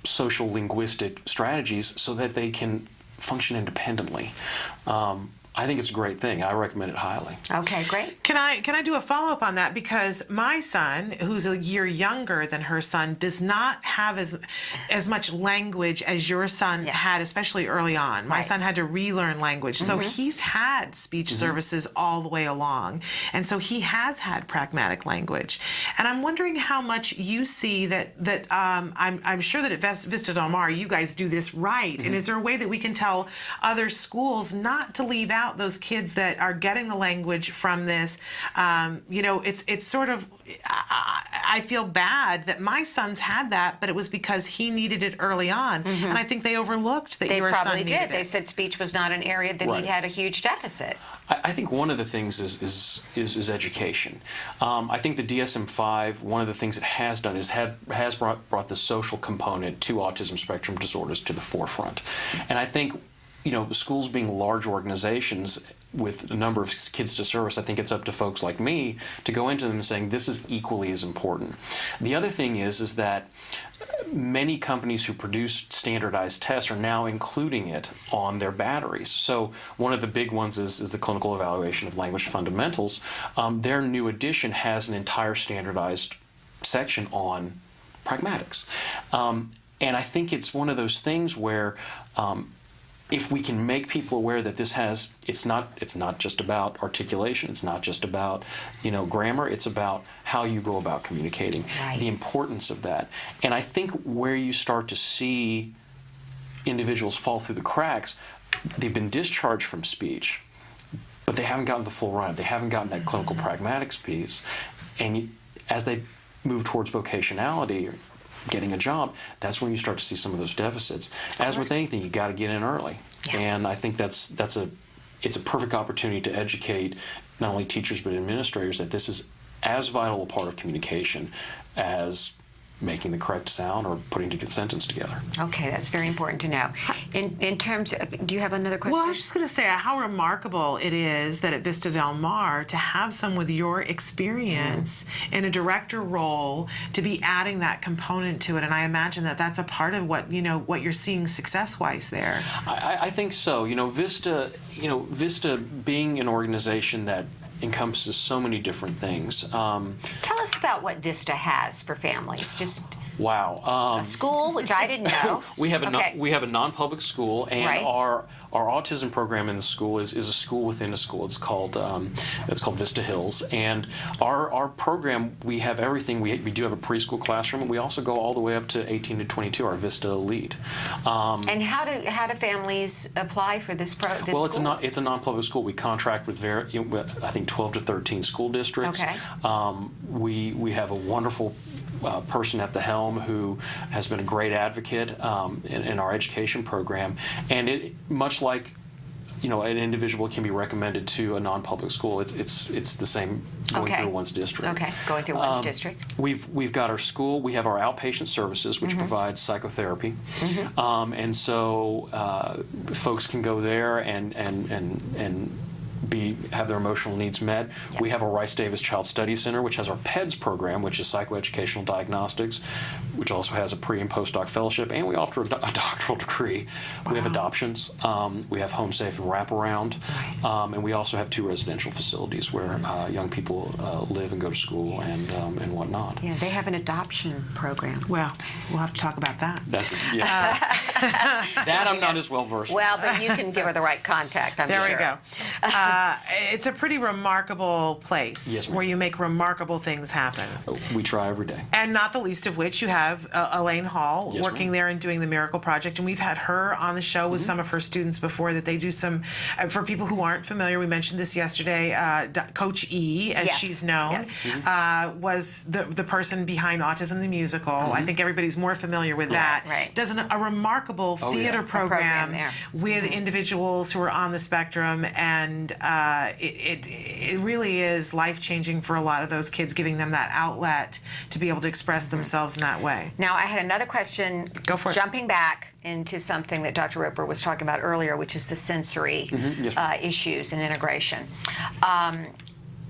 [SPEAKER 19] social linguistic strategies so that they can function independently. I think it's a great thing. I recommend it highly.
[SPEAKER 5] Okay, great.
[SPEAKER 1] Can I do a follow-up on that? Because my son, who's a year younger than her son, does not have as much language as your son had, especially early on. My son had to relearn language. So he's had speech services all the way along. And so he has had pragmatic language. And I'm wondering how much you see that I'm sure that at Vista Del Mar, you guys do this right. And is there a way that we can tell other schools not to leave out those kids that are getting the language from this? It's sort of, I feel bad that my son's had that, but it was because he needed it early on. And I think they overlooked that your son needed it.
[SPEAKER 5] They said speech was not an area that he had a huge deficit.
[SPEAKER 19] I think one of the things is education. I think the DSM-5, one of the things it has done is has brought the social component to autism spectrum disorders to the forefront. And I think schools being large organizations with a number of kids to service, I think it's up to folks like me to go into them and saying this is equally as important. The other thing is that many companies who produce standardized tests are now including it on their batteries. So one of the big ones is the Clinical Evaluation of Language Fundamentals. Their new edition has an entire standardized section on pragmatics. And I think it's one of those things where if we can make people aware that it's not just about articulation, it's not just about grammar, it's about how you go about communicating, the importance of that. And I think where you start to see individuals fall through the cracks, they've been discharged from speech, but they haven't gotten the full run. They haven't gotten that clinical pragmatics piece. And as they move towards vocationality, getting a job, that's when you start to see some of those deficits. As with anything, you got to get in early. And I think it's a perfect opportunity to educate not only teachers but administrators that this is as vital a part of communication as making the correct sound or putting a sentence together.
[SPEAKER 5] Okay, that's very important to know. In terms of, do you have another question?
[SPEAKER 1] Well, I was just going to say how remarkable it is that at Vista Del Mar to have someone with your experience in a director role to be adding that component to it, and I imagine that that's a part of what you're seeing success-wise there.
[SPEAKER 19] I think so. Vista being an organization that encompasses so many different things.
[SPEAKER 5] Tell us about what Vista has for families. Just
[SPEAKER 19] wow.
[SPEAKER 5] A school, which I didn't know.
[SPEAKER 19] we have a non-public school, and our autism program in the school is a school within a school. It's called Vista Hills, and our program, we have everything. We do have a preschool classroom, and we also go all the way up to 18 to 22. Our Vista Elite.
[SPEAKER 5] And how do families apply for this
[SPEAKER 19] well,
[SPEAKER 5] school?
[SPEAKER 19] It's a non-public school. We contract with I think 12 to 13 school districts.
[SPEAKER 5] Okay.
[SPEAKER 19] We have a wonderful person at the helm who has been a great advocate in our education program, and it much like an individual can be recommended to a non-public school. It's the same going through one's district.
[SPEAKER 5] Okay, going through one's district.
[SPEAKER 19] We've got our school. We have our outpatient services, which provides psychotherapy, and so folks can go there and have their emotional needs met.
[SPEAKER 5] Yes.
[SPEAKER 19] We have a Rice Davis Child Study Center, which has our PEDS program, which is psychoeducational diagnostics, which also has a pre- and postdoc fellowship, and we offer a doctoral degree.
[SPEAKER 1] Wow.
[SPEAKER 19] We have adoptions, we have home safe and wraparound, and we also have 2 residential facilities where young people live and go to school and whatnot.
[SPEAKER 5] Yeah, they have an adoption program.
[SPEAKER 1] Well, we'll have to talk about that.
[SPEAKER 19] That's, yeah. That I'm not as well versed.
[SPEAKER 5] Well, but you can give her the right contact, I'm
[SPEAKER 1] There
[SPEAKER 5] sure.
[SPEAKER 1] we go. It's a pretty remarkable place
[SPEAKER 19] Yes, ma'am.
[SPEAKER 1] where you make remarkable things happen.
[SPEAKER 19] We try every day.
[SPEAKER 1] And not the least of which, you have Elaine Hall
[SPEAKER 19] Yes,
[SPEAKER 1] working
[SPEAKER 19] ma'am.
[SPEAKER 1] there and doing the Miracle Project. And we've had her on the show with some of her students before, that they do some, for people who aren't familiar, we mentioned this yesterday, Coach E, as
[SPEAKER 5] Yes,
[SPEAKER 1] she's known,
[SPEAKER 5] yes.
[SPEAKER 1] was the person behind Autism the Musical. I think everybody's more familiar with that.
[SPEAKER 5] right.
[SPEAKER 1] Does a remarkable
[SPEAKER 19] Oh, yeah.
[SPEAKER 1] theater
[SPEAKER 19] A
[SPEAKER 5] program
[SPEAKER 1] program
[SPEAKER 5] there.
[SPEAKER 1] with individuals who are on the spectrum, and it really is life-changing for a lot of those kids, giving them that outlet to be able to express themselves in that way.
[SPEAKER 5] Now, I had another question.
[SPEAKER 1] Go for it.
[SPEAKER 5] Jumping back into something that Dr. Roper was talking about earlier, which is the sensory
[SPEAKER 19] Yes, ma'am.
[SPEAKER 5] issues and integration.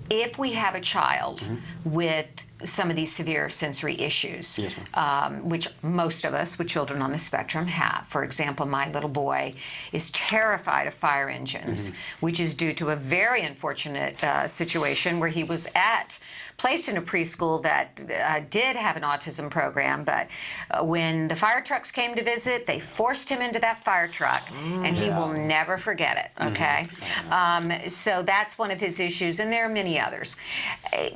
[SPEAKER 5] If we have a child with some of these severe sensory issues,
[SPEAKER 19] Yes,
[SPEAKER 5] which most of us with children on the spectrum have. For example, my little boy is terrified of fire engines, which is due to a very unfortunate situation where he was placed in a preschool that did have an autism program, but when the fire trucks came to visit, they forced him into that fire truck, and he will never forget it, okay? So that's one of his issues, and there are many others.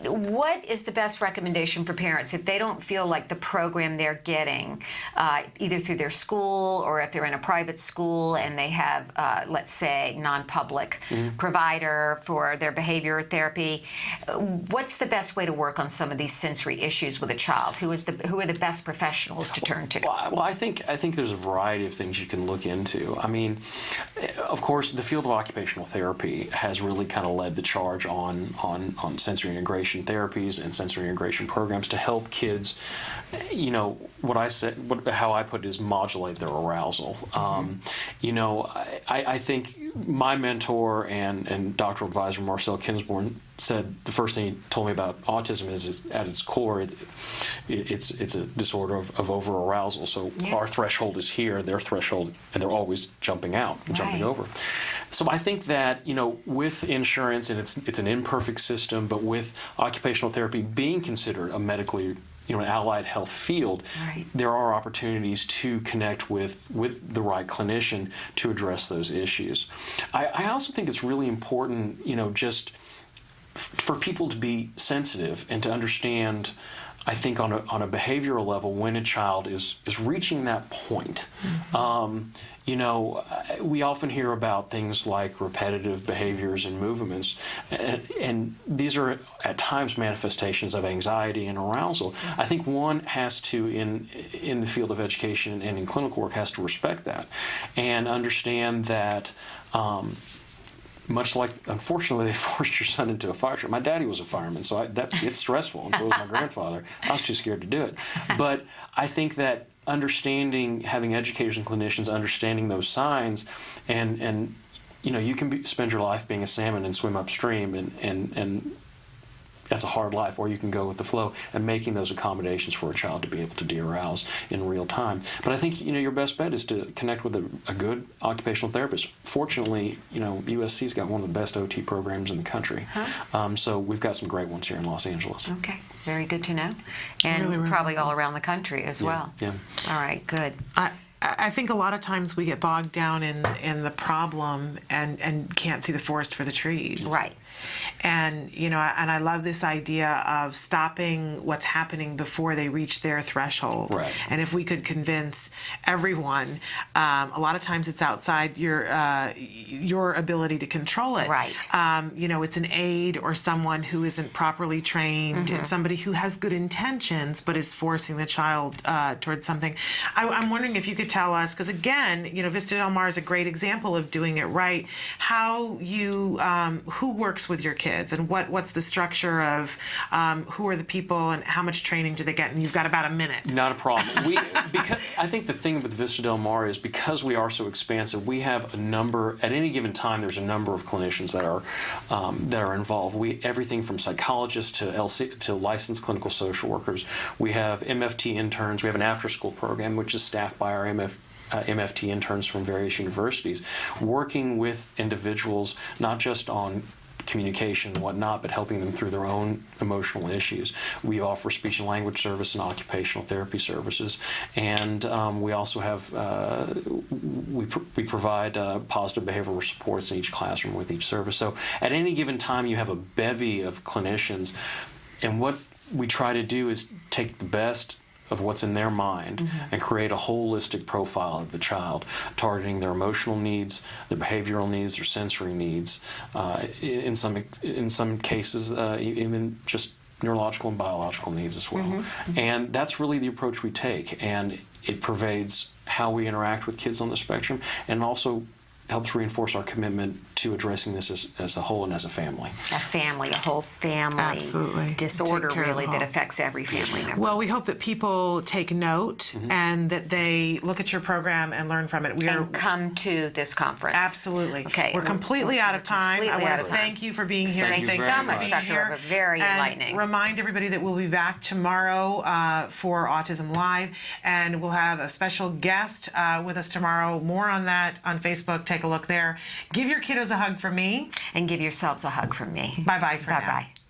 [SPEAKER 5] What is the best recommendation for parents if they don't feel like the program they're getting, either through their school or if they're in a private school and they have, let's say, non-public provider for their behavior therapy? What's the best way to work on some of these sensory issues with a child? Who are the best professionals to turn to?
[SPEAKER 19] Well, I think there's a variety of things you can look into. I mean, of course, the field of occupational therapy has really kind of led the charge on sensory integration therapies and sensory integration programs to help kids. You know, how I put it is modulate their arousal. You know, I think my mentor and doctoral advisor Marcel Kinsborn said the first thing he told me about autism is at its core it's a disorder of over arousal. So our threshold is here, their threshold, and they're always jumping out and jumping over. So I think that, you know, with insurance, and it's an imperfect system, but with occupational therapy being considered a medically, you know, an allied health field, there are opportunities to connect with the right clinician to address those issues. I also think it's really important, you know, just for people to be sensitive and to understand, I think on a behavioral level, when a child is reaching that point. You know, we often hear about things like repetitive behaviors and movements, and these are at times manifestations of anxiety and arousal. I think one has to, in the field of education and in clinical work, has to respect that and understand that. Much like, unfortunately, they forced your son into a fire truck. My daddy was a fireman, so it's stressful, and so was my grandfather. I was too scared to do it. But I think that having educators and clinicians understanding those signs, and you know, you can spend your life being a salmon and swim upstream, and that's a hard life, or you can go with the flow and making those accommodations for a child to be able to de-arouse in real time. But I think, you know, your best bet is to connect with a good occupational therapist. Fortunately, you know, USC's got one of the best OT programs in the country. So we've got some great ones here in Los Angeles.
[SPEAKER 5] Okay, very good to know. And
[SPEAKER 1] Really, really
[SPEAKER 5] probably all around the country as well.
[SPEAKER 19] Yeah.
[SPEAKER 5] All right, good.
[SPEAKER 1] I think a lot of times we get bogged down in the problem and can't see the forest for the trees.
[SPEAKER 5] Right.
[SPEAKER 1] And, you know, and I love this idea of stopping what's happening before they reach their threshold.
[SPEAKER 19] Right.
[SPEAKER 1] And if we could convince everyone, a lot of times it's outside your ability to control it.
[SPEAKER 5] Right.
[SPEAKER 1] You know, it's an aide or someone who isn't properly trained. It's somebody who has good intentions but is forcing the child towards something. I'm wondering if you could tell us, because again, Vista Del Mar is a great example of doing it right, how you, who works with your kids and what's the structure of who are the people and how much training do they get? And you've got about a minute.
[SPEAKER 19] Not a problem. Because I think the thing with Vista Del Mar is because we are so expansive, we have a number, at any given time, there's a number of clinicians that are involved. Everything from psychologists to licensed clinical social workers. We have MFT interns. We have an after-school program, which is staffed by our MFT interns from various universities, working with individuals not just on communication and whatnot, but helping them through their own emotional issues. We offer speech and language service and occupational therapy services, and we also have we provide positive behavioral supports in each classroom with each service. So at any given time, you have a bevy of clinicians, and what we try to do is take the best of what's in their mind and create a holistic profile of the child, targeting their emotional needs, their behavioral needs, their sensory needs, in some cases even just neurological and biological needs as well. And that's really the approach we take, and it pervades how we interact with kids on the spectrum, and also helps reinforce our commitment to addressing this as a whole and as a family.
[SPEAKER 5] A whole family
[SPEAKER 1] Absolutely.
[SPEAKER 5] disorder
[SPEAKER 1] Take care of
[SPEAKER 5] really
[SPEAKER 1] the
[SPEAKER 5] that
[SPEAKER 1] whole.
[SPEAKER 5] affects every family member.
[SPEAKER 1] Well, we hope that people take note and that they look at your program and learn from it.
[SPEAKER 5] And come to this conference.
[SPEAKER 1] Absolutely.
[SPEAKER 5] Okay.
[SPEAKER 1] We're completely out of time. I want to
[SPEAKER 5] time.
[SPEAKER 1] thank you for being here.
[SPEAKER 5] Thank you so much, Dr. Roper. Very enlightening.
[SPEAKER 1] Remind everybody that we'll be back tomorrow for Autism Live, and we'll have a special guest with us tomorrow. More on that on Facebook. Take a look there. Give your kiddos a hug from me.
[SPEAKER 5] And give yourselves a hug from me.
[SPEAKER 1] Bye-bye for now.
[SPEAKER 5] Bye-bye.